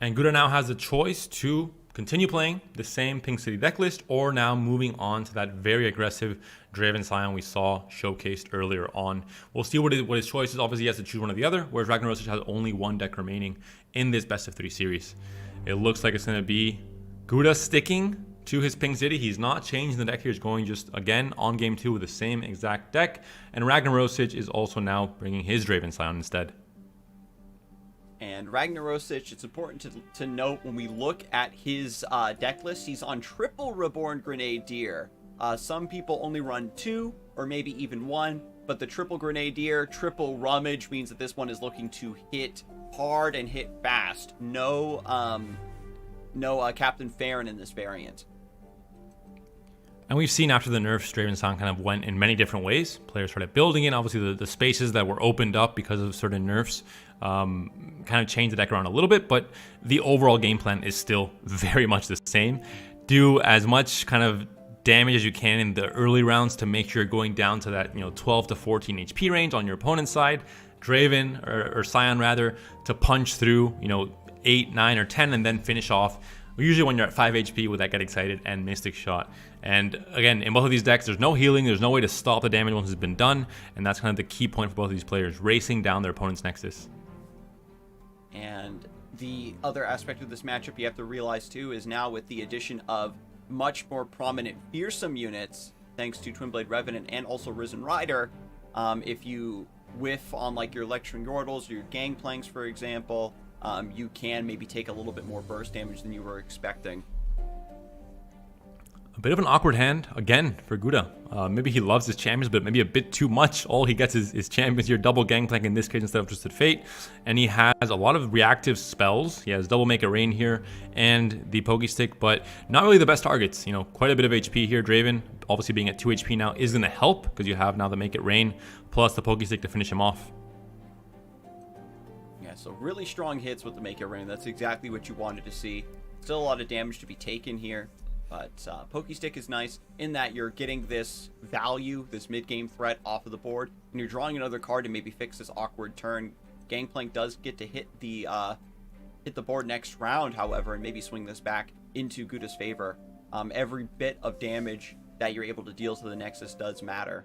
And Gouda now has a choice to continue playing the same Pink City deck list, or now moving on to that very aggressive Draven Scion we saw showcased earlier on. We'll see what his choice is. Obviously, he has to choose one or the other, whereas Ragnarosic has only 1 deck remaining in this best of 3 series. It looks like it's going to be Gouda sticking to his Pink City. He's not changing the deck here. He's going just, again, on game 2 with the same exact deck. And Ragnarosic is also now bringing his Draven Scion instead. And Ragnarosic, it's important to note when we look at his deck list, he's on triple Reborn Grenadier. Some people only run 2 or maybe even 1, but the triple Grenadier, triple Rummage means that this one is looking to hit hard and hit fast. No Captain Farron in this variant. And we've seen after the nerfs, Draven Scion kind of went in many different ways. Players started building it. Obviously, the spaces that were opened up because of certain nerfs kind of changed the deck around a little bit, but the overall game plan is still very much the same. Do as much kind of damage as you can in the early rounds to make sure you're going down to that 12 to 14 HP range on your opponent's side. Draven, or Scion rather, to punch through 8, 9, or 10 and then finish off. Usually when you're at 5 HP with that Get Excited and Mystic Shot. And again, in both of these decks, there's no healing. There's no way to stop the damage once it's been done. And that's kind of the key point for both of these players, racing down their opponent's Nexus. And the other aspect of this matchup you have to realize too is now with the addition of much more prominent fearsome units, thanks to Twinblade Revenant and also Risen Rider, if you whiff on like your Lecturing Yordles or your Gangplanks, for example, you can maybe take a little bit more burst damage than you were expecting. A bit of an awkward hand, again, for Gouda. Maybe he loves his champions, but maybe a bit too much. All he gets is champions here, double Gangplank in this case instead of Twisted Fate. And he has a lot of reactive spells. He has double Make It Rain here and the Pokey Stick, but not really the best targets. You know, quite a bit of HP here. Draven, obviously being at 2 HP now, is going to help because you have now the Make It Rain plus the Pokey Stick to finish him off. Yeah, so really strong hits with the Make It Rain. That's exactly what you wanted to see. Still a lot of damage to be taken here. But Pokestick is nice in that you're getting this value, this mid-game threat off of the board, and you're drawing another card to maybe fix this awkward turn. Gangplank does get to hit the board next round, however, and maybe swing this back into Gouda's favor. Every bit of damage that you're able to deal to the Nexus does matter.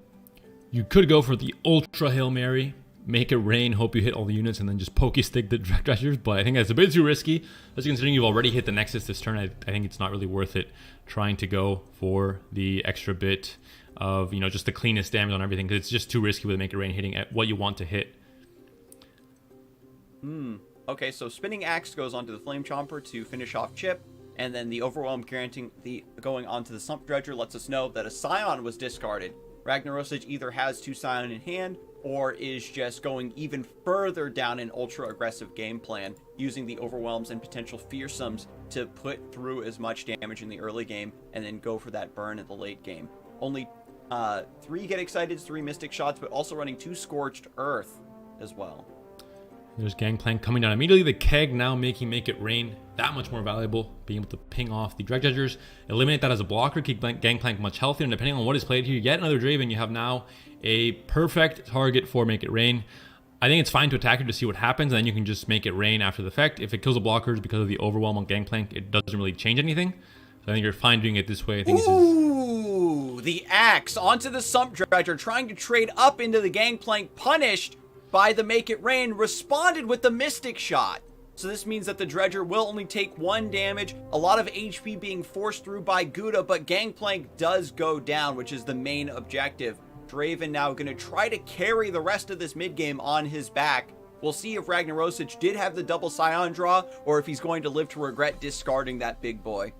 You could go for the Ultra Hail Mary, Make It Rain, hope you hit all the units, and then just Pokestick the Treasures, but I think that's a bit too risky. Especially considering you've already hit the Nexus this turn, I think it's not really worth it trying to go for the extra bit of, you know, just the cleanest damage on everything, because it's just too risky with Make It Rain hitting at what you want to hit. Okay, so Spinning Axe goes onto the Flame Chomper to finish off Chip, and then the Overwhelm going onto the Sump Dredger lets us know that a Scion was discarded. Ragnarosic either has 2 Scion in hand, or is just going even further down an ultra-aggressive game plan, using the Overwhelms and potential Fearsomes to put through as much damage in the early game, and then go for that burn in the late game. Only 3 Get Excited, 3 Mystic Shots, but also running 2 Scorched Earth as well. There's Gangplank coming down immediately. The Keg now making Make It Rain that much more valuable, being able to ping off the Direct Dredgers, eliminate that as a blocker, keep Gangplank much healthier, and depending on what is played here, yet another Draven, you have now a perfect target for Make It Rain. I think it's fine to attack it to see what happens, and then you can just Make It Rain after the effect. If it kills the blockers because of the Overwhelm on Gangplank, it doesn't really change anything. So I think you're fine doing it this way. I think Ooh, the Axe onto the Sump Dredger, trying to trade up into the Gangplank, punished by the Make It Rain, responded with the Mystic Shot. So this means that the Dredger will only take 1 damage, a lot of HP being forced through by Gouda, but Gangplank does go down, which is the main objective. Draven now going to try to carry the rest of this mid-game on his back. We'll see if Ragnarosic did have the double Scion draw, or if he's going to live to regret discarding that big boy.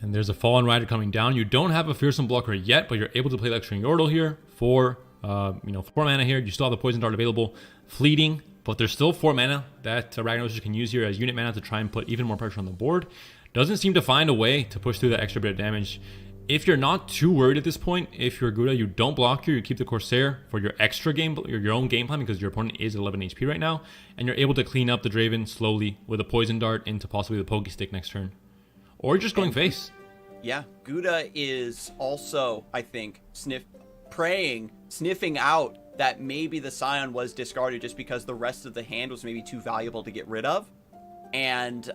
And there's a Fallen Rider coming down. You don't have a Fearsome blocker yet, but you're able to play Lecturing Yordle here for 4 mana here. You still have the Poison Dart available, fleeting, but there's still 4 mana that Ragnaros can use here as unit mana to try and put even more pressure on the board. Doesn't seem to find a way to push through that extra bit of damage. If you're not too worried at this point, if you're Gouda, you don't block here, you keep the Corsair for your extra game, your own game plan, because your opponent is 11 HP right now, and you're able to clean up the Draven slowly with a Poison Dart into possibly the Pokey Stick next turn. Or just going face. Yeah, Gouda is also, I think, sniffing out that maybe the Scion was discarded just because the rest of the hand was maybe too valuable to get rid of, and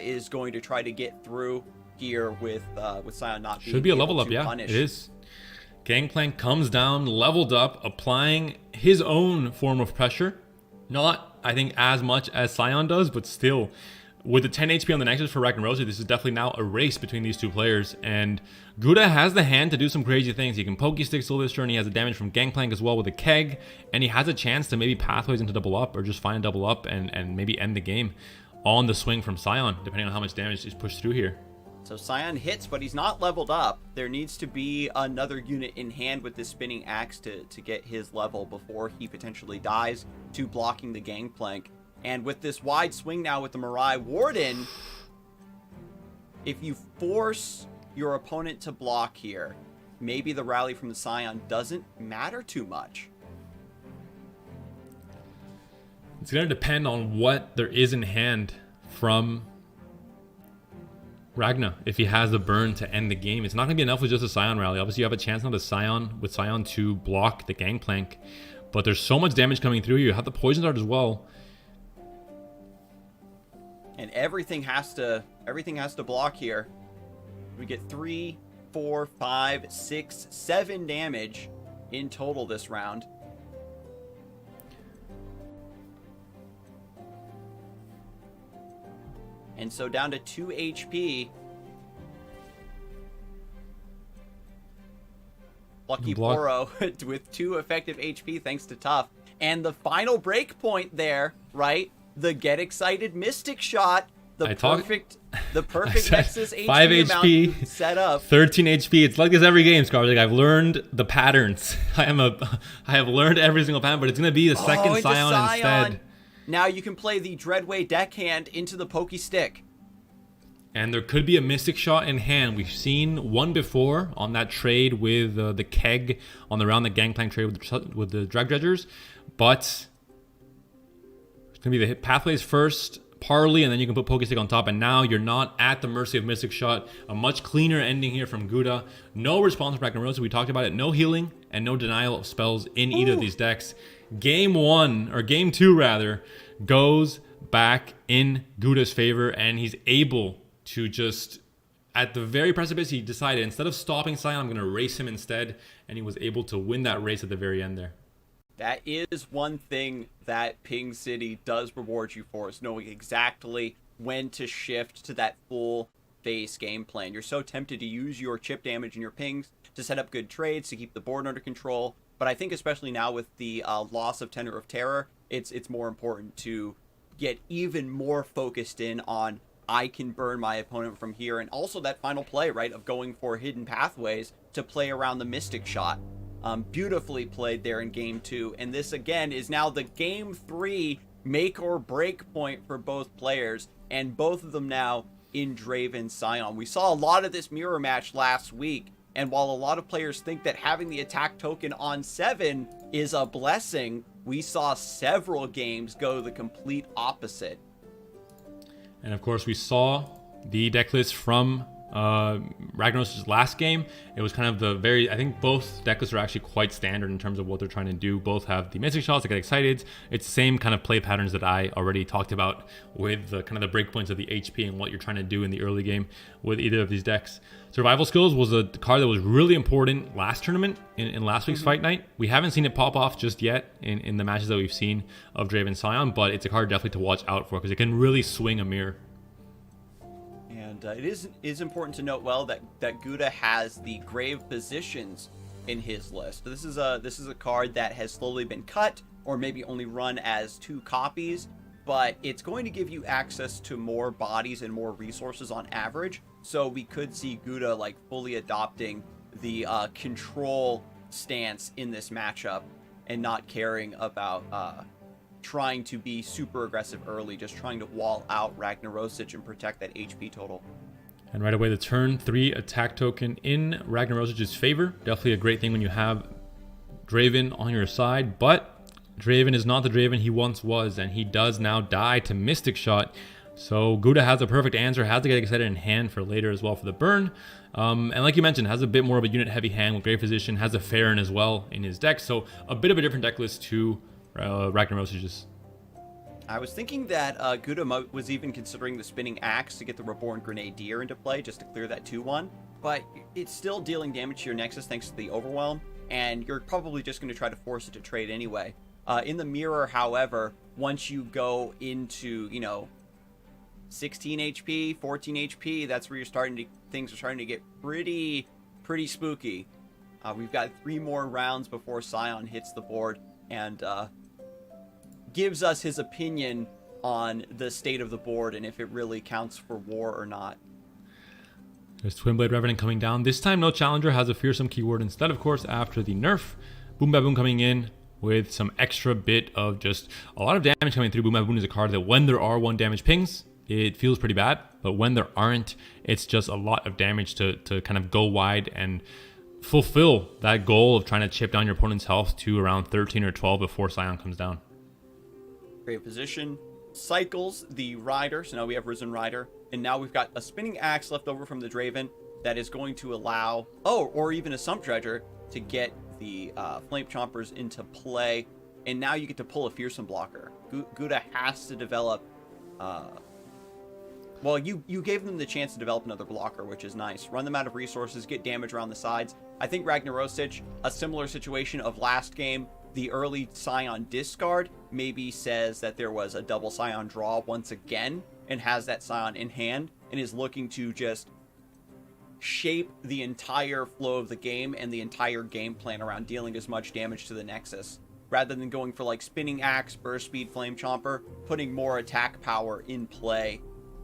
is going to try to get through here with Scion not being should be a level able up, to yeah, punish. it is. Gangplank comes down, leveled up, applying his own form of pressure. Not, I think, as much as Scion does, but still. With the 10 HP on the Nexus for Ragnaros, this is definitely now a race between these two players, and Gouda has the hand to do some crazy things. He can Pokey Stick still this turn, he has the damage from Gangplank as well with a Keg, and he has a chance to maybe pathways into double up, or just find double up and maybe end the game on the swing from Scion, depending on how much damage is pushed through here. So Scion hits, but he's not leveled up. There needs to be another unit in hand with this Spinning Axe to get his level before he potentially dies to blocking the Gangplank. And with this wide swing now with the Mirai Warden, if you force your opponent to block here, maybe the rally from the Scion doesn't matter too much. It's going to depend on what there is in hand from Ragna, if he has the burn to end the game. It's not going to be enough with just a Scion rally. Obviously, you have a chance now with Scion to block the Gangplank, but there's so much damage coming through. You have the Poison Dart as well. And everything has to block here. We get 3, 4, 5, 6, 7 damage in total this round. And so down to 2 HP. Lucky Boro with 2 effective HP thanks to Tough. And the final break point there, right? The Get Excited Mystic Shot the I talk- perfect said Nexus 5 HP HP, amount set up. 13 HP. It's like this every game, Scarzig. I've learned the patterns. I have learned every single pattern, but it's gonna be the second into Scion instead. Now you can play the Dreadway deckhand into the Pokey Stick. And there could be a Mystic Shot in hand. We've seen one before on that trade with the Keg on the round, the Gangplank trade with the Drag Dredgers. But it's going to be the Pathways first, Parley, and then you can put Pokestick on top. And now you're not at the mercy of Mystic Shot. A much cleaner ending here from Gouda. No response from Ragnaros. We talked about it. No healing and no denial of spells in either of these decks. Game 2 rather, goes back in Gouda's favor, and he's able to just, at the very precipice, he decided instead of stopping Scion, I'm going to race him instead, and he was able to win that race at the very end there. That is one thing that Ping City does reward you for, is knowing exactly when to shift to that full face game plan. You're so tempted to use your chip damage and your pings to set up good trades to keep the board under control, but I think especially now with the loss of Tenor of Terror, it's more important to get even more focused in on I can burn my opponent from here, and also that final play, right, of going for hidden pathways to play around the Mystic Shot. Beautifully played there in Game 2, and this again is now the Game 3 make or break point for both players, and both of them now in Draven Scion. We saw a lot of this mirror match last week, and while a lot of players think that having the attack token on 7 is a blessing, we saw several games go the complete opposite. And of course, we saw the deck list from Ragnaros' last game. It was kind of I think both deck lists are actually quite standard in terms of what they're trying to do. Both have the Mystic Shots that get excited. It's the same kind of play patterns that I already talked about with the kind of the breakpoints of the HP and what you're trying to do in the early game with either of these decks. Survival Skills was a card that was really important last tournament in last week's Fight Night. We haven't seen it pop off just yet in the matches that we've seen of Draven Scion, but it's a card definitely to watch out for because it can really swing a mirror. And it is important to note that Gouda has the grave positions in his list. This is a card that has slowly been cut or maybe only run as 2 copies, but it's going to give you access to more bodies and more resources on average. So we could see Gouda like fully adopting the control stance in this matchup and not caring about trying to be super aggressive early, just trying to wall out Ragnarosic and protect that HP total. And right away, the turn 3 attack token in Ragnaros' favor. Definitely a great thing when you have Draven on your side, but Draven is not the Draven he once was, and he does now die to Mystic Shot. So Gouda has a perfect answer, has to get excited in hand for later as well for the burn. And like you mentioned, has a bit more of a unit heavy hand with great position, has a Farron as well in his deck. So a bit of a different deck list to Ragnaros'. I was thinking that Gouda was even considering the Spinning Axe to get the Reborn Grenadier into play just to clear that 2-1, but it's still dealing damage to your Nexus thanks to the Overwhelm, and you're probably just going to try to force it to trade anyway. In the mirror, however, once you go into, 16 HP, 14 HP, that's where things are starting to get pretty spooky. We've got 3 more rounds before Scion hits the board, and gives us his opinion on the state of the board and if it really counts for war or not. There's Twin Blade Revenant coming down. This time no challenger, has a fearsome keyword instead, of course, after the nerf. Boom Baboon coming in with some extra bit of just a lot of damage coming through. Boom Baboon is a card that when there are 1 damage pings, it feels pretty bad, but when there aren't, it's just a lot of damage to kind of go wide and fulfill that goal of trying to chip down your opponent's health to around 13 or 12 before Scion comes down. Great position. Cycles the Rider, so now we have Risen Rider, and now we've got a Spinning Axe left over from the Draven that is going to allow, or even a Sump Dredger to get the Flame Chompers into play, and now you get to pull a Fearsome blocker. Gouda has to develop, well, you gave them the chance to develop another blocker, which is nice. Run them out of resources, get damage around the sides. I think Ragnarosic, a similar situation of last game, the early Scion discard maybe says that there was a double Scion draw once again and has that Scion in hand and is looking to just shape the entire flow of the game and the entire game plan around dealing as much damage to the Nexus. Rather than going for like Spinning Axe, Burst Speed, Flame Chomper, putting more attack power in play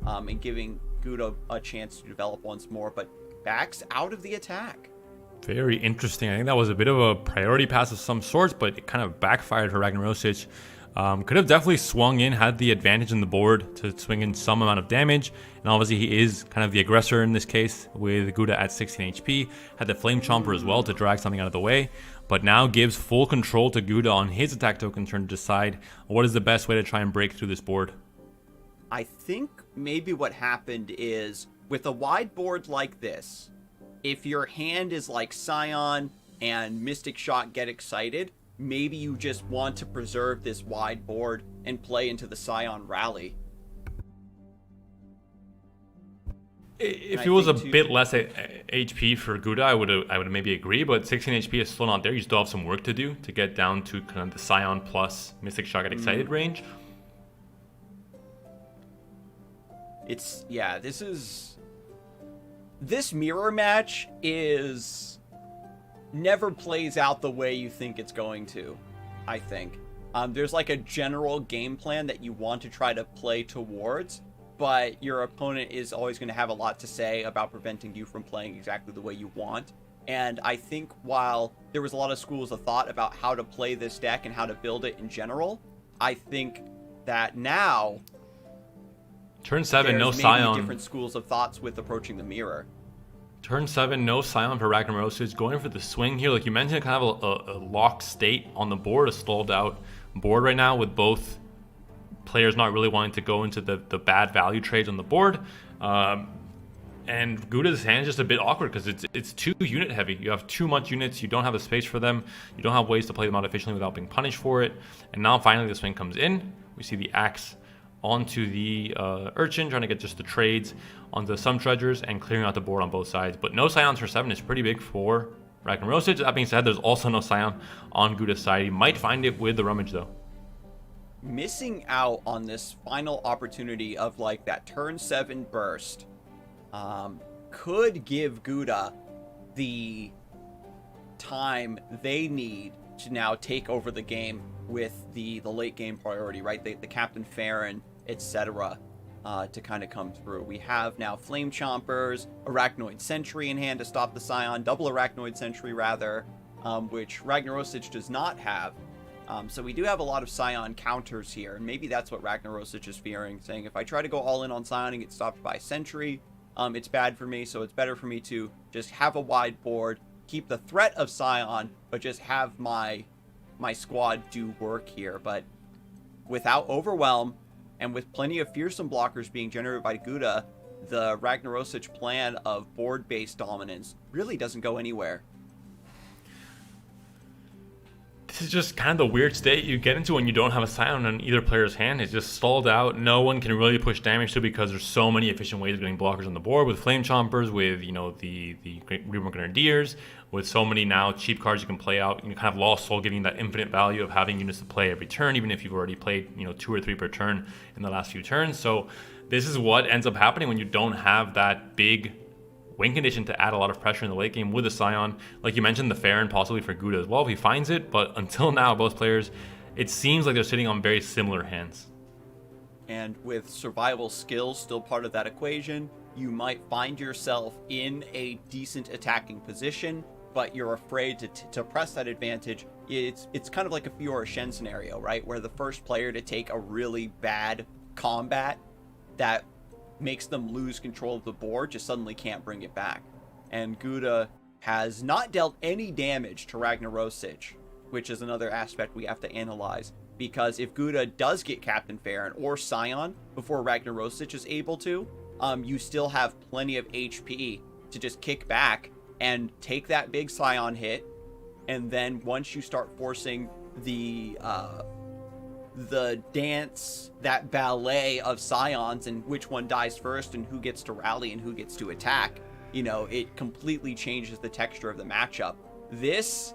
and giving Gouda a chance to develop once more, but backs out of the attack. Very interesting. I think that was a bit of a priority pass of some sorts, but it kind of backfired for Ragnarosic. Could have definitely swung in, had the advantage in the board to swing in some amount of damage. And obviously he is kind of the aggressor in this case with Gouda at 16 HP. Had the Flame Chomper as well to drag something out of the way. But now gives full control to Gouda on his attack token turn to decide what is the best way to try and break through this board. I think maybe what happened is with a wide board like this, if your hand is like Scion and Mystic Shot get excited, maybe you just want to preserve this wide board and play into the Scion rally. If it was a bit less HP for Gouda, I would maybe agree, but 16 HP is still not there. You still have some work to do to get down to kind of the Scion plus Mystic Shot get excited range. This mirror match never plays out the way you think it's going to, I think. There's like a general game plan that you want to try to play towards, but your opponent is always going to have a lot to say about preventing you from playing exactly the way you want. And I think while there was a lot of schools of thought about how to play this deck and how to build it in general, I think that now Turn 7, no maybe Scion. Different schools of thoughts with approaching the mirror. Turn 7, no Scion for Ragnaros. Going for the swing here. Like you mentioned, kind of a locked state on the board, a stalled out board right now with both players not really wanting to go into the bad value trades on the board. And Gouda's hand is just a bit awkward because it's too unit heavy. You have too much units. You don't have the space for them. You don't have ways to play them out efficiently without being punished for it. And now finally the swing comes in. We see the axe onto the Urchin, trying to get just the trades onto some treasures and clearing out the board on both sides. But no Scion for 7 is pretty big for Ragnarosic. That being said, there's also no Scion on Gouda's side. He might find it with the Rummage though. Missing out on this final opportunity of like that turn 7 burst could give Gouda the time they need to now take over the game with the late game priority, right? The Captain Farron, etc. To kind of come through. We have now Flame Chompers, Arachnoid Sentry in hand to stop the Scion, double Arachnoid Sentry rather, which Ragnarosic does not have. So we do have a lot of Scion counters here, and maybe that's what Ragnarosic is fearing, saying if I try to go all in on Scion and get stopped by Sentry, it's bad for me, so it's better for me to just have a wide board, keep the threat of Scion, but just have my squad do work here. But without Overwhelm, and with plenty of fearsome blockers being generated by Gouda, the Ragnarosic plan of board-based dominance really doesn't go anywhere. This is just kind of the weird state you get into when you don't have a Scion on either player's hand. It's just stalled out. No one can really push damage to because there's so many efficient ways of getting blockers on the board with Flame Chompers, with the Reborn Grenadiers, with so many now cheap cards you can play out. You kind of lost soul, giving that infinite value of having units to play every turn, even if you've already played 2 or 3 per turn in the last few turns. So this is what ends up happening when you don't have that big win condition to add a lot of pressure in the late game with a Scion. Like you mentioned, the Farron possibly for Gouda as well if he finds it, but until now, both players, it seems like they're sitting on very similar hands. And with survival skills still part of that equation, you might find yourself in a decent attacking position, but you're afraid to press that advantage. It's kind of like a Fiora Shen scenario, right? Where the first player to take a really bad combat that makes them lose control of the board just suddenly can't bring it back. And Gouda has not dealt any damage to Ragnarosic, which is another aspect we have to analyze, because if Gouda does get Captain Farron or Scion before Ragnarosic is able to, you still have plenty of HP to just kick back and take that big Scion hit, and then once you start forcing the dance, that ballet of Scions and which one dies first and who gets to rally and who gets to attack, it completely changes the texture of the matchup. This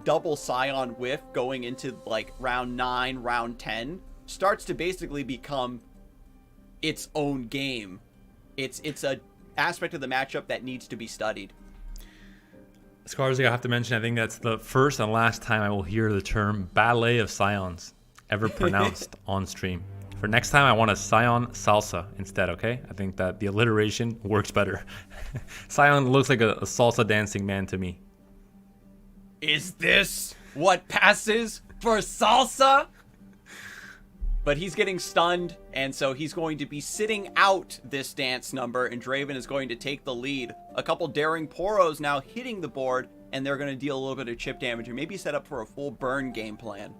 double Scion whiff going into round 9, round 10 starts to basically become its own game. It's a aspect of the matchup that needs to be studied. Scarzig, I have to mention, I think that's the first and last time I will hear the term ballet of Scions ever pronounced on stream. For next time, I want a Scion Salsa instead, okay? I think that the alliteration works better. Scion looks like a salsa dancing man to me. Is this what passes for salsa? But he's getting stunned, and so he's going to be sitting out this dance number, and Draven is going to take the lead. A couple daring Poros now hitting the board, and they're going to deal a little bit of chip damage and maybe set up for a full burn game plan.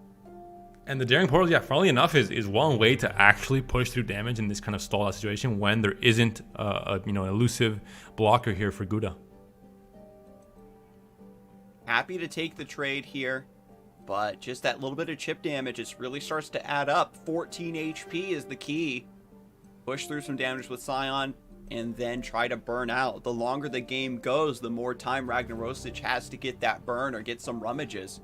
And the daring Poros, yeah, funnily enough, is one way to actually push through damage in this kind of stall out situation when there isn't an elusive blocker here for Gouda. Happy to take the trade here. But just that little bit of chip damage, it really starts to add up. 14 HP is the key. Push through some damage with Scion, and then try to burn out. The longer the game goes, the more time Ragnarosic has to get that burn or get some rummages.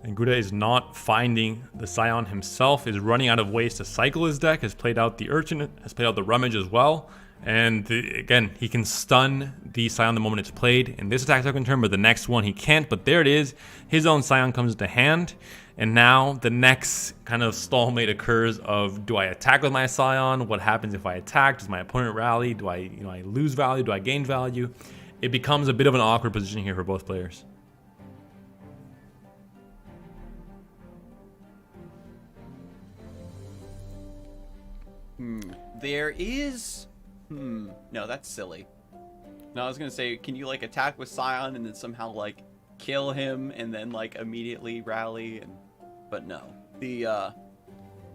And Gouda is not finding the Scion himself, is running out of ways to cycle his deck, has played out the Urchin, has played out the Rummage as well. And again, he can stun the Scion the moment it's played in this attack token turn, but the next one he can't. But there it is. His own Scion comes to hand. And now the next kind of stalemate occurs of, do I attack with my Scion? What happens if I attack? Does my opponent rally? Do I lose value? Do I gain value? It becomes a bit of an awkward position here for both players. There is... No, that's silly. No, I was gonna say, can you, like, attack with Scion and then somehow, like, kill him and then, like, immediately rally? But no.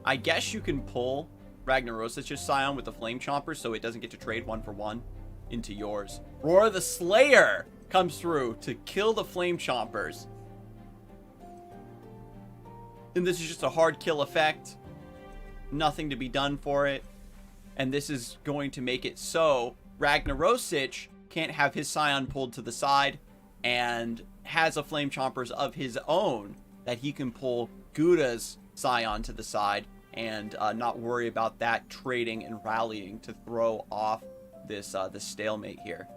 I guess you can pull Ragnaros' Scion with the Flame Chomper so it doesn't get to trade 1-for-1 into yours. Roar the Slayer comes through to kill the Flame Chompers. And this is just a hard kill effect. Nothing to be done for it. And this is going to make it so Ragnarosic can't have his Scion pulled to the side and has a Flame Chompers of his own that he can pull Gouda's Scion to the side and not worry about that trading and rallying to throw off this stalemate here.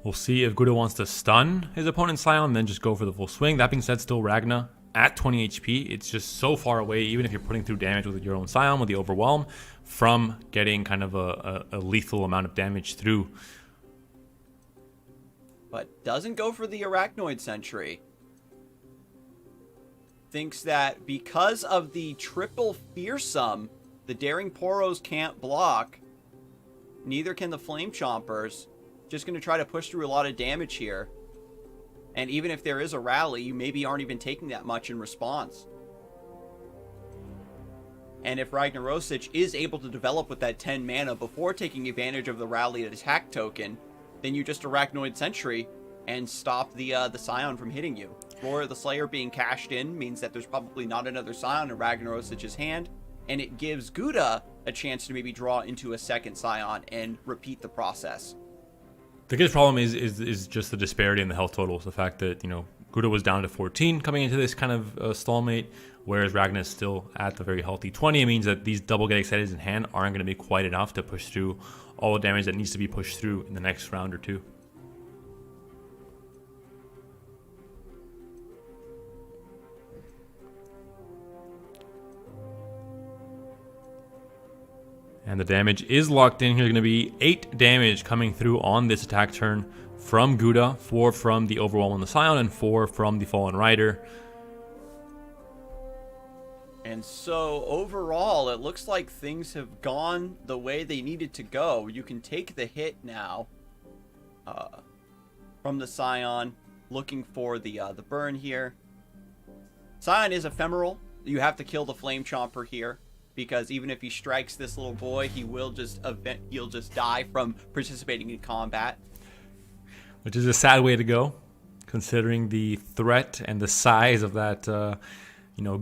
We'll see if Gouda wants to stun his opponent's Scion and then just go for the full swing. That being said, still Ragna at 20 HP, it's just so far away, even if you're putting through damage with your own Scion, with the Overwhelm, from getting kind of a lethal amount of damage through. But doesn't go for the Arachnoid Sentry. Thinks that because of the triple Fearsome, the Daring Poros can't block. Neither can the Flame Chompers. Just going to try to push through a lot of damage here. And even if there is a rally, you maybe aren't even taking that much in response. And if Ragnarosic is able to develop with that 10 mana before taking advantage of the rally attack token, then you just Arachnoid Sentry and stop the Scion from hitting you. Roar the Slayer being cashed in means that there's probably not another Scion in Ragnaros' hand, and it gives Gouda a chance to maybe draw into a second Scion and repeat the process. The biggest problem is just the disparity in the health totals. The fact that, Gouda was down to 14 coming into this kind of stalemate, whereas Ragnar is still at the very healthy 20. It means that these double get excited in hand aren't going to be quite enough to push through all the damage that needs to be pushed through in the next round or two. And the damage is locked in. Here's going to be 8 damage coming through on this attack turn from Gouda, 4 from the Overwhelm on the Scion, and 4 from the Fallen Rider. And so overall, it looks like things have gone the way they needed to go. You can take the hit now from the Scion, looking for the burn here. Scion is ephemeral. You have to kill the Flame Chomper here, because even if he strikes this little boy, he'll just die from participating in combat. Which is a sad way to go, considering the threat and the size of that,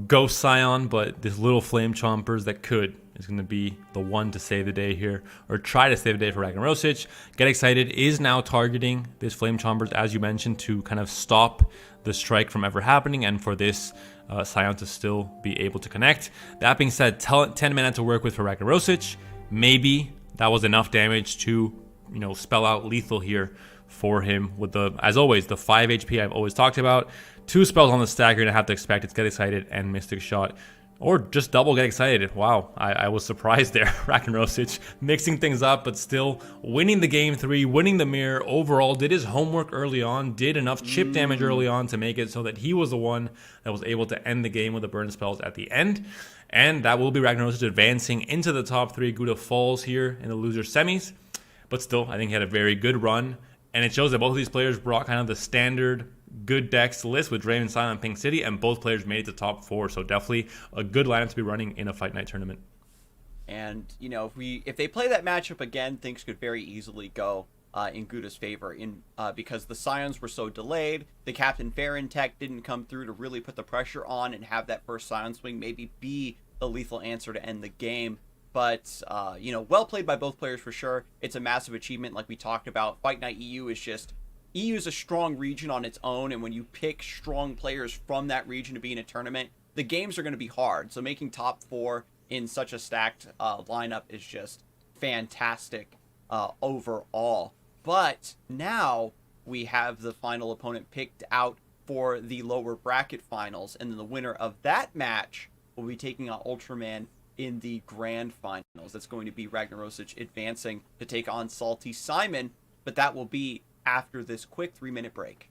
Ghost Scion. But this little Flame Chompers that is going to be the one to save the day here, or try to save the day for Ragnarosic. Get Excited is now targeting this Flame Chompers, as you mentioned, to kind of stop the strike from ever happening, and for this Scion to still be able to connect. That being said, 10 mana to work with for Ragnarosic. Maybe that was enough damage to, spell out lethal here for him with as always, the 5 HP I've always talked about. 2 spells on the stack you're going to have to expect. It's Get Excited and Mystic Shot. Or just double get excited. Wow, I was surprised there. Ragnarosic mixing things up, but still winning the game 3, winning the mirror overall. Did his homework early on, did enough chip damage early on to make it so that he was the one that was able to end the game with the burn spells at the end. And that will be Ragnarosic advancing into the top 3. Gouda falls here in the loser semis. But still, I think he had a very good run. And it shows that both of these players brought kind of the standard good decks list with Draven, Silent, Pink City, and both players made it to top 4. So definitely a good lineup to be running in a Fight Night tournament. And, you know, if they play that matchup again, things could very easily go in Gouda's favor because the Scions were so delayed. The Captain Farron tech didn't come through to really put the pressure on and have that first Scion swing maybe be the lethal answer to end the game. But, you know, well played by both players for sure. It's a massive achievement like we talked about. Fight Night EU is a strong region on its own, and when you pick strong players from that region to be in a tournament, the games are going to be hard. So making top 4 in such a stacked lineup is just fantastic overall. But now we have the final opponent picked out for the lower bracket finals, and then the winner of that match will be taking on Ultraman in the grand finals. That's going to be Ragnarosic advancing to take on Salty Simon, but that will be after this quick 3-minute break.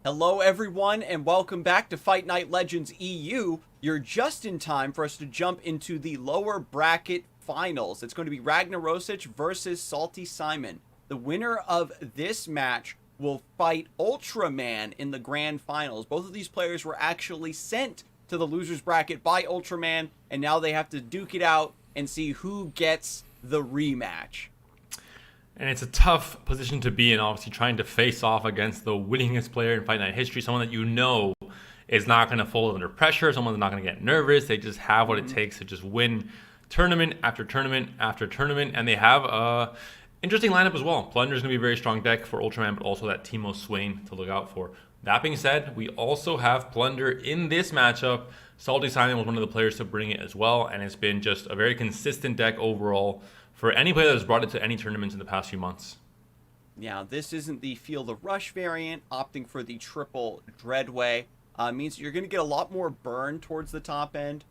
Hello everyone, and welcome back to Fight Night Legends EU. You're just in time for us to jump into the lower bracket finals. It's going to be Ragnarosic versus Salty Simon. The winner of this match will fight Ultraman in the grand finals. Both of these players were actually sent to the losers bracket by Ultraman, and now they have to duke it out and see who gets the rematch. And it's a tough position to be in, obviously, trying to face off against the winningest player in Fight Night history, someone that you know is not going to fold under pressure. Someone's not going to get nervous. They just have what it takes to just win tournament after tournament after tournament. And they have a interesting lineup as well. Plunder is going to be a very strong deck for Ultraman, but also that Teemo Swain to look out for. That being said, we also have Plunder in this matchup. Salty Simon was one of the players to bring it as well, and it's been just a very consistent deck overall for any player that has brought it to any tournaments in the past few months. Now, this isn't the Feel the Rush variant. Opting for the triple Dreadway means you're going to get a lot more burn towards the top end.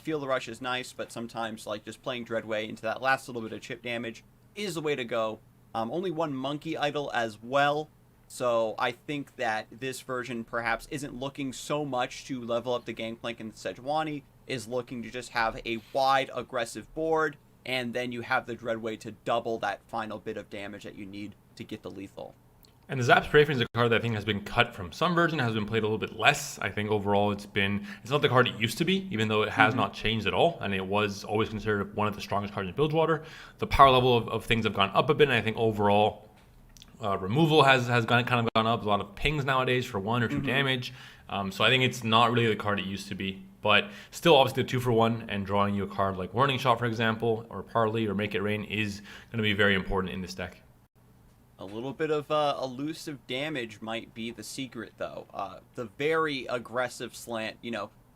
Feel the Rush is nice, but sometimes like just playing Dreadway into that last little bit of chip damage is the way to go. Only one Monkey Idol as well. So I think that this version perhaps isn't looking so much to level up the Gangplank and the Sejuani, is looking to just have a wide aggressive board, and then you have the Dreadway to double that final bit of damage that you need to get the lethal. And the Zap Strafing is a card that I think has been cut from some version, has been played a little bit less. I think overall it's not the card it used to be, even though it has not changed at all. And it was always considered one of the strongest cards in Bilgewater. The power level of things have gone up a bit, and I think overall removal has kind of gone up. A lot of pings nowadays for 1 or 2 damage. So I think it's not really the card it used to be. But still, obviously, the 2-for-1 and drawing you a card like Warning Shot, for example, or Parley, or Make It Rain is going to be very important in this deck. A little bit of elusive damage might be the secret, though. The very aggressive slant,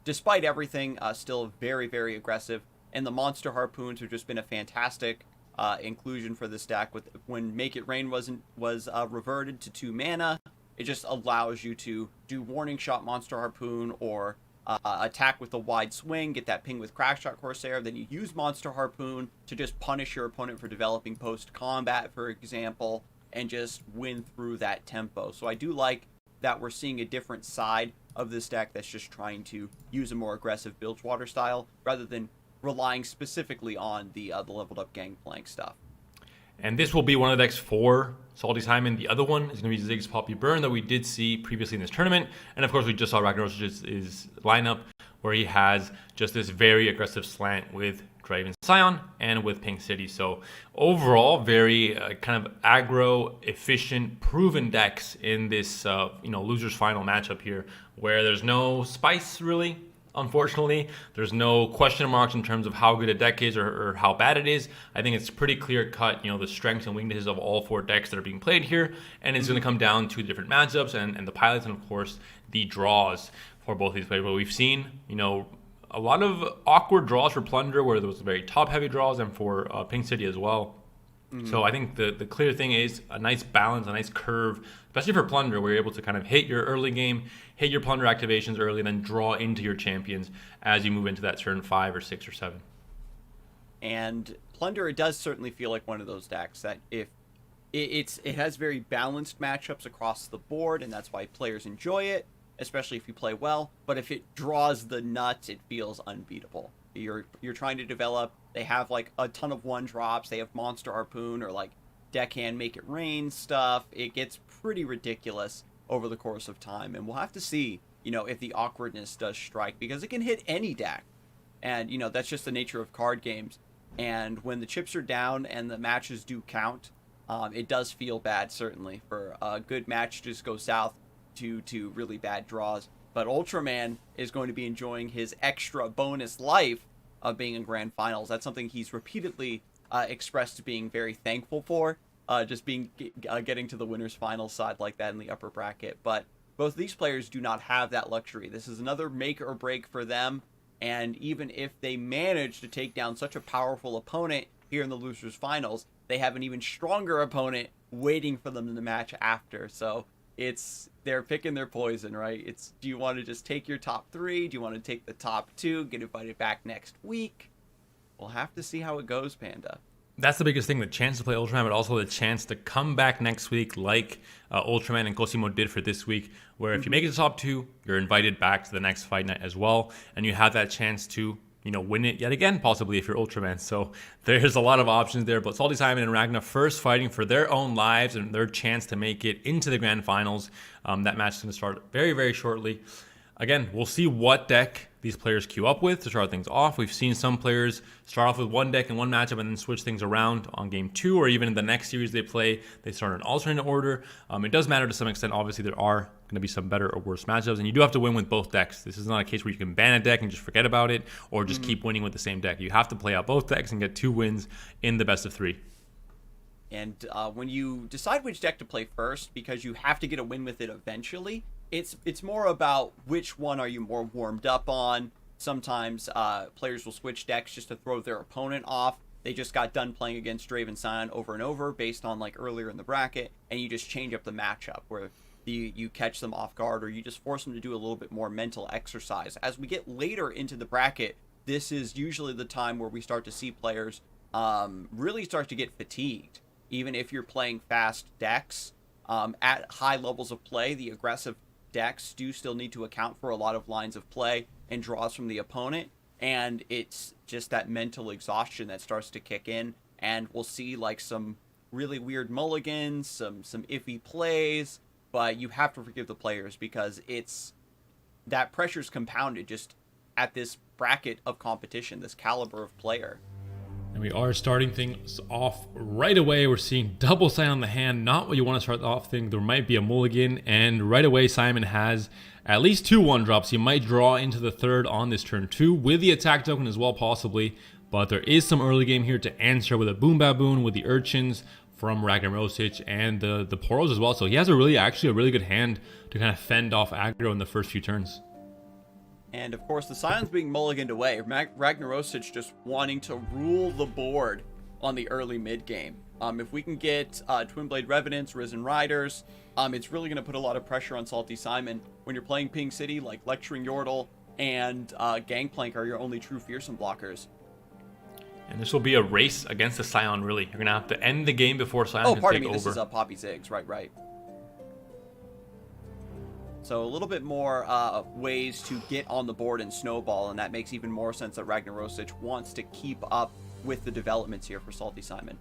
despite everything, still very, very aggressive. And the Monster Harpoons have just been a fantastic inclusion for this deck. When Make It Rain was reverted to 2 mana, it just allows you to do Warning Shot, Monster Harpoon, or attack with a wide swing, get that ping with Crackshot Corsair, then you use Monster Harpoon to just punish your opponent for developing post-combat, for example, and just win through that tempo. So I do like that we're seeing a different side of this deck that's just trying to use a more aggressive Bilgewater style, rather than relying specifically on the leveled up Gangplank stuff. And this will be one of the decks for Salty Simon. The other one is going to be Ziggs Poppy Burn that we did see previously in this tournament. And of course, we just saw Ragnaros' lineup where he has just this very aggressive slant with Draven Scion and with Pink City. So overall, very kind of aggro, efficient, proven decks in this losers final matchup here, where there's no spice really. Unfortunately, there's no question marks in terms of how good a deck is or how bad it is. I think it's pretty clear cut, the strengths and weaknesses of all 4 decks that are being played here. And it's going to come down to different matchups and the pilots, and of course, the draws for both these players. But we've seen, a lot of awkward draws for Plunder, where there was very top-heavy draws, and for Pink City as well. So I think the clear thing is a nice balance, a nice curve, especially for Plunder, where you're able to kind of hit your early game, hit your Plunder activations early, and then draw into your champions as you move into that turn 5 or 6 or 7. And Plunder, it does certainly feel like one of those decks that if it has very balanced matchups across the board, and that's why players enjoy it, especially if you play well. But if it draws the nuts, it feels unbeatable. You're trying to develop. They have like a ton of 1-drops. They have Monster Harpoon or like Deckhand Make It Rain stuff. It gets pretty ridiculous over the course of time, and we'll have to see, if the awkwardness does strike, because it can hit any deck, and that's just the nature of card games. And when the chips are down and the matches do count, it does feel bad, certainly, for a good match to just go south to really bad draws. But Ultraman is going to be enjoying his extra bonus life of being in Grand Finals. That's something he's repeatedly expressed being very thankful for, just getting to the winner's final side like that in the upper bracket. But both these players do not have that luxury. This is another make or break for them. And even if they manage to take down such a powerful opponent here in the losers finals, they have an even stronger opponent waiting for them in the match after. So they're picking their poison, right? Do you want to just take your top 3? Do you want to take the top 2, get invited back next week? We'll have to see how it goes, Panda. That's the biggest thing, the chance to play Ultraman, but also the chance to come back next week like Ultraman and Cosimo did for this week, where if you make it to top 2, you're invited back to the next fight night as well, and you have that chance to win it yet again, possibly, if you're Ultraman. So there's a lot of options there. But Salty Simon and Ragna first fighting for their own lives and their chance to make it into the grand finals. That match is going to start very, very shortly. again, we'll see what deck these players queue up with to start things off. We've seen some players start off with one deck in one matchup and then switch things around on game 2, or even in the next series they play, they start an alternate order. It does matter to some extent. Obviously, there are going to be some better or worse matchups, and you do have to win with both decks. This is not a case where you can ban a deck and just forget about it, or just keep winning with the same deck. You have to play out both decks and get 2 wins in the best of 3. And when you decide which deck to play first, because you have to get a win with it eventually, it's more about which one are you more warmed up on. Sometimes players will switch decks just to throw their opponent off. They just got done playing against Draven Scion over and over based on like earlier in the bracket, and you just change up the matchup where you catch them off guard, or you just force them to do a little bit more mental exercise. As we get later into the bracket, this is usually the time where we start to see players really start to get fatigued. Even if you're playing fast decks, at high levels of play, the aggressive decks do still need to account for a lot of lines of play and draws from the opponent, and it's just that mental exhaustion that starts to kick in, and we'll see like some really weird mulligans, some iffy plays, but you have to forgive the players because it's that pressure's compounded just at this bracket of competition, this caliber of player. And we are starting things off right away. We're seeing double Scion on the hand. Not what you want to start off thing. There might be a mulligan. And right away, Simon has at least 2 1-drops. He might draw into the 3rd on this turn 2 with the attack token as well, possibly. But there is some early game here to answer with a Boom Baboon, with the Urchins from Ragnarosic and the Poros as well. So he has actually a really good hand to kind of fend off aggro in the first few turns. And of course, the Scion's being mulliganed away. Ragnarosic just wanting to rule the board on the early mid game. If we can get Twin Blade Revenants, Risen Riders, it's really going to put a lot of pressure on Salty Simon. When you're playing Ping City, like Lecturing Yordle and Gangplank are your only true fearsome blockers. And this will be a race against the Scion, really. You're going to have to end the game before Scion can take over. Oh, pardon me, this is Poppy Ziggs, right. So a little bit more ways to get on the board and snowball, and that makes even more sense that Ragnarosic wants to keep up with the developments here for Salty Simon.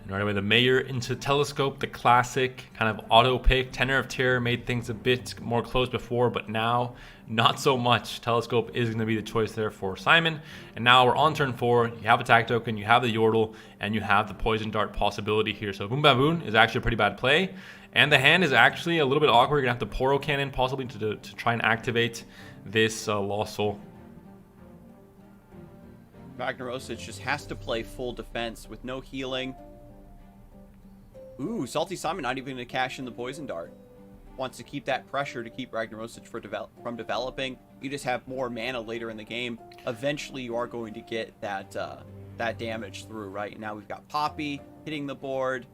And right away, the Mayor into Telescope, the classic kind of auto pick. Tenor of Terror made things a bit more close before, but now not so much. Telescope is going to be the choice there for Simon. And now we're on turn 4. You have attack token, you have the Yordle, and you have the Poison Dart possibility here. So Boom Baboon is actually a pretty bad play. And the hand is actually a little bit awkward. You're going to have to Poro Cannon possibly to try and activate this Lost Soul. Ragnarosic just has to play full defense with no healing. Ooh, Salty Simon not even going to cash in the Poison Dart. Wants to keep that pressure to keep Ragnarosic from developing. You just have more mana later in the game. Eventually, you are going to get that damage through, right? Now we've got Poppy hitting the board.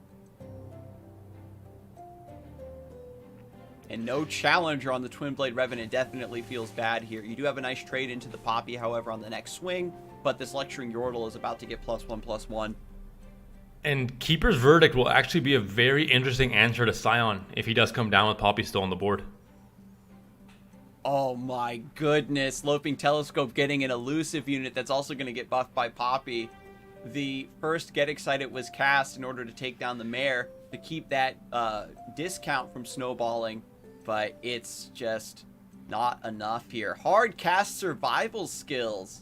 And no Challenger on the Twin Blade Revenant definitely feels bad here. You do have a nice trade into the Poppy, however, on the next swing, but this Lecturing Yordle is about to get +1/+1. And Keeper's Verdict will actually be a very interesting answer to Scion if he does come down with Poppy still on the board. Oh my goodness, Loping Telescope getting an elusive unit that's also going to get buffed by Poppy. The first Get Excited was cast in order to take down the Mayor to keep that discount from snowballing, but it's just not enough here. Hard cast survival skills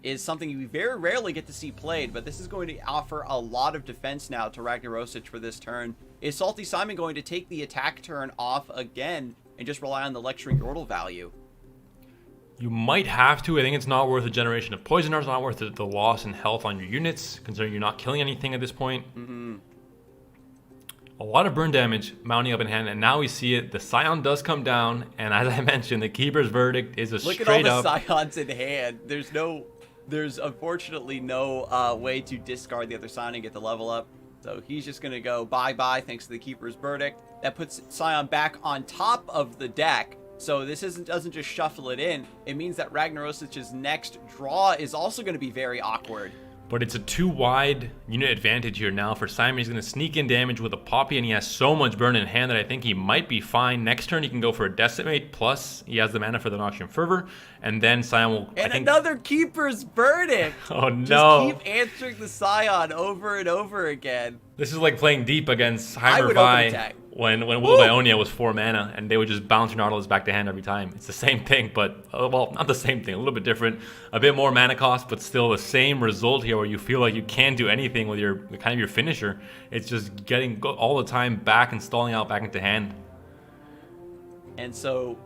is something you very rarely get to see played, but this is going to offer a lot of defense now to Ragnarosic for this turn. Is Salty Simon going to take the attack turn off again and just rely on the Lecturing Yordle value? You might have to. I think it's not worth a generation of Poison Darts, not worth the loss in health on your units, considering you're not killing anything at this point. A lot of burn damage mounting up in hand, and now we see it. The Scion does come down, and as I mentioned, the Keeper's Verdict is a straight up... Look at all the Scions in hand. There's unfortunately no way to discard the other Scion and get the level up. So he's just going to go bye-bye thanks to the Keeper's Verdict. That puts Scion back on top of the deck. So this doesn't just shuffle it in. It means that Ragnaros' next draw is also going to be very awkward. But it's a 2-wide unit advantage here now for Simon. He's going to sneak in damage with a Poppy, and he has so much burn in hand that I think he might be fine. Next turn, he can go for a Decimate, plus he has the mana for the Noxian Fervor, and then Scion will... And another Keeper's Verdict! Oh no! Just keep answering the Scion over and over again. This is like playing deep against Heimer I would open attack. when Will of Ionia was 4 mana, and they would just bounce your Nautilus back to hand every time. It's the same thing, but, well, not the same thing, a little bit different. A bit more mana cost, but still the same result here where you feel like you can't do anything with your kind of your finisher. It's just getting all the time back and stalling out back into hand. And so,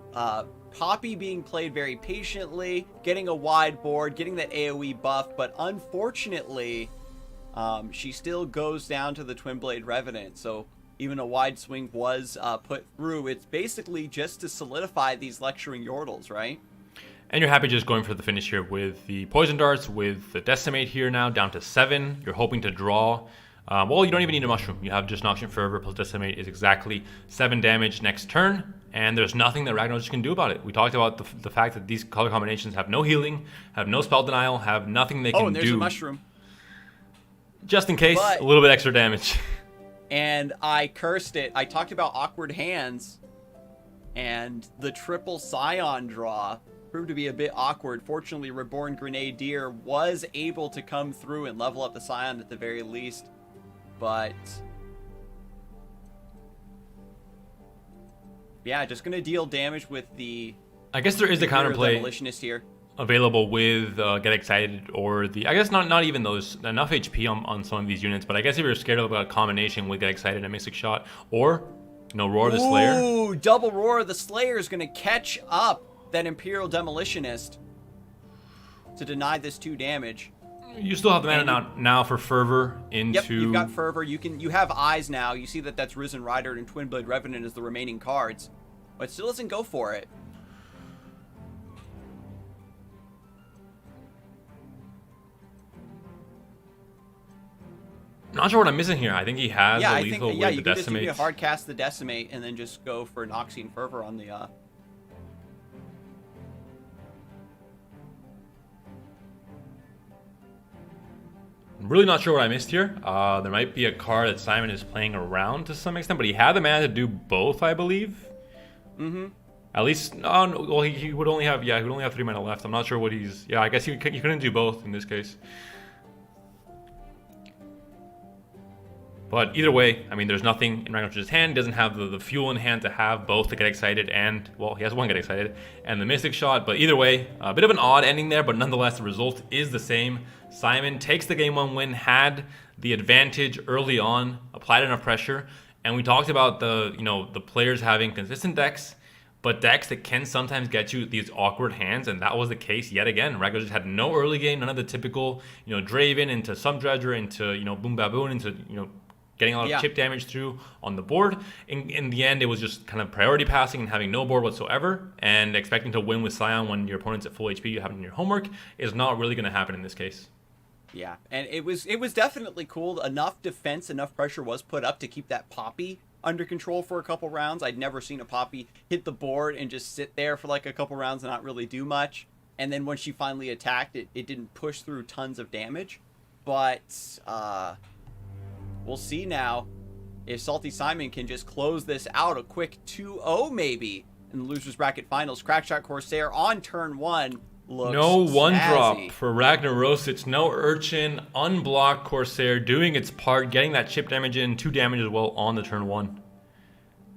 Poppy being played very patiently, getting a wide board, getting that AoE buff, but unfortunately, she still goes down to the Twin Blade Revenant, so even a wide swing was put through. It's basically just to solidify these lecturing Yordles, right? And you're happy just going for the finish here with the Poison Darts, with the Decimate here now down to 7. You're hoping to draw. Well, you don't even need a Mushroom. You have just Noxian Fervor plus Decimate is exactly 7 damage next turn, and there's nothing that Ragnaros can do about it. We talked about the fact that these color combinations have no healing, have no spell denial, have nothing they can do. Oh, and there's a Mushroom. Just in case, a little bit extra damage. And I cursed it. I talked about awkward hands, and the triple Scion draw proved to be a bit awkward. Fortunately, Reborn Grenadier was able to come through and level up the Scion at the very least. But yeah, just gonna deal damage with the. I guess there is a counterplay Demolitionist here available with Get Excited or the. I guess not even those enough HP on some of these units, but I guess if you're scared about a combination with Get Excited and Mystic Shot or Roar the Slayer. Ooh, double Roar the Slayer is gonna catch up that Imperial Demolitionist to deny this 2 damage. You still have the mana now for Fervor into... Yep, you've got Fervor. You have Eyes now. You see that that's Risen Rider and Twin Blade Revenant as the remaining cards. But still doesn't go for it. Not sure what I'm missing here. I think he has the lethal with the you can Decimate. just hard cast the Decimate and then just go for Noxian Fervor on the... I'm really not sure what I missed here. There might be a card that Simon is playing around to some extent, but he had the mana to do both, I believe. Mm-hmm. At least, well, he would only have, he would only have 3 mana left. I'm not sure what he's, I guess he couldn't do both in this case. But either way, I mean, there's nothing in Ragnaros' hand. He doesn't have the fuel in hand to have both to Get Excited and, well, he has one Get Excited and the Mystic Shot. But either way, a bit of an odd ending there, but nonetheless, the result is the same. Simon takes the game 1 win, had the advantage early on, applied enough pressure, and we talked about the players having consistent decks, but decks that can sometimes get you these awkward hands, and that was the case yet again. Ragnaros had no early game, none of the typical, Draven into some Dredger, into, Boom Baboon, into, getting a lot of chip damage through on the board. In the end, it was just kind of priority passing and having no board whatsoever, and expecting to win with Scion when your opponent's at full HP, you have in your homework, is not really going to happen in this case. Yeah, and it was definitely cool. Enough defense, enough pressure was put up to keep that Poppy under control for a couple rounds. I'd never seen a Poppy hit the board and just sit there for like a couple rounds and not really do much. And then when she finally attacked, it didn't push through tons of damage. But we'll see now if Salty Simon can just close this out. A quick 2-0 maybe in the Losers Bracket Finals. Crackshot Corsair on turn 1. Looks no one snazzy. drop for Ragnarosic, no Urchin, unblocked Corsair, doing its part, getting that chip damage in, 2 damage as well on the turn 1.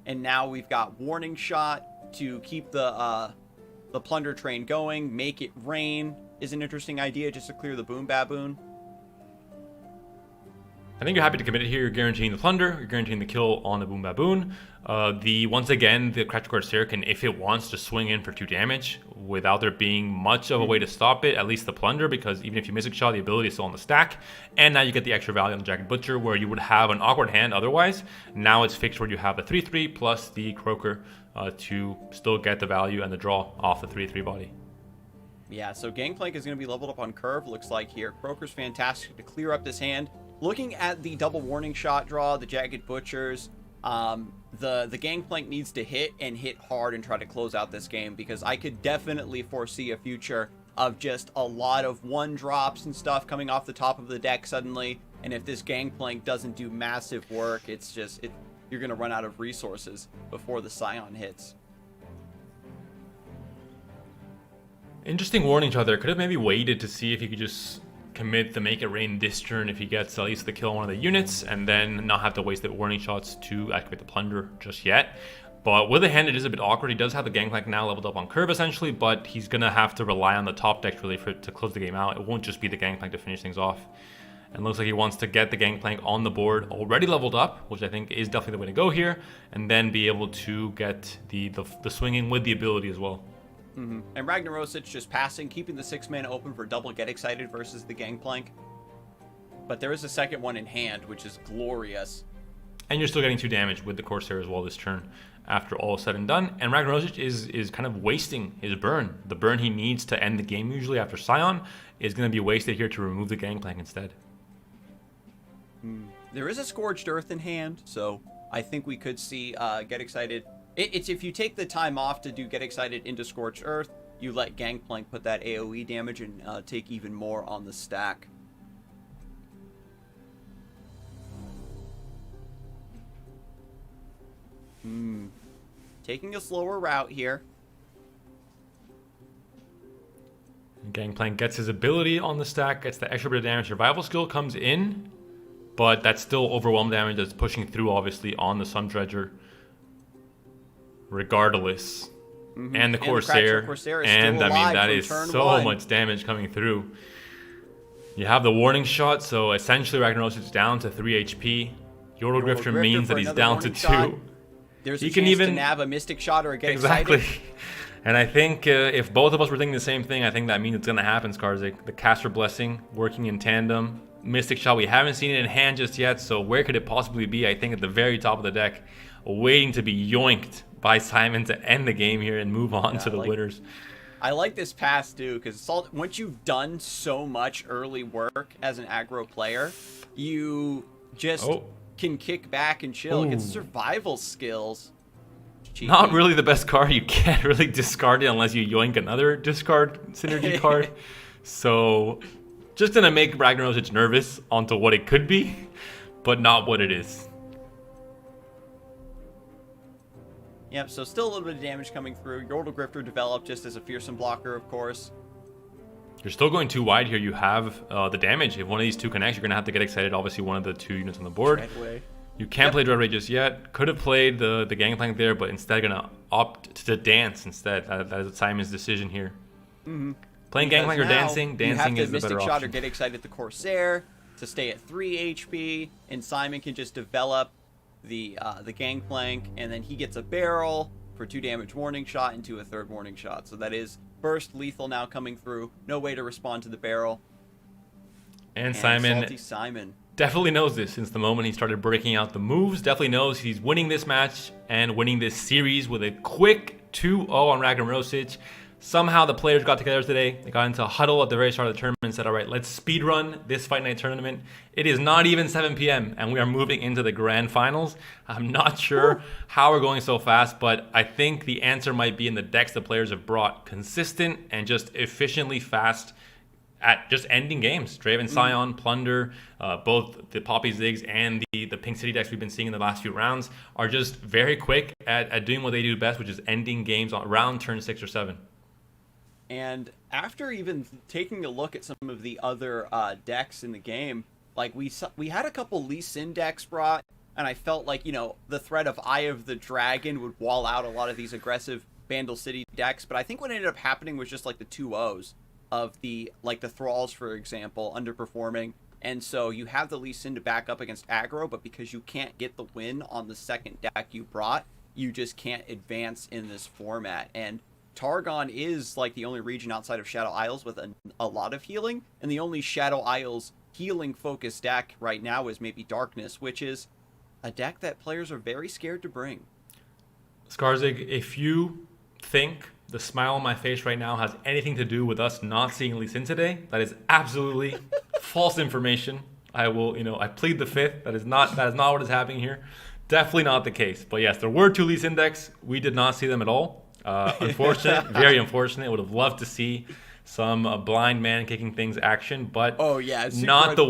And now we've got Warning Shot to keep the Plunder train going. Make it rain is an interesting idea just to clear the Boom Baboon. I think you're happy to commit it here. You're guaranteeing the Plunder. You're guaranteeing the kill on the Boom Baboon. Once again, the Crackshot Corsair can, if it wants, to swing in for 2 damage without there being much of a way to stop it, at least the Plunder, because even if you Mystic Shot, the ability is still on the stack. And now you get the extra value on the Jagged Butcher, where you would have an awkward hand otherwise. Now it's fixed where you have the 3-3 plus the Croaker to still get the value and the draw off the 3-3 body. Yeah, so Gangplank is going to be leveled up on Curve, looks like here. Croaker's fantastic to clear up this hand. Looking at the double Warning Shot draw, the Jagged Butchers, the Gangplank needs to hit and hit hard and try to close out this game, because I could definitely foresee a future of just a lot of 1-drops and stuff coming off the top of the deck suddenly. And if this Gangplank doesn't do massive work, it's just, you're going to run out of resources before the Scion hits. Interesting Warning Shot there. Could have maybe waited to see if he could just commit the Make It Rain this turn if he gets at least the kill on one of the units, and then not have to waste the warning shots to activate the Plunder just yet. But with the hand, it is a bit awkward. He does have the Gangplank now leveled up on curve, essentially, but he's going to have to rely on the top decks, really, to close the game out. It won't just be the Gangplank to finish things off. And looks like he wants to get the Gangplank on the board already leveled up, which I think is definitely the way to go here, and then be able to get the swinging with the ability as well. And Ragnarosic just passing, keeping the 6-mana open for double Get Excited versus the Gangplank. But there is a second one in hand, which is glorious. And you're still getting 2 damage with the Corsair as well this turn after all is said and done. And Ragnarosic is kind of wasting his burn. The burn he needs to end the game usually after Scion is going to be wasted here to remove the Gangplank instead. There is a Scorched Earth in hand, so I think we could see Get Excited. It's if you take the time off to do Get Excited into Scorched Earth, you let Gangplank put that AoE damage and take even more on the stack. Taking a slower route here. Gangplank gets his ability on the stack, gets the extra bit of damage. Survival skill comes in, but that's still overwhelm damage that's pushing through, obviously, on the Sun Dredger. Regardless. And the Corsair. And I mean, that is so much damage coming through. You have the warning shot, so essentially Ragnaros is down to 3 HP. Yordle Grifter means that he's down to 2. There's a chance to nab a Mystic Shot or a Get Excited. Excited. And I think if both of us were thinking the same thing, I think that means it's going to happen, Scarzig. The Caster Blessing working in tandem. Mystic Shot, we haven't seen it in hand just yet, so where could it possibly be? I think at the very top of the deck, waiting to be yoinked by Simon to end the game here and move on to the winners. I like this pass, too, because once you've done so much early work as an aggro player, you just can kick back and chill. Get survival skills. Cheeky. Not really the best card. You can't really discard it unless you yoink another discard synergy card. So just gonna make Ragnarosic nervous onto what it could be, but not what it is. Yep, so still a little bit of damage coming through. Yordle Grifter developed just as a fearsome blocker, of course. You're still going too wide here. You have the damage. If one of these two connects, you're going to have to Get Excited, obviously, one of the 2 units on the board. Dreadway. You can't play Dreadway just yet. Could have played the Gangplank there, but instead going to opt to dance instead. That is Simon's decision here. Playing Gangplank or dancing? Dancing is the better option. Mystic Shot or Get Excited the Corsair to stay at 3 HP, and Simon can just develop the Gangplank, and then he gets a barrel for 2 damage warning shot into a 3rd warning shot. So that is burst lethal now coming through. No way to respond to the barrel. And Simon salty Simon definitely knows this since the moment he started breaking out the moves. Definitely knows he's winning this match and winning this series with a quick 2-0 on Ragnarosic. Somehow the players got together today. They got into a huddle at the very start of the tournament and said, all right, let's speed run this Fight Night tournament. It is not even 7 p.m. and we are moving into the grand finals. I'm not sure how we're going so fast, but I think the answer might be in the decks the players have brought. Consistent and just efficiently fast at just ending games. Draven Scion, Plunder, both the Poppy Ziggs and the Pink City decks we've been seeing in the last few rounds are just very quick at doing what they do best, which is ending games on around turn 6 or 7. And after even taking a look at some of the other decks in the game, like we had a couple Lee Sin decks brought, and I felt like, you know, the threat of Eye of the Dragon would wall out a lot of these aggressive Bandle City decks, but I think what ended up happening was just like the 2-0s of the Thralls, for example, underperforming. And so you have the Lee Sin to back up against aggro, but because you can't get the win on the second deck you brought, you just can't advance in this format. And Targon is like the only region outside of Shadow Isles with a lot of healing, and the only Shadow Isles healing focused deck right now is maybe Darkness, which is a deck that players are very scared to bring. Scarzig, if you think the smile on my face right now has anything to do with us not seeing Lee Sin today, that is absolutely false information. I will, I plead the fifth. That is not what is happening here. Definitely not the case. But yes, there were 2 Lee Sin decks. We did not see them at all. Unfortunate, very unfortunate. Would have loved to see some blind man kicking things action, but not the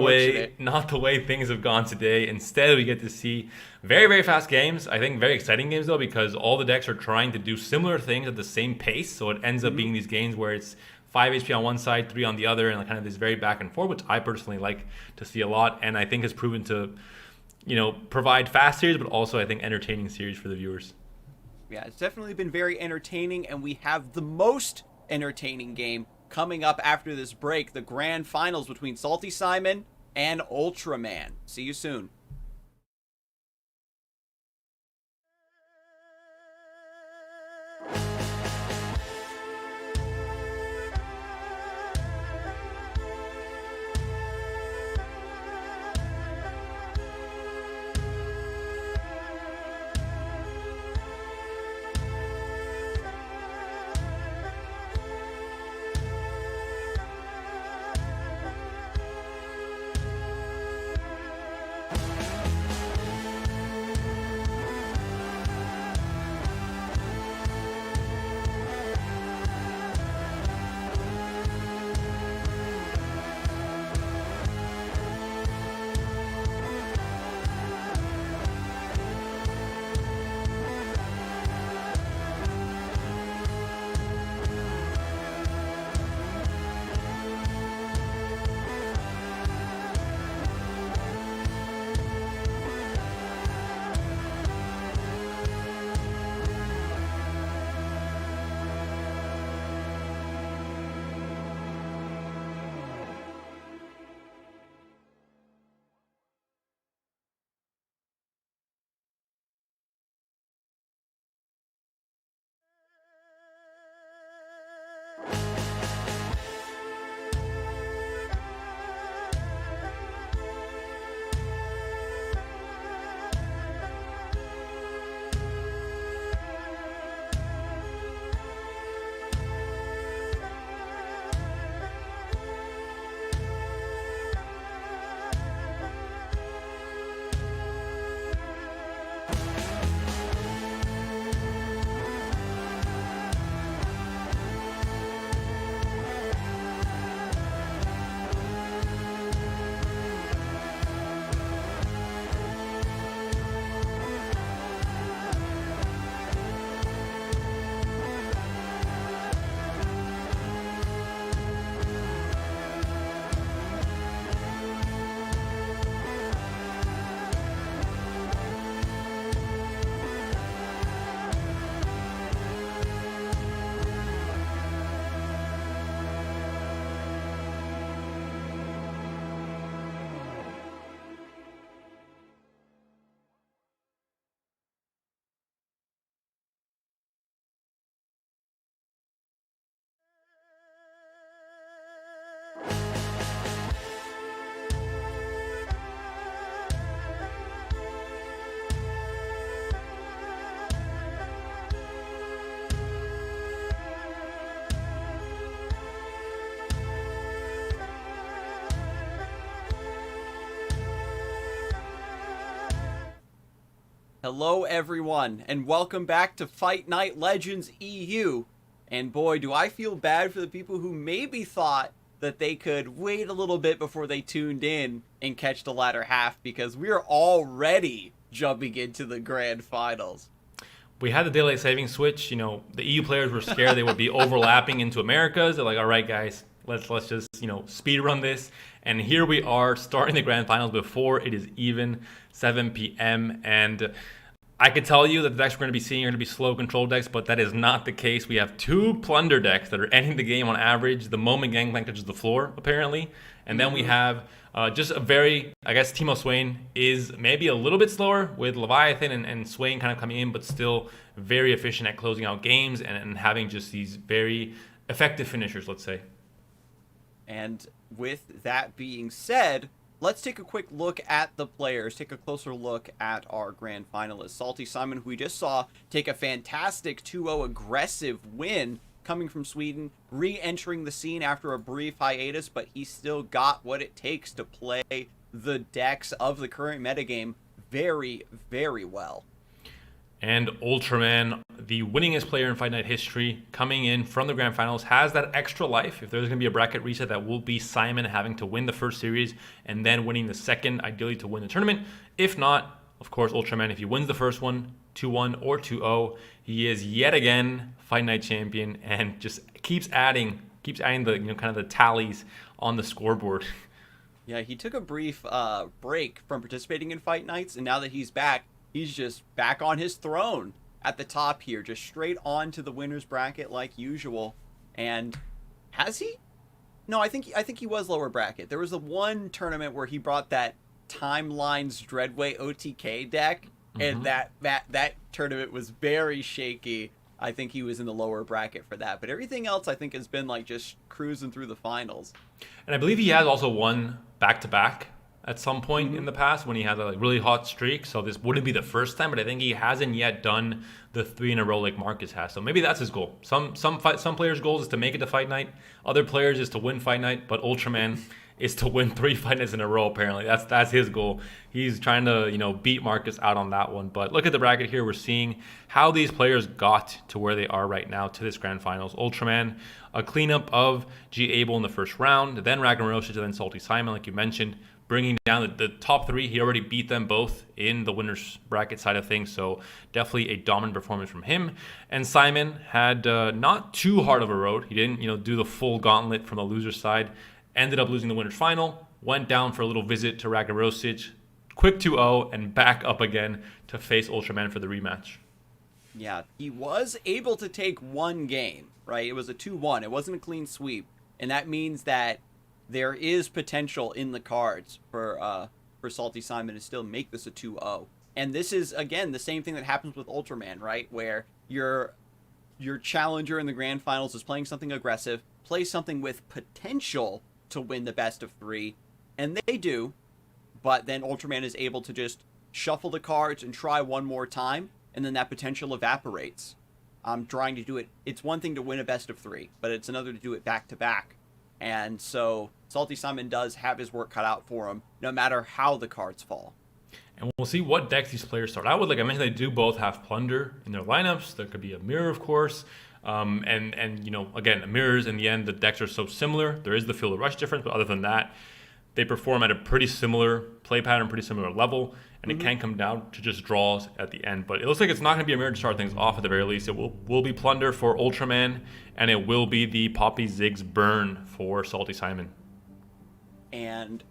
way things have gone today. Instead, we get to see very, very fast games. I think very exciting games though, because all the decks are trying to do similar things at the same pace. So it ends up being these games where it's 5 HP on one side, 3 on the other, and kind of this very back and forth, which I personally like to see a lot, and I think has proven to, provide fast series, but also I think entertaining series for the viewers. Yeah, it's definitely been very entertaining, and we have the most entertaining game coming up after this break, the grand finals between Salty Simon and Ultraman. See you soon. Hello everyone, and welcome back to Fight Night Legends EU. And boy, do I feel bad for the people who maybe thought that they could wait a little bit before they tuned in and catch the latter half, because we're already jumping into the grand finals. We had the daylight saving switch. The EU players were scared they would be overlapping into Americas. They're like, all right, guys, let's just, speed run this. And here we are starting the grand finals before it is even 7 p.m. And I could tell you that the decks we're going to be seeing are going to be slow control decks, but that is not the case. We have two plunder decks that are ending the game on average the moment Gangplank touches the floor, apparently. And then we have just a very, I guess Teemo Swain is maybe a little bit slower with Leviathan and Swain kind of coming in, but still very efficient at closing out games and having just these very effective finishers, let's say. And with that being said, let's take a quick look at the players, take a closer look at our grand finalists. Salty Simon, who we just saw take a fantastic 2-0 aggressive win coming from Sweden, re-entering the scene after a brief hiatus, but he still got what it takes to play the decks of the current metagame very, very well. And Ultraman, the winningest player in Fight Night history, coming in from the grand finals, has that extra life. If there's going to be a bracket reset, that will be Simon having to win the first series and then winning the second, ideally to win the tournament. If not, of course, Ultraman, if he wins the first one, 2-1 or 2-0, he is yet again Fight Night champion and just keeps adding keeps adding the kind of the tallies on the scoreboard. Yeah, he took a brief break from participating in fight nights, and now that he's back, he's just back on his throne at the top here, just straight on to the winner's bracket like usual. And has he? No, I think he was lower bracket. There was the one tournament where he brought that Timelines Dreadway OTK deck, and that tournament was very shaky. I think he was in the lower bracket for that, but everything else I think has been like just cruising through the finals. And I believe he has also won back-to-back at some point in the past when he had a like really hot streak. So this wouldn't be the first time, but I think he hasn't yet done the 3 in a row like Marcus has. So maybe that's his goal. Some players' goals is to make it to fight night. Other players is to win fight night. But Ultraman is to win 3 fight nights in a row. Apparently, that's his goal. He's trying to beat Marcus out on that one. But look at the bracket here. We're seeing how these players got to where they are right now to this grand finals. Ultraman, a cleanup of G Abel in the first round, then Ragnaros, and then Salty Simon, like you mentioned, bringing down the top 3. He already beat them both in the winner's bracket side of things, so definitely a dominant performance from him. And Simon had not too hard of a road. He didn't do the full gauntlet from the loser side. Ended up losing the winner's final. Went down for a little visit to Ragnarosic. Quick 2-0 and back up again to face Ultraman for the rematch. Yeah, he was able to take one game, right? It was a 2-1. It wasn't a clean sweep, and that means that there is potential in the cards for Salty Simon to still make this a 2-0. And this is, again, the same thing that happens with Ultraman, right? Where your challenger in the grand finals is playing something aggressive, plays something with potential to win the best of 3, and they do, but then Ultraman is able to just shuffle the cards and try one more time, and then that potential evaporates. Trying to do it, it's one thing to win a best of 3, but it's another to do it back-to-back. And so Salty Simon does have his work cut out for him, no matter how the cards fall. And we'll see what decks these players start out with. Like I mentioned, they do both have Plunder in their lineups. There could be a Mirror, of course. And again, Mirrors, in the end, the decks are so similar. There is the Feel the Rush difference, but other than that, they perform at a pretty similar play pattern, pretty similar level. And it can come down to just draws at the end. But it looks like it's not going to be a Mirror to start things off at the very least. It will be Plunder for Ultraman, and it will be the Poppy Ziggs Burn for Salty Simon. And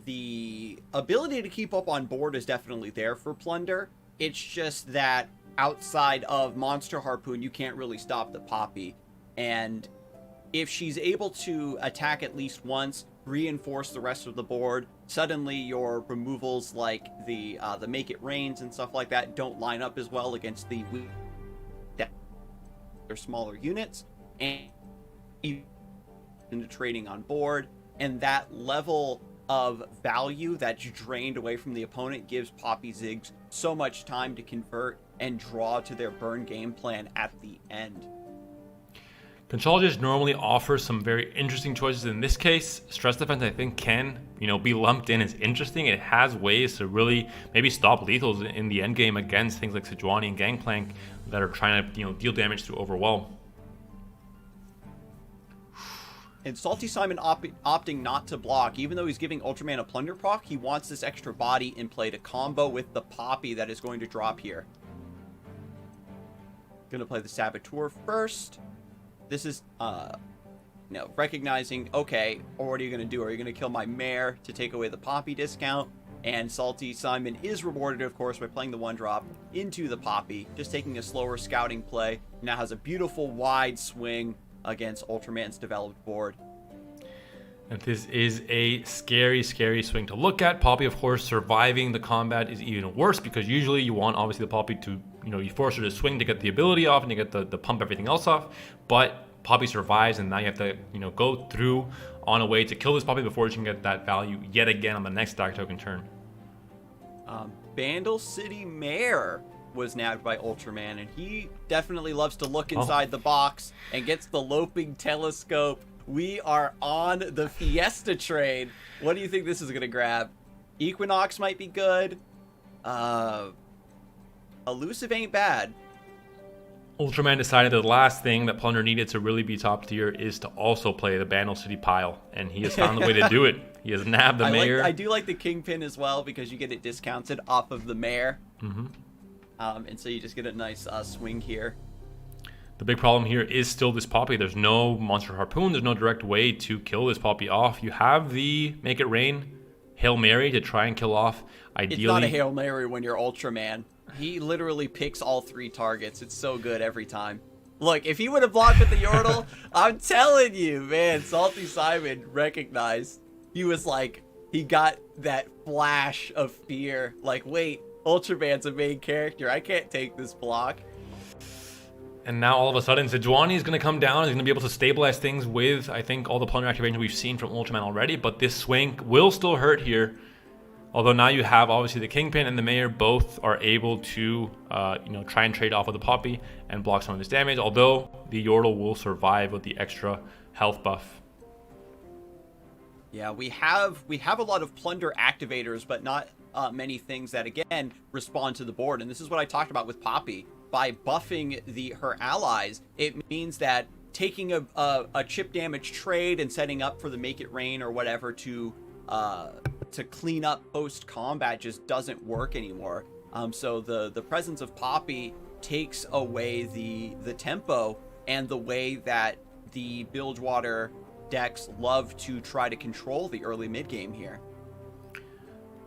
the ability to keep up on board is definitely there for Plunder. It's just that outside of Monster Harpoon, you can't really stop the Poppy. And if she's able to attack at least once, reinforce the rest of the board, suddenly your removals like the Make It Rains and stuff like that don't line up as well against the smaller units, and into trading on board, and that level of value that's drained away from the opponent gives Poppy Ziggs so much time to convert and draw to their burn game plan at the end. Contrologist normally offers some very interesting choices. In this case, Stress Defense I think can, be lumped in as interesting. It has ways to really maybe stop lethals in the end game against things like Sejuani and Gangplank that are trying to, deal damage through Overwhelm. And Salty Simon opting not to block, even though he's giving Ultraman a Plunder proc, he wants this extra body in play to combo with the Poppy that is going to drop here. Gonna play the Saboteur first. This is, recognizing, okay, or what are you going to do? Are you going to kill my mare to take away the Poppy discount? And Salty Simon is rewarded, of course, by playing the 1-drop into the Poppy, just taking a slower scouting play. Now has a beautiful wide swing against Ultraman's developed board. And this is a scary, scary swing to look at. Poppy, of course, surviving the combat is even worse because usually you want, obviously, the Poppy to, you force her to swing to get the ability off and to get the pump everything else off. But Poppy survives, and now you have to, go through on a way to kill this Poppy before she can get that value yet again on the next Dark Token turn. Bandle City Mare was nabbed by Ultraman, and he definitely loves to look inside the box and gets the Loping Telescope. We are on the Fiesta train. What do you think this is going to grab? Equinox might be good. Elusive ain't bad. Ultraman decided that the last thing that Plunder needed to really be top tier is to also play the Bandle City pile, and he has found the way to do it. He has nabbed the Mayor. I do like the Kingpin as well because you get it discounted off of the Mare. And so you just get a nice swing here. The big problem here is still this Poppy. There's no Monster Harpoon. There's no direct way to kill this Poppy off. You have the Make It Rain Hail Mary to try and kill off. Ideally, it's not a Hail Mary when you're Ultraman. He literally picks all 3 targets. It's so good every time. Look, if he would have blocked with the Yordle, I'm telling you, man, Salty Simon recognized. He was like, he got that flash of fear. Like, wait, Ultraman's a main character. I can't take this block. And now all of a sudden, Sejuani is going to come down. He's going to be able to stabilize things with, I think, all the plunder activation we've seen from Ultraman already. But this swing will still hurt here. Although now you have, obviously, the Kingpin and the Mayor both are able to, try and trade off with the Poppy and block some of this damage. Although the Yordle will survive with the extra health buff. Yeah, we have a lot of plunder activators, but not many things that, again, respond to the board. And this is what I talked about with Poppy. By buffing her allies, it means that taking a chip damage trade and setting up for the Make It Rain or whatever to clean up post combat just doesn't work anymore. So the presence of Poppy takes away the tempo and the way that the Bilgewater decks love to try to control the early mid game here.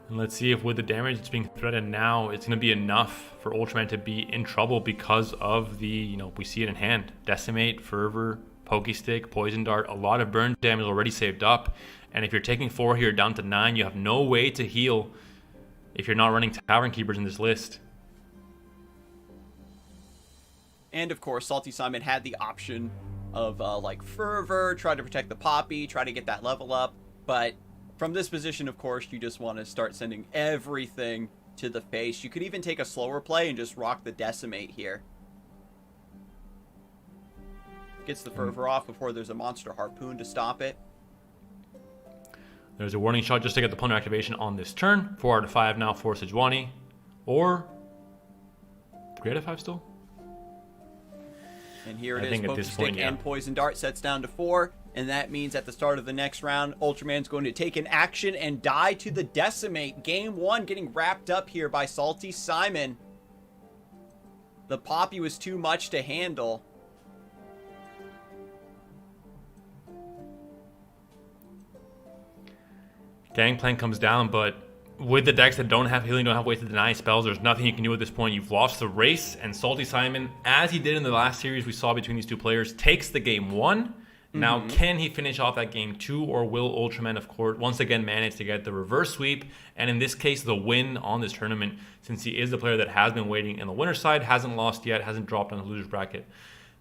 And let's see if with the damage that's being threaded now, it's going to be enough for Ultraman to be in trouble because of the, we see it in hand. Decimate, Fervor, Pokestick, Poison Dart, a lot of burn damage already saved up. And if you're taking 4 here down to 9, you have no way to heal if you're not running Tavern Keepers in this list. And of course, Salty Simon had the option of like Fervor, try to protect the Poppy, try to get that level up, but from this position, of course, you just want to start sending everything to the face. You could even take a slower play and just rock the Decimate here. Gets the Fervor off before there's a Monster Harpoon to stop it. There's a warning shot just to get the plunder activation on this turn. 4 out of 5 now for Sejuani. Or 3 out of 5 still? And here it is, Pokestick and Poison Dart sets down to 4. And that means at the start of the next round, Ultraman's going to take an action and die to the Decimate. Game 1 getting wrapped up here by Salty Simon. The Poppy was too much to handle. Gangplank comes down, but with the decks that don't have healing, don't have ways to deny spells, there's nothing you can do at this point. You've lost the race, and Salty Simon, as he did in the last series we saw between these two players, takes the game 1. Now, can he finish off that game 2, or will Ultraman, of course, once again manage to get the reverse sweep, and in this case, the win on this tournament, since he is the player that has been waiting in the winner's side, hasn't lost yet, hasn't dropped on the loser's bracket.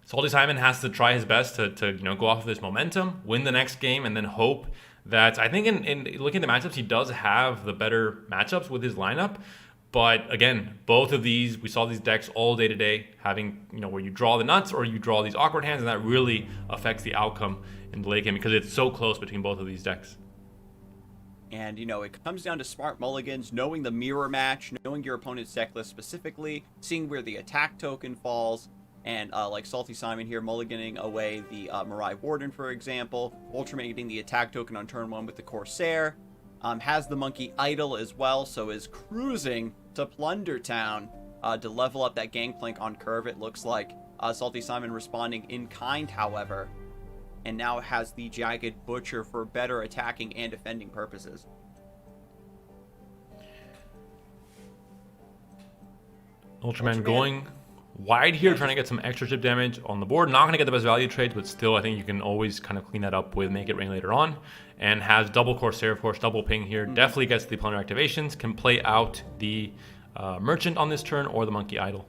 Salty Simon has to try his best to go off of this momentum, win the next game, and then hope that, I think in looking at the matchups, he does have the better matchups with his lineup. But again, both of these, we saw these decks all day today, having, where you draw the nuts or you draw these awkward hands, and that really affects the outcome in the late game because it's so close between both of these decks. And, it comes down to smart mulligans, knowing the mirror match, knowing your opponent's deck list specifically, seeing where the attack token falls, and like Salty Simon here, mulliganing away the Mirai Warden, for example, Ultraman getting the attack token on turn 1 with the Corsair, has the Monkey Idol as well, so is cruising to Plunder Town to level up that Gangplank on curve, it looks like. Salty Simon responding in kind, however, and now has the Jagged Butcher for better attacking and defending purposes. Ultraman going wide here, trying to get some extra chip damage on the board. Not going to get the best value trades, but still, I think you can always kind of clean that up with Make It Rain later on. And has double Corsair, of course, double ping here. Definitely gets the plunder activations. Can play out the Merchant on this turn or the Monkey Idol.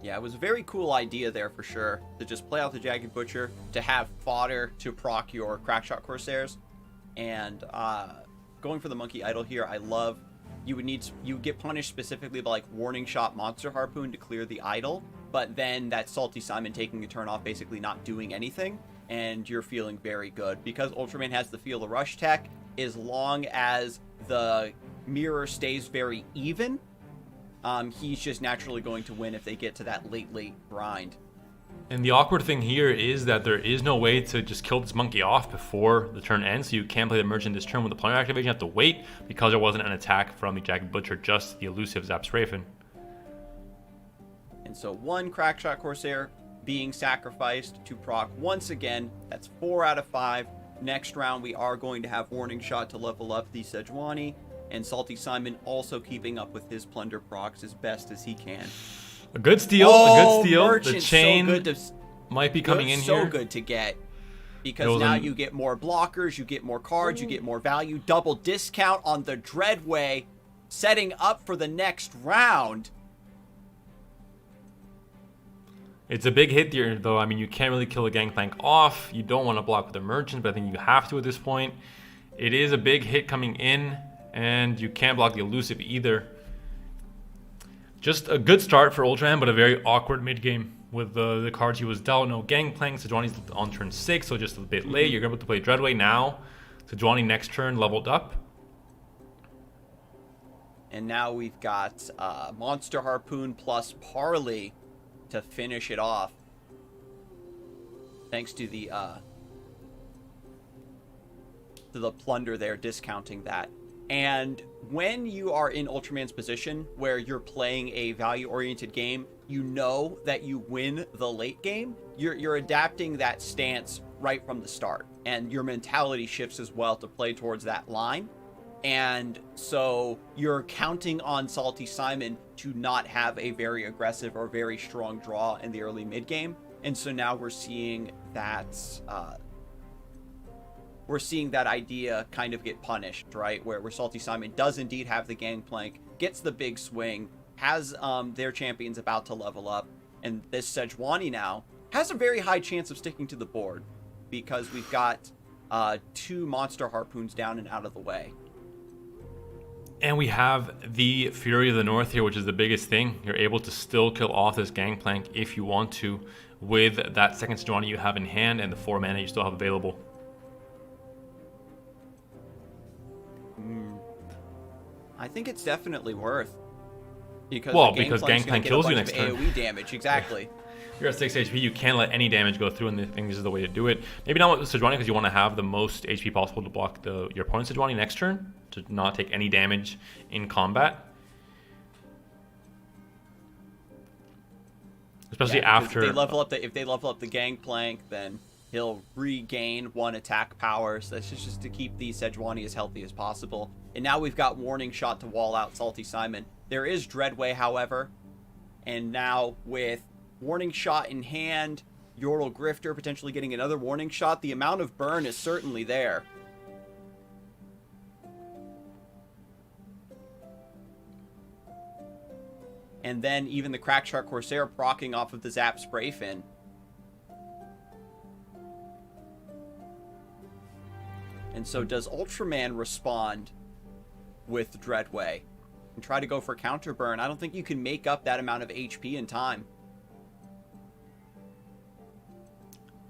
Yeah, it was a very cool idea there for sure, to just play out the Jagged Butcher, to have fodder to proc your Crackshot Corsairs. And going for the Monkey Idol here, I love... You would get punished specifically by like Warning Shot, Monster Harpoon to clear the idol, but then that Salty Simon taking a turn off, basically not doing anything, and you're feeling very good because Ultraman has the Feel the Rush tech. As long as the mirror stays very even, he's just naturally going to win if they get to that late grind. And the awkward thing here is that there is no way to just kill this monkey off before the turn ends, so you can't play the Merchant this turn with the plunder activation. You have to wait because there wasn't an attack from the Jagged Butcher, just the elusive Zapsrafen. And so 1 Crackshot Corsair being sacrificed to proc once again. That's 4 out of 5. Next round, we are going to have Warning Shot to level up the Sejuani, and Salty Simon also keeping up with his plunder procs as best as he can. A good steal. Oh, a good steal. Merchant, The chain so good to, might be coming in so here. So good to get. Because now you get more blockers, you get more cards, you get more value. Double discount on the Dreadway, setting up for the next round. It's a big hit here, though. I mean, you can't really kill a Gangplank off. You don't want to block with the Merchant, but I think you have to at this point. It is a big hit coming in, and you can't block the Elusive either. Just a good start for Ultraman, but a very awkward mid-game with the cards he was dealt. No Gangplank. Sejuani's on turn 6, so just a bit late. You're able to play Dreadway now. Sejuani next turn leveled up. And now we've got Monster Harpoon plus Parley to finish it off. Thanks to the plunder there, discounting that. And when you are in Ultraman's position where you're playing a value-oriented game, you know that you win the late game. You're adapting that stance right from the start, and your mentality shifts as well to play towards that line. And so you're counting on Salty Simon to not have a very aggressive or very strong draw in the early mid game. And so now we're seeing that idea kind of get punished, right? Where Salty Simon does indeed have the Gangplank, gets the big swing, has their champions about to level up, and this Sejuani now has a very high chance of sticking to the board because we've got 2 Monster Harpoons down and out of the way. And we have the Fury of the North here, which is the biggest thing. You're able to still kill off this Gangplank if you want to with that second Sejuani you have in hand and the 4 mana you still have available. I think it's definitely worth. Because Gangplank kills you next turn. AoE damage, exactly. You're at 6 HP, you can't let any damage go through, and I think this is the way to do it. Maybe not with Sejuani, because you want to have the most HP possible to block your opponent's Sejuani next turn, to not take any damage in combat. Especially after... If they level up the Gangplank, then he'll regain 1 attack power, so that's just to keep the Sejuani as healthy as possible. And now we've got Warning Shot to wall out Salty Simon. There is Dreadway, however, and now with Warning Shot in hand, Yordle Grifter potentially getting another Warning Shot, the amount of burn is certainly there. And then even the Crackshark Corsair proccing off of the Zap Spray Fin. And so does Ultraman respond with Dreadway and try to go for counter burn? I don't think you can make up that amount of HP in time.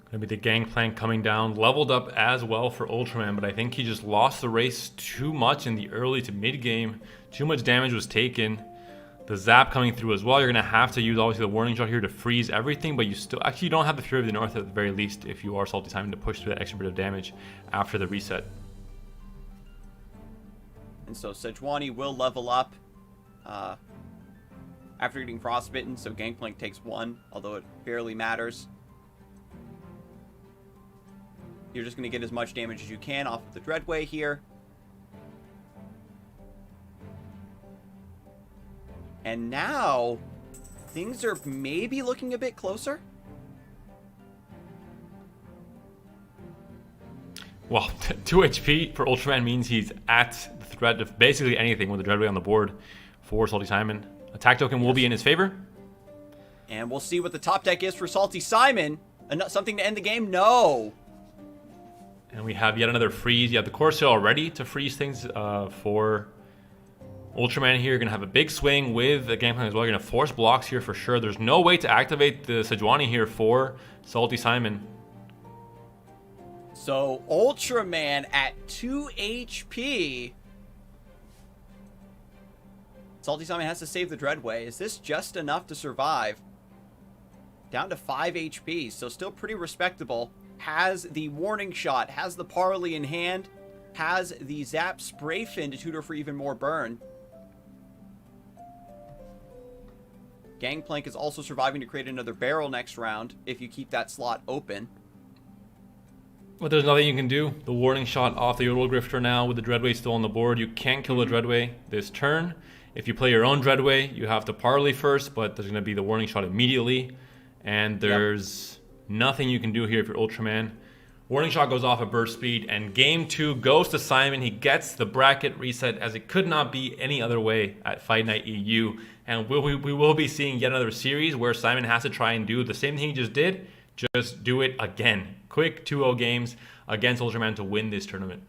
Gonna be the Gangplank coming down, leveled up as well for Ultraman, but I think he just lost the race too much in the early to mid game. Too much damage was taken. The Zap coming through as well. You're gonna have to use obviously the Warning Shot here to freeze everything, but you still actually don't have the Fury of the North at the very least if you are Salty Simon to push through that extra bit of damage after the reset. And so Sejuani will level up after getting frostbitten, so Gangplank takes 1, although it barely matters. You're just going to get as much damage as you can off of the Dreadway here. And now, things are maybe looking a bit closer. Well, 2 HP for Ultraman means he's at the threat of basically anything with the Dreadway on the board for Salty Simon. Attack token will be in his favor. And we'll see what the top deck is for Salty Simon. Something to end the game? No. And we have yet another freeze. You have the Corsair already to freeze things for Ultraman here. You're going to have a big swing with the Gangplank as well. You're going to force blocks here for sure. There's no way to activate the Sejuani here for Salty Simon. So Ultraman at 2 HP. Salty Simon has to save the Dreadway. Is this just enough to survive? Down to 5 HP, so still pretty respectable. Has the Warning Shot, has the Parley in hand, has the Zap Spray Fin to tutor for even more burn. Gangplank is also surviving to create another barrel next round if you keep that slot open. But there's nothing you can do. The warning shot off the Yodel Grifter now with the Dreadway still on the board. You can't kill the Dreadway this turn. If you play your own Dreadway, you have to parley first, but there's going to be the warning shot immediately. And there's nothing you can do here if you're Ultraman. Warning shot goes off at burst speed, and game 2 goes to Simon. He gets the bracket reset, as it could not be any other way at Fight Night EU. And we will be seeing yet another series where Simon has to try and do the same thing he just did, just do it again. Quick 2-0 games against Ultraman to win this tournament.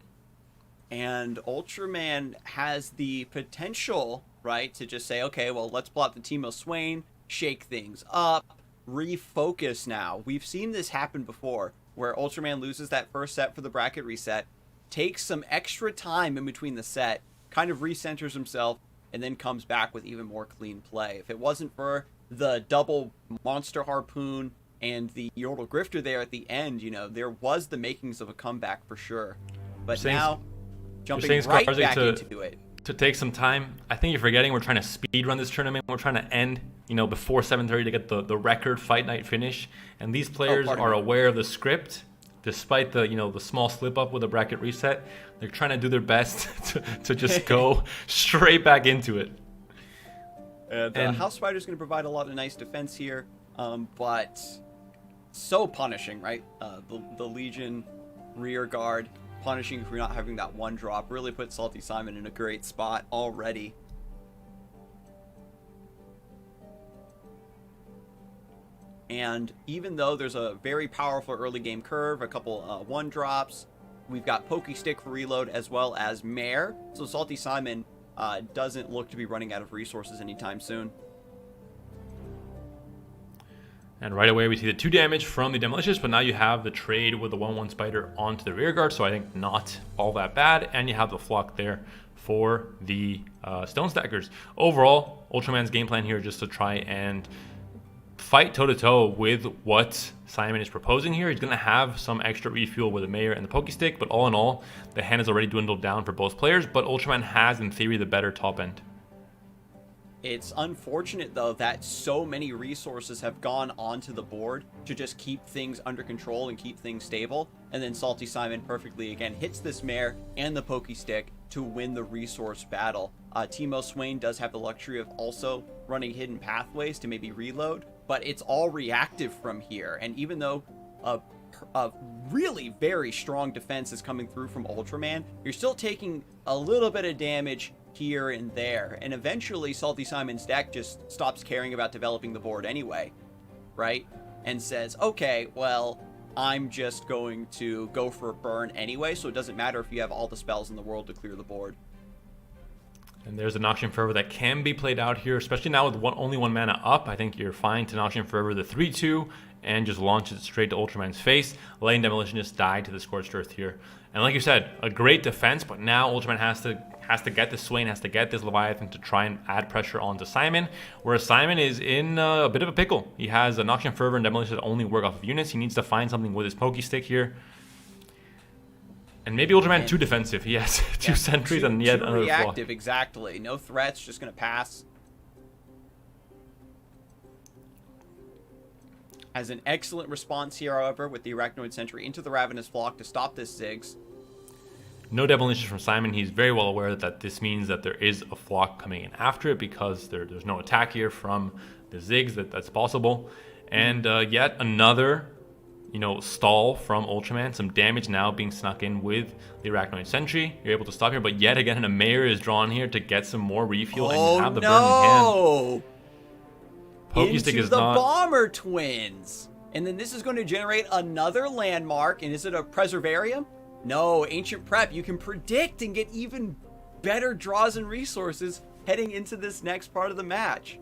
And Ultraman has the potential, right, to just say, okay, well, let's pull out the Teemo Swain, shake things up, refocus now. We've seen this happen before, where Ultraman loses that first set for the bracket reset, takes some extra time in between the set, kind of recenters himself, and then comes back with even more clean play. If it wasn't for the double Monster Harpoon and the Yordle Grifter there at the end, you know, there was the makings of a comeback for sure. But now, jumping right back into it. To take some time, I think you're forgetting we're trying to speed run this tournament. We're trying to end, you know, before 7:30 to get the record Fight Night finish. And these players are aware of the script, despite the, you know, the small slip up with the bracket reset. They're trying to do their best to just go straight back into it. And House Spider's going to provide a lot of nice defense here, but so punishing, right? The Legion rear guard punishing for not having that one drop really put Salty Simon in a great spot already. And even though there's a very powerful early game curve, a couple one drops, we've got Pokey Stick for reload as well as Mare. So Salty Simon doesn't look to be running out of resources anytime soon. And right away we see the 2 damage from the Demolicious, but now you have the trade with the 1/1 Spider onto the rear guard, so I think not all that bad. And you have the Flock there for the Stone Stackers. Overall, Ultraman's game plan here is just to try and fight toe-to-toe with what Simon is proposing here. He's going to have some extra refuel with the Mayor and the Pokestick, but all in all, the hand has already dwindled down for both players, but Ultraman has, in theory, the better top end. It's unfortunate, though, that so many resources have gone onto the board to just keep things under control and keep things stable, and then Salty Simon perfectly, again, hits this Mare and the Pokestick to win the resource battle. Teemo Swain does have the luxury of also running hidden pathways to maybe reload, but it's all reactive from here. And even though a really very strong defense is coming through from Ultraman, you're still taking a little bit of damage here and there. And eventually Salty Simon's deck just stops caring about developing the board anyway, right? And says, okay, well, I'm just going to go for a burn anyway, so it doesn't matter if you have all the spells in the world to clear the board. And there's a Noxian Fervor that can be played out here, especially now with only 1 mana up. I think you're fine to Noxian Fervor the 3/2 and just launch it straight to Ultraman's face, letting Demolition just die to the Scorched Earth here. And like you said, a great defense, but now Ultraman has to get this Swain, has to get this Leviathan to try and add pressure onto Simon, whereas Simon is in a bit of a pickle. He has a Noxian Fervor and Demolition that only work off of units. He needs to find something with his Pokestick here. And maybe Ultraman too defensive. He has 2 sentries and yet another reactive, Flock. exactly. No threats, just going to pass. Has an excellent response here, however, with the Arachnoid Sentry into the Ravenous Flock to stop this Ziggs. No Demolition from Simon. He's very well aware that this means that there is a Flock coming in after it, because there's no attack here from the Ziggs that's possible. And yet another, you know, stall from Ultraman. Some damage now being snuck in with the Arachnoid Sentry. You're able to stop here, but yet again a Mayor is drawn here to get some more refuel, and you have the burning hand. Pokestick Into is the not... Bomber Twins. And then this is going to generate another landmark. And is it a Preservarium? No, Ancient Prep. You can predict and get even better draws and resources heading into this next part of the match.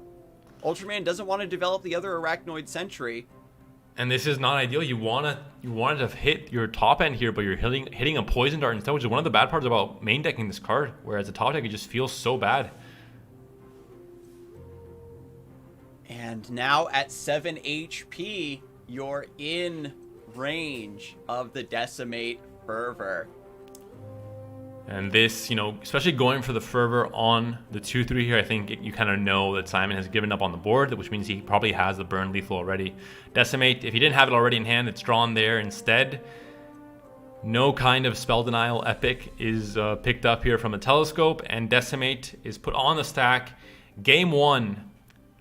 Ultraman doesn't want to develop the other Arachnoid Sentry. And this is not ideal. You wanted to hit your top end here, but you're hitting a Poison Dart instead, which is one of the bad parts about main decking this card, whereas the top deck, it just feels so bad. And now at 7 HP, you're in range of the Decimate Fervor. And this, especially going for the fervor on the 2-3 here, I think you kind of know that Simon has given up on the board, which means he probably has the burn lethal already. Decimate, if he didn't have it already in hand, it's drawn there instead. No kind of spell denial epic is picked up here from a telescope, and Decimate is put on the stack. Game 1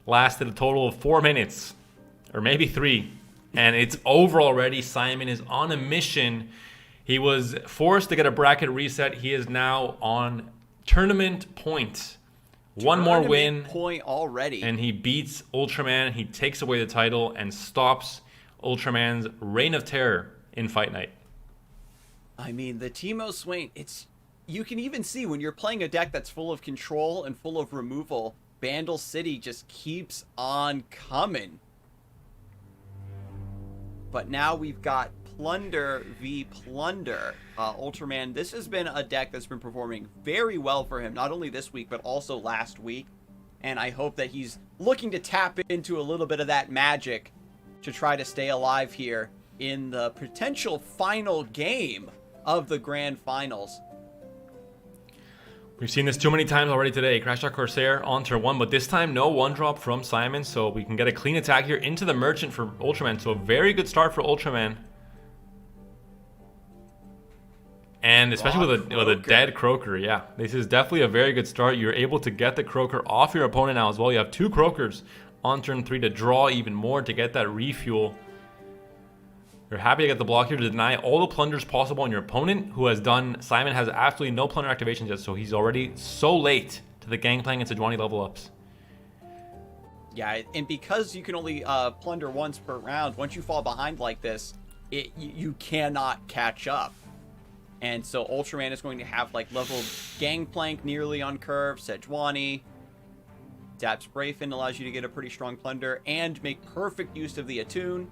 lasted a total of 4 minutes, or maybe 3, and it's over already. Simon is on a mission. He was forced to get a bracket reset. He is now on tournament point. One more win point already, and he beats Ultraman. He takes away the title and stops Ultraman's reign of terror in Fight Night. I mean, the Teemo Swain, you can even see when you're playing a deck that's full of control and full of removal, Bandle City just keeps on coming. But now we've got Plunder v Plunder. Ultraman, this has been a deck that's been performing very well for him, not only this week, but also last week. And I hope that he's looking to tap into a little bit of that magic to try to stay alive here in the potential final game of the Grand Finals. We've seen this too many times already today. Crash Out Corsair on turn 1, but this time no 1-drop from Simon, so we can get a clean attack here into the Merchant for Ultraman. So a very good start for Ultraman. And especially with a dead Croaker, yeah. This is definitely a very good start. You're able to get the Croaker off your opponent now as well. You have 2 Croakers on turn 3 to draw even more, to get that refuel. You're happy to get the block here to deny all the plunders possible on your opponent, who has done... Simon has absolutely no plunder activations yet, so he's already so late to the Gangplank and Sejuani level ups. Yeah, and because you can only plunder once per round, once you fall behind like this, you cannot catch up. And so Ultraman is going to have like leveled Gangplank nearly on curve, Sejuani. Dap Sprayfin allows you to get a pretty strong plunder and make perfect use of the Attune.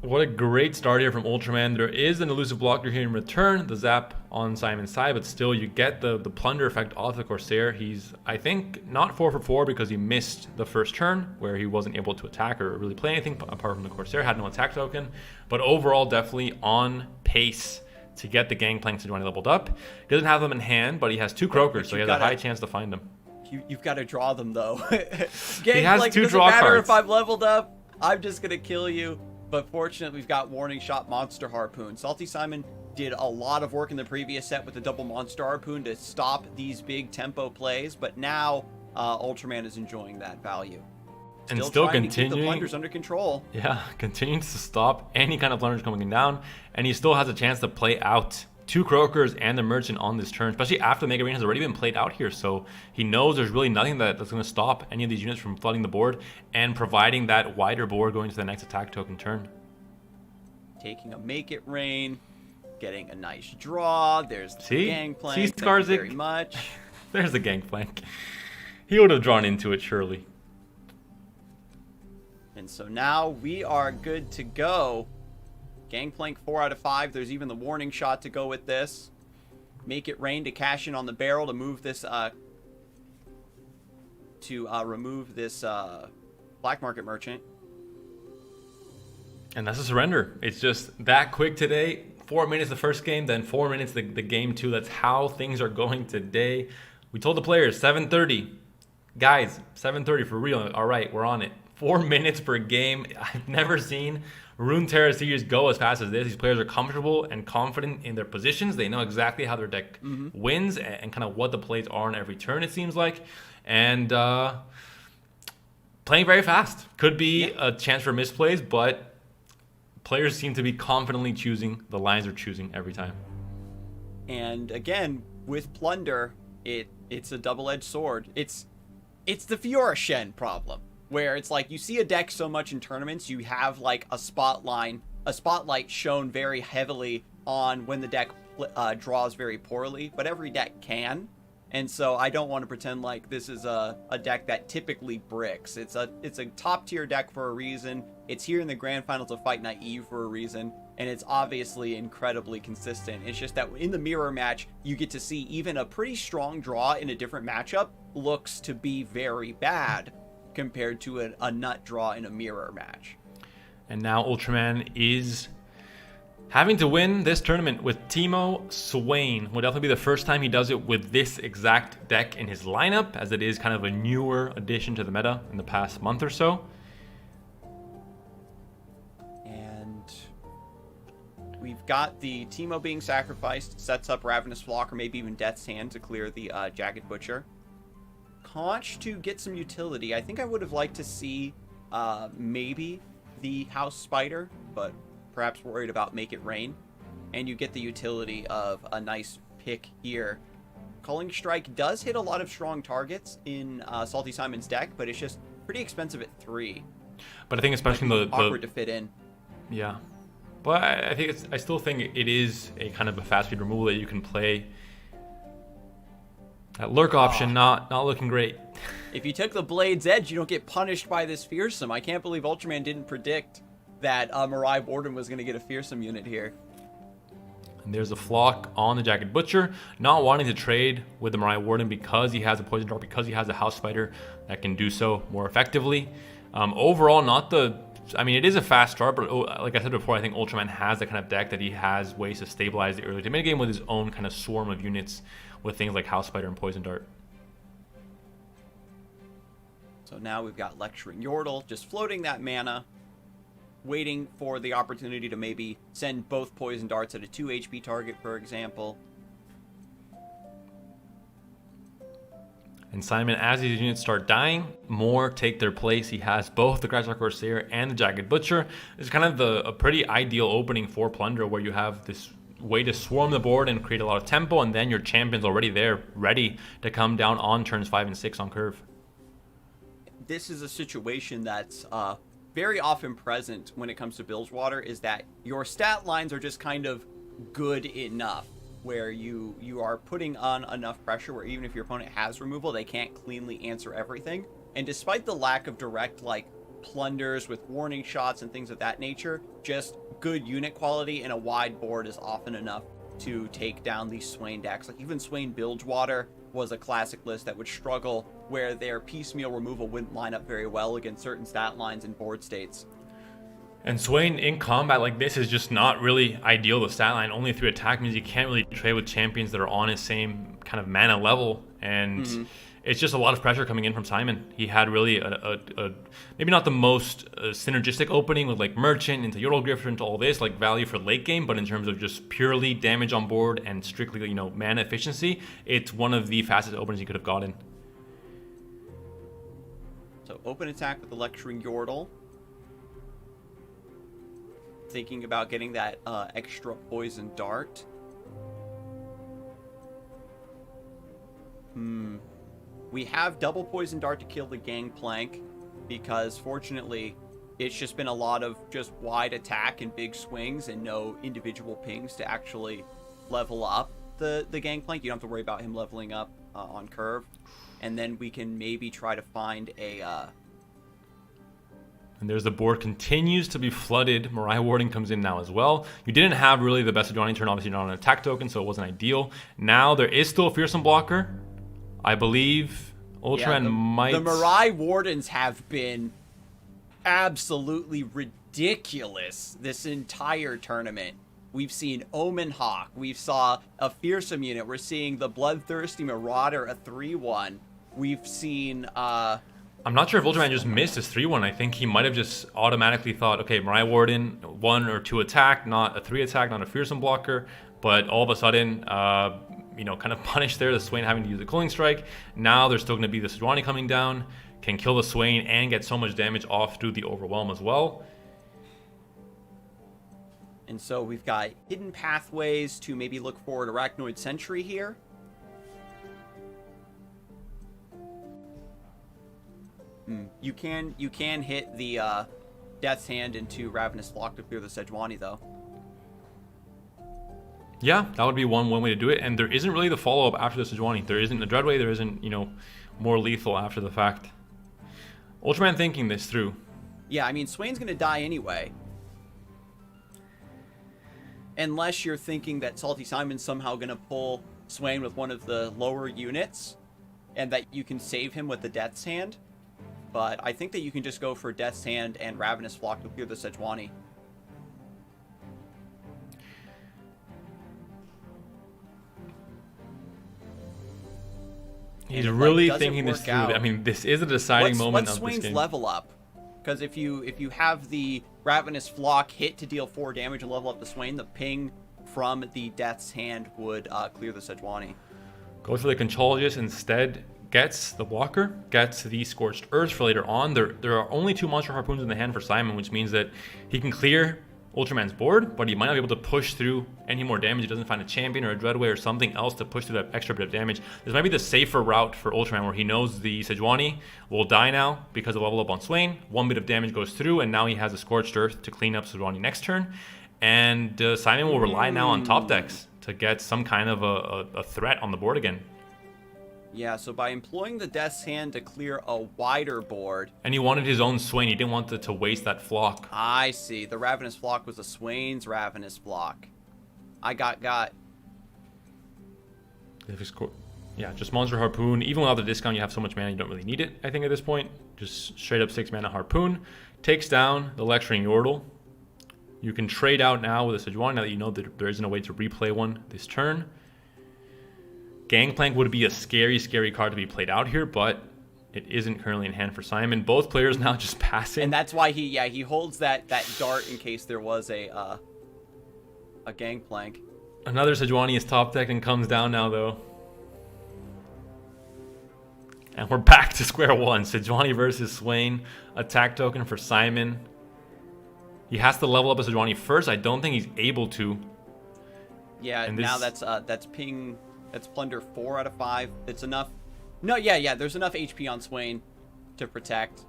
What a great start here from Ultraman. There is an elusive blocker here in return, the zap on Simon's side, but still you get the plunder effect off the Corsair. He's, I think, not 4 for 4 because he missed the first turn where he wasn't able to attack or really play anything apart from the Corsair, had no attack token. But overall, definitely on pace to get the Gangplank Sejuani leveled up. He doesn't have them in hand, but he has 2 Croakers, so he has a high chance to find them. You've got to draw them, though. He has 2 draw cards. Doesn't matter if I'm leveled up, I'm just going to kill you. But fortunately, we've got Warning Shot, Monster Harpoon. Salty Simon did a lot of work in the previous set with the double Monster Harpoon to stop these big tempo plays, but now Ultraman is enjoying that value. Still continuing to keep the plunders under control. Yeah, continuing to stop any kind of plunders coming down, and he still has a chance to play out 2 Croakers and the Merchant on this turn, especially after the Mega Rain has already been played out here. So he knows there's really nothing that's going to stop any of these units from flooding the board and providing that wider board going to the next attack token turn. Taking a Make It Rain, getting a nice draw. There's the Gangplank. See, Thank you very Scarzig? much. There's the Gangplank. He would have drawn into it, surely. And so now we are good to go. Gangplank 4 out of 5. There's even the Warning Shot to go with this. Make It Rain to cash in on the barrel to move this remove this Black Market Merchant. And that's a surrender. It's just that quick today. 4 minutes the first game, then 4 minutes the game 2. That's how things are going today. We told the players 7:30. Guys, 7:30 for real. All right, we're on it. 4 minutes per game. I've never seen Runeterra series go as fast as this. These players are comfortable and confident in their positions. They know exactly how their deck wins and kind of what the plays are on every turn, it seems like. And playing very fast. Could be a chance for misplays, but players seem to be confidently choosing the lines they're choosing every time. And again, with Plunder, it's a double-edged sword. It's the Fiora Shen problem, where it's like you see a deck so much in tournaments, you have like a spotlight shown very heavily on when the deck draws very poorly, but every deck can. And so I don't want to pretend like this is a deck that typically bricks. It's a top tier deck for a reason. It's here in the Grand Finals of Fight Night Eve for a reason. And it's obviously incredibly consistent. It's just that in the mirror match, you get to see even a pretty strong draw in a different matchup looks to be very bad compared to a nut draw in a mirror match. And now Ultraman is Having to win this tournament with Timo Swain will definitely be the first time he does it with this exact deck in his lineup, as it is kind of a newer addition to the meta in the past month or so. And we've got the Timo being sacrificed, sets up Ravenous Flock or maybe even Death's Hand to clear the Jagged Butcher. Conch to get some utility. I think I would have liked to see maybe the House Spider, but perhaps worried about Make It Rain. And you get the utility of a nice pick here. Culling Strike does hit a lot of strong targets in Salty Simon's deck, but it's just pretty expensive at 3. But I think especially the awkward to fit in. Yeah, but I think I still think it is a kind of a fast speed removal that you can play. That lurk option not looking great. If you took the Blade's Edge, you don't get punished by this Fearsome. I can't believe Ultraman didn't predict that Mirai Warden was going to get a Fearsome unit here. And there's a Flock on the Jagged Butcher, not wanting to trade with the Mirai Warden because he has a Poison Dart, because he has a House Spider that can do so more effectively. Overall, not the... I mean, it is a fast start, but like I said before, I think Ultraman has the kind of deck that he has ways to stabilize the early to mid game with his own kind of swarm of units with things like House Spider and Poison Dart. So now we've got Lecturing Yordle, just floating that mana, waiting for the opportunity to maybe send both Poison Darts at a 2 HP target, for example. And Simon, as these units start dying, more take their place. He has both the Crash Corsair and the Jagged Butcher. It's kind of a pretty ideal opening for Plunder, where you have this way to swarm the board and create a lot of tempo, and then your champion's already there, ready to come down on turns 5 and 6 on curve. This is a situation that's very often present when it comes to Bilgewater, is that your stat lines are just kind of good enough, where you are putting on enough pressure where even if your opponent has removal, they can't cleanly answer everything. And despite the lack of direct, like, plunders with warning shots and things of that nature, just good unit quality and a wide board is often enough to take down these Swain decks. Like, even Swain Bilgewater was a classic list that would struggle where their piecemeal removal wouldn't line up very well against certain stat lines and board states. And Swain in combat like this is just not really ideal. The stat line only 3 attack means you can't really trade with champions that are on his same kind of mana level, and it's just a lot of pressure coming in from Simon. He had really a maybe not the most synergistic opening with like Merchant into Yordle Grifter into all this, like value for late game, but in terms of just purely damage on board and strictly, you know, mana efficiency, it's one of the fastest openings he could have gotten. So open attack with the Lecturing Yordle. Thinking about getting that extra Poison Dart. We have double Poison Dart to kill the Gangplank, because fortunately it's just been a lot of just wide attack and big swings and no individual pings to actually level up the Gangplank. You don't have to worry about him leveling up on curve. And then we can maybe try to find a... And there's the board continues to be flooded. Mirai Warden comes in now as well. You didn't have really the best Sejuani turn, obviously not an attack token, so it wasn't ideal. Now there is still a Fearsome blocker. I believe Ultraman might... The Mirai Wardens have been absolutely ridiculous this entire tournament. We've seen Omen Hawk. We've saw a Fearsome unit. We're seeing the Bloodthirsty Marauder, a 3-1. We've seen... I'm not sure if Ultraman just missed his 3-1. I think he might have just automatically thought, okay, Mirai Warden, 1 or 2 attack, not a 3 attack, not a Fearsome blocker. But all of a sudden, you know, kind of punished there, the Swain having to use a Culling Strike. Now there's still going to be the Sejuani coming down, can kill the Swain and get so much damage off through the Overwhelm as well. And so we've got hidden pathways to maybe look forward Arachnoid Sentry here. You can hit the Death's Hand into Ravenous Flock to clear the Sejuani, though. Yeah, that would be one way to do it. And there isn't really the follow-up after the Sejuani. There isn't the Dreadway. There isn't, you know, more lethal after the fact. Ultraman thinking this through. Yeah, I mean, Swain's going to die anyway. Unless you're thinking that Salty Simon's somehow going to pull Swain with one of the lower units, and that you can save him with the Death's Hand. But I think that you can just go for Death's Hand and Ravenous Flock to clear the Sejuani. He's and really doesn't thinking this work through. out. I mean, this is a deciding moment What's of this Swain's game. level up? Because if you have the Ravenous Flock hit to deal 4 damage and level up the Swain, the ping from the Death's Hand would clear the Sejuani. Goes for the Contrologist instead. Gets the Walker, gets the Scorched Earth for later on. There are only 2 Monster Harpoons in the hand for Simon, which means that he can clear Ultraman's board, but he might not be able to push through any more damage. He doesn't find a champion or a Dreadway or something else to push through that extra bit of damage. This might be the safer route for Ultraman, where he knows the Sejuani will die now because of level up on Swain. 1 bit of damage goes through, and now he has a Scorched Earth to clean up Sejuani next turn. And Simon will rely now on top decks to get some kind of a threat on the board again. Yeah, so by employing the Death's Hand to clear a wider board... And he wanted his own Swain. He didn't want to waste that flock. I see. The Ravenous Flock was a Swain's Ravenous Flock. I got... Yeah, just Monster Harpoon. Even without the discount, you have so much mana, you don't really need it, I think, at this point. Just straight up 6 mana Harpoon. Takes down the Lecturing Yordle. You can trade out now with a Sejuani, now that you know that there isn't a way to replay one this turn. Gangplank would be a scary, scary card to be played out here, but it isn't currently in hand for Simon. Both players now just passing. And that's why he holds that dart in case there was a Gangplank. Another Sejuani is top decked and comes down now, though. And we're back to square one. Sejuani versus Swain. Attack token for Simon. He has to level up a Sejuani first. I don't think he's able to. Yeah, now that's ping... That's Plunder 4 out of 5. It's enough. No, yeah. There's enough HP on Swain to protect.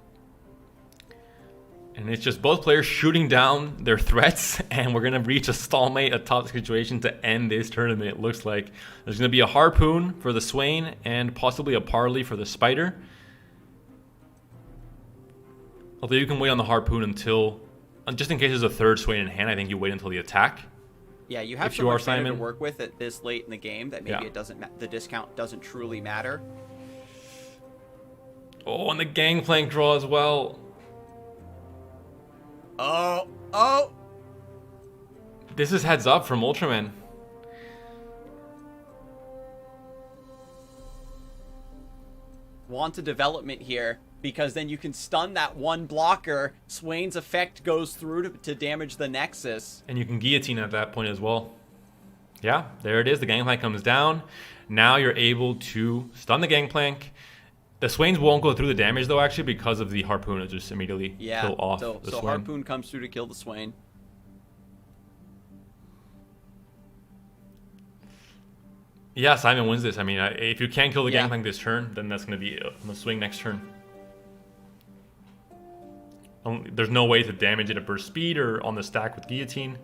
And it's just both players shooting down their threats. And we're going to reach a stalemate, a top situation to end this tournament. It looks like there's going to be a Harpoon for the Swain and possibly a Parley for the Spider. Although you can wait on the Harpoon until... Just in case there's a third Swain in hand, I think you wait until the attack. Yeah, you have so much mana to work with at this late in the game that maybe the discount doesn't truly matter. Oh, and the Gangplank draw as well. Oh! This is heads up from Ultraman. Want a development here, because then you can stun that one blocker. Swain's effect goes through to damage the Nexus. And you can guillotine at that point as well. Yeah, there it is. The Gangplank comes down. Now you're able to stun the Gangplank. The Swains won't go through the damage, though, actually, because of the Harpoon. It'll just immediately kill off the Swain. So Harpoon comes through to kill the Swain. Yeah, Simon wins this. I mean, if you can't kill the Gangplank this turn, then that's going to be on the swing next turn. There's no way to damage it at burst speed or on the stack with Guillotine.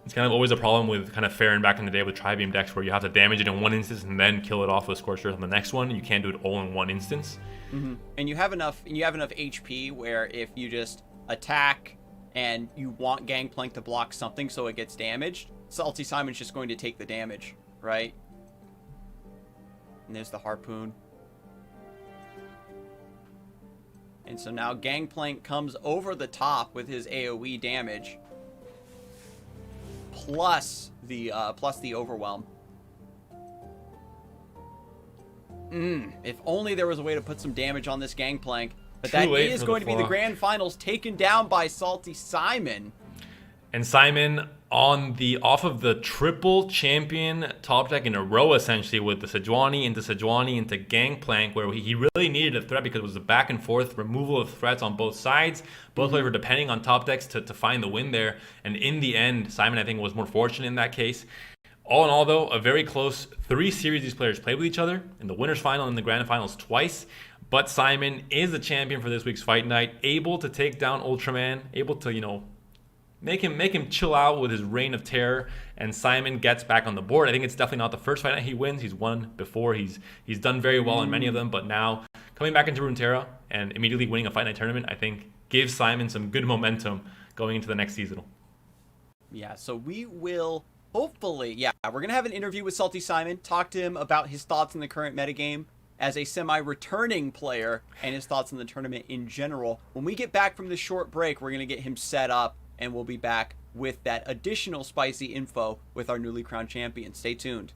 It's kind of always a problem with kind of Farron back in the day with Tri-Beam decks, where you have to damage it in one instance and then kill it off with Scorched Earth on the next one. You can't do it all in one instance. Mm-hmm. And you have enough HP where if you just attack and you want Gangplank to block something so it gets damaged, Salty Simon's just going to take the damage, right? And there's the Harpoon. And so now Gangplank comes over the top with his AoE damage, plus the Overwhelm. If only there was a way to put some damage on this Gangplank. But that is going to be the grand finals, taken down by Salty Simon. And Simon off of the triple champion top deck in a row, essentially, with the Sejuani into Gangplank, where he really needed a threat because it was a back and forth removal of threats on both sides. Both players were depending on top decks to find the win there. And in the end, Simon, I think, was more fortunate in that case. All in all, though, a very close 3 series these players played with each other in the winners final and the grand finals twice. But Simon is the champion for this week's fight night, able to take down Ultraman, able to, make him chill out with his reign of terror, and Simon gets back on the board. I think it's definitely not the first fight night he wins. He's won before. He's done very well in many of them, but now coming back into Runeterra and immediately winning a fight night tournament, I think gives Simon some good momentum going into the next seasonal. Yeah, so we will hopefully, we're going to have an interview with Salty Simon, talk to him about his thoughts on the current metagame as a semi-returning player and his thoughts on the tournament in general. When we get back from this short break, we're going to get him set up, and we'll be back with that additional spicy info with our newly crowned champion. Stay tuned.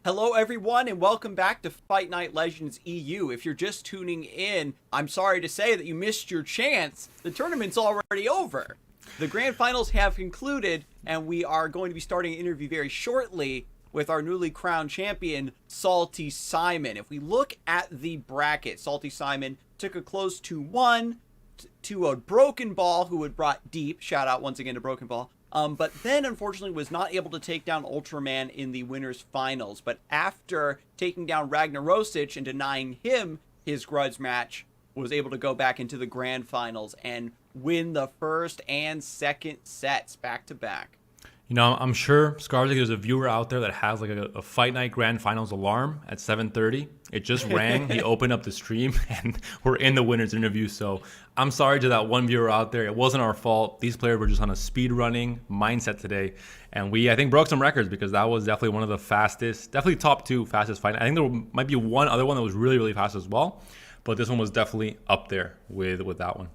Hello, everyone, and welcome back to Fight Night Legends EU. If you're just tuning in, I'm sorry to say that you missed your chance. The tournament's already over. The grand finals have concluded, and we are going to be starting an interview very shortly with our newly crowned champion, Salty Simon. If we look at the bracket, Salty Simon took a close 2-1 to a Broken Ball, who had brought deep. Shout out once again to Broken Ball. But then, unfortunately, was not able to take down Ultraman in the winners' finals. But after taking down Ragnarosic and denying him his grudge match, was able to go back into the grand finals and win the first and second sets back-to-back. You know, I'm sure, Scarzig, there's a viewer out there that has like a Fight Night Grand Finals alarm at 7:30. It just rang. He opened up the stream, and we're in the winner's interview. So I'm sorry to that one viewer out there. It wasn't our fault. These players were just on a speed running mindset today. And we, I think, broke some records because that was definitely one of the fastest, definitely top 2 fastest fight. I think there might be one other one that was really, really fast as well. But this one was definitely up there with that one.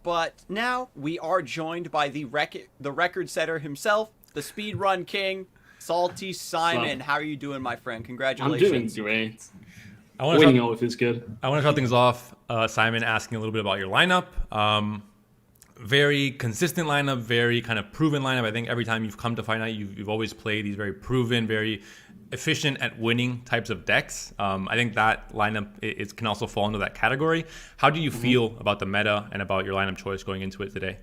But now we are joined by the record setter himself, the speedrun king, Salty Simon. How are you doing, my friend? Congratulations. I'm doing great. Winning always feels good. I want to start things off, Simon, asking a little bit about your lineup. Very consistent lineup, very kind of proven lineup. I think every time you've come to Fight Night, you've always played these very proven, very efficient at winning types of decks. I think that lineup it can also fall into that category. How do you feel about the meta and about your lineup choice going into it today?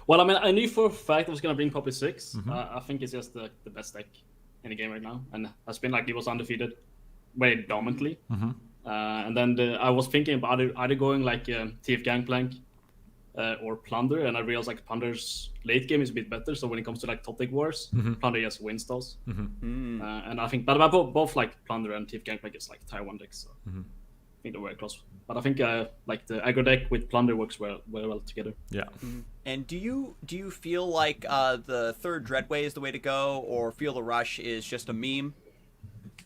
Well, I mean, I knew for a fact I was going to bring Poppy 6. I think it's just the best deck in the game right now. And has been like it was undefeated very dominantly. And then I was thinking about either going like TF Gangplank or Plunder, and I realized like Plunder's late game is a bit better. So when it comes to like top deck wars, Plunder just wins those. And I think, but both like Plunder and TF Gangplank is like tier 1 decks. So I think they're very close. But I think like the aggro deck with Plunder works very well together. Yeah. And do you feel like the third Dreadway is the way to go, or Feel the Rush is just a meme,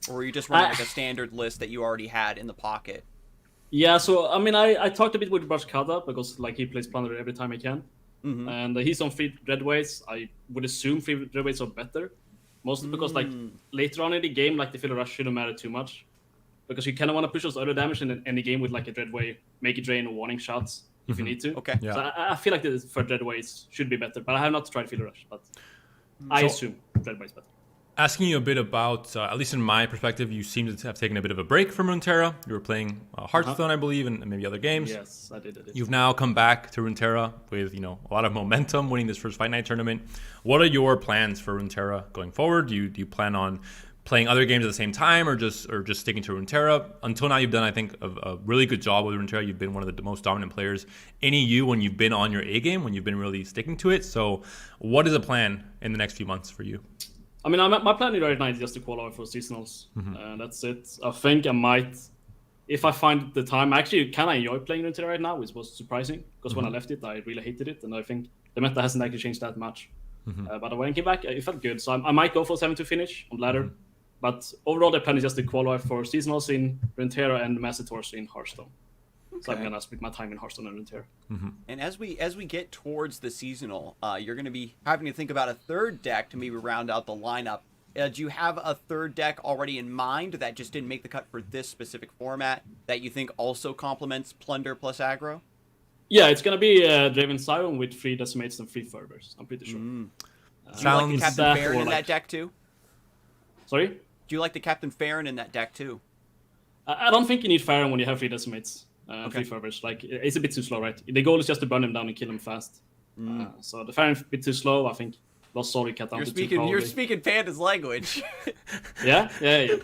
or are you just running like a standard list that you already had in the pocket? Yeah, so I mean, I talked a bit with Barskada because like he plays Plunder every time he can, and he's on 3 Dreadways. I would assume 3 Dreadways are better, mostly because like later on in the game, like the Feel the Rush shouldn't matter too much, because you kind of want to push those other damage in any game with like a Dreadway, make it drain or warning shots if you need to. Okay. Yeah. So I feel like the third Dreadways should be better, but I have not tried Feel the Rush, but I assume Dreadway is better. Asking you a bit about, at least in my perspective, you seem to have taken a bit of a break from Runeterra. You were playing Hearthstone, I believe, and maybe other games. Yes, I did. You've now come back to Runeterra with, a lot of momentum, winning this first Fight Night tournament. What are your plans for Runeterra going forward? Do you plan on playing other games at the same time, or just sticking to Runeterra? Until now, you've done, I think, a really good job with Runeterra. You've been one of the most dominant players in EU when you've been on your A game, when you've been really sticking to it. So, what is the plan in the next few months for you? I mean, my plan right now is just to qualify for seasonals. That's it. I think I might, if I find the time, actually kind of enjoy playing Runeterra right now, which was surprising, because when I left it, I really hated it, and I think the meta hasn't actually changed that much. But when I came back, it felt good, so I might go for 7-2 finish on ladder. But overall, the plan is just to qualify for seasonals in Runeterra and Master Tours in Hearthstone. So I'm gonna split my time in Hearthstone and Runeterra. And as we get towards the seasonal, you're gonna be having to think about a third deck to maybe round out the lineup. Do you have a third deck already in mind that just didn't make the cut for this specific format that you think also complements Plunder plus aggro? Yeah, it's gonna be Draven Siren with 3 Decimates and 3 Fervors. I'm pretty sure. Do you like the Captain Farron in that deck too? Sorry? Do you like the Captain Farron in that deck too? I don't think you need Farron when you have 3 Decimates. 3 Fervors. Like, it's a bit too slow, right? The goal is just to burn him down and kill him fast. So the Farron's a bit too slow. I think Lost Soul cut down to 2 You're speaking Panda's language. Yeah.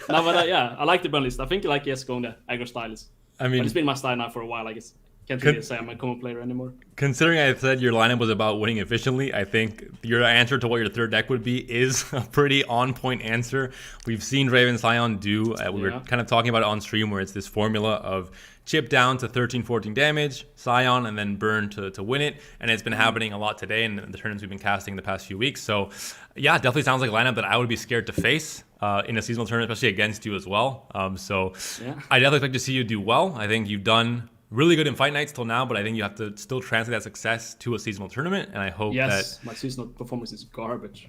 No, but I like the burn list. I think like yes, going the aggro style is. I mean, but it's been my style now for a while, I guess. Can't really say I'm a common player anymore. Considering I said your lineup was about winning efficiently, I think your answer to what your third deck would be is a pretty on-point answer. We've seen Raven Scion do, we were kind of talking about it on stream, where it's this formula of chip down to 13-14 damage, Scion, and then burn to win it. And it's been happening a lot today in the tournaments we've been casting the past few weeks. So yeah, it definitely sounds like a lineup that I would be scared to face in a seasonal tournament, especially against you as well. I definitely expect to see you do well. I think you've done really good in fight nights till now, but I think you have to still translate that success to a seasonal tournament. And I hope Yes, my seasonal performance is garbage.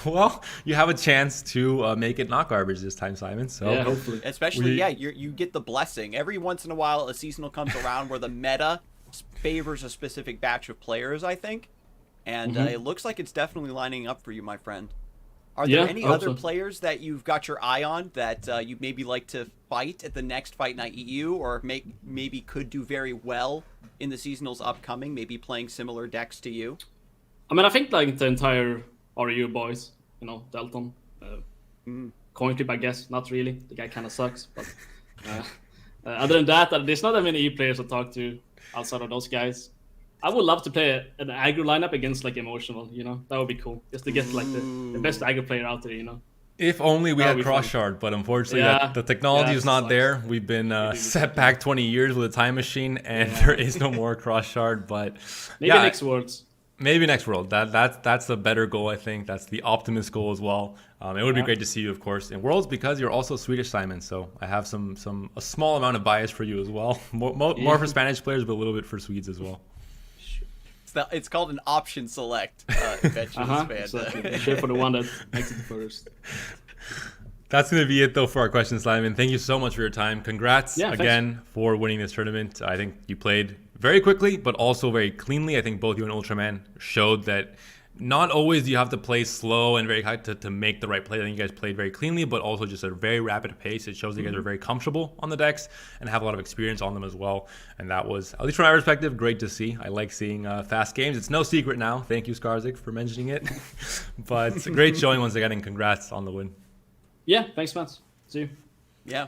well, you have a chance to make it not garbage this time, Simon. So Yeah, hopefully. Especially, you get the blessing. Every once in a while, a seasonal comes around where the meta favors a specific batch of players, I think. And it looks like it's definitely lining up for you, my friend. Are there any other players that you've got your eye on that you maybe like to fight at the next Fight Night EU, or maybe could do very well in the seasonals upcoming, maybe playing similar decks to you? I mean, I think like the entire RU boys, you know, Delton, coin flip, I guess, not really. The guy kind of sucks, but other than that, there's not that many E players to talk to outside of those guys. I would love to play an aggro lineup against like Emotional, you know, that would be cool. Just to get like the best aggro player out there, you know. If only we had cross shard, but unfortunately the technology is not there. We've been set back 20 years with a time machine, and there is no more cross shard. But maybe next Worlds. Maybe next World. That's a better goal, I think. That's the optimist goal as well. It would be great to see you, of course, in Worlds, because you're also Swedish, Simon. So I have a small amount of bias for you as well. More for Spanish players, but a little bit for Swedes as well. It's called an option select. ImpetuousPanda. Exactly. Share for the one that makes it first. That's going to be it, though, for our questions, Simon. Thank you so much for your time. Congrats again for winning this tournament. I think you played very quickly, but also very cleanly. I think both you and Ultraman showed that not always do you have to play slow and very high to make the right play. I think you guys played very cleanly, but also just at a very rapid pace. It shows that you guys are very comfortable on the decks and have a lot of experience on them as well. And that was, at least from my perspective, great to see. I like seeing fast games. It's no secret now. Thank you, Scarzig, for mentioning it. But it's a great showing once again, and congrats on the win. Yeah, thanks, man. See you. Yeah.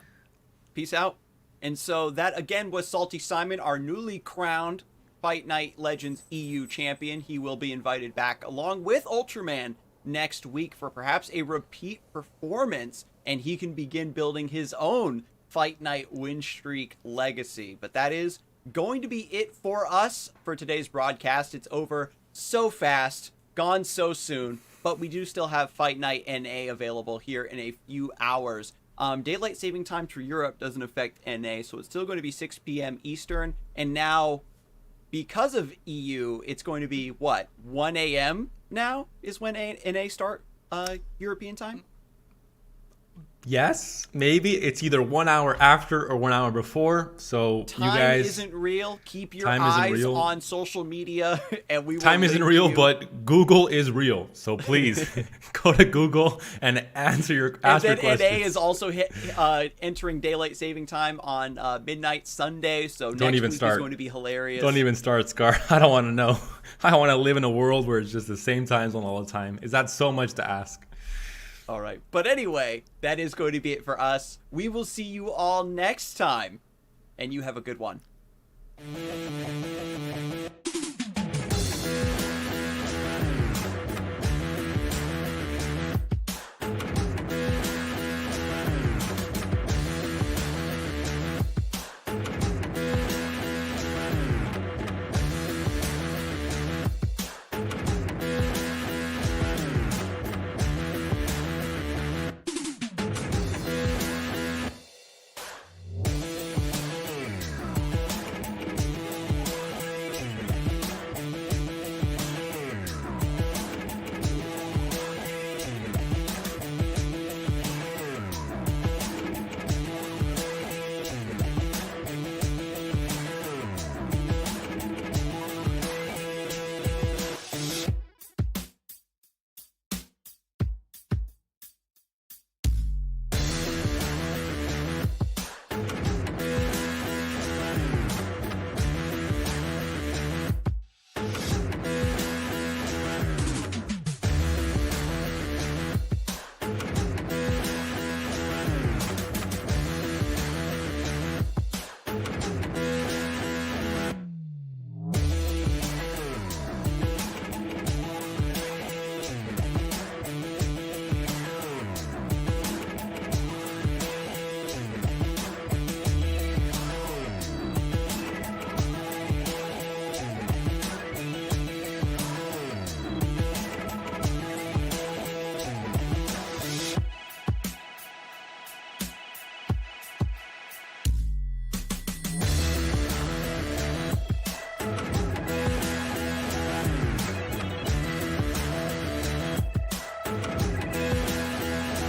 Peace out. And so that, again, was Salty Simon, our newly crowned Fight Night Legends EU champion. He will be invited back along with Ultraman next week for perhaps a repeat performance, and he can begin building his own Fight Night win streak legacy. But that is going to be it for us for today's broadcast. It's over so fast, gone so soon, but we do still have Fight Night NA available here in a few hours. Daylight saving time for Europe doesn't affect NA, so it's still going to be 6 p.m. Eastern, and now because of EU, it's going to be, what, 1 a.m. now is when NA start European time? Yes, maybe. It's either 1 hour after or 1 hour before. So time you guys... isn't real. Keep your eyes on social media, and we will Time isn't real, but Google is real. So please go to Google and ask your questions. NA is also entering daylight saving time on midnight Sunday. So next week is going to be hilarious. Don't even start, Scar. I don't want to know. I want to live in a world where it's just the same time zone all the time. Is that so much to ask? All right. But anyway, that is going to be it for us. We will see you all next time. And you have a good one.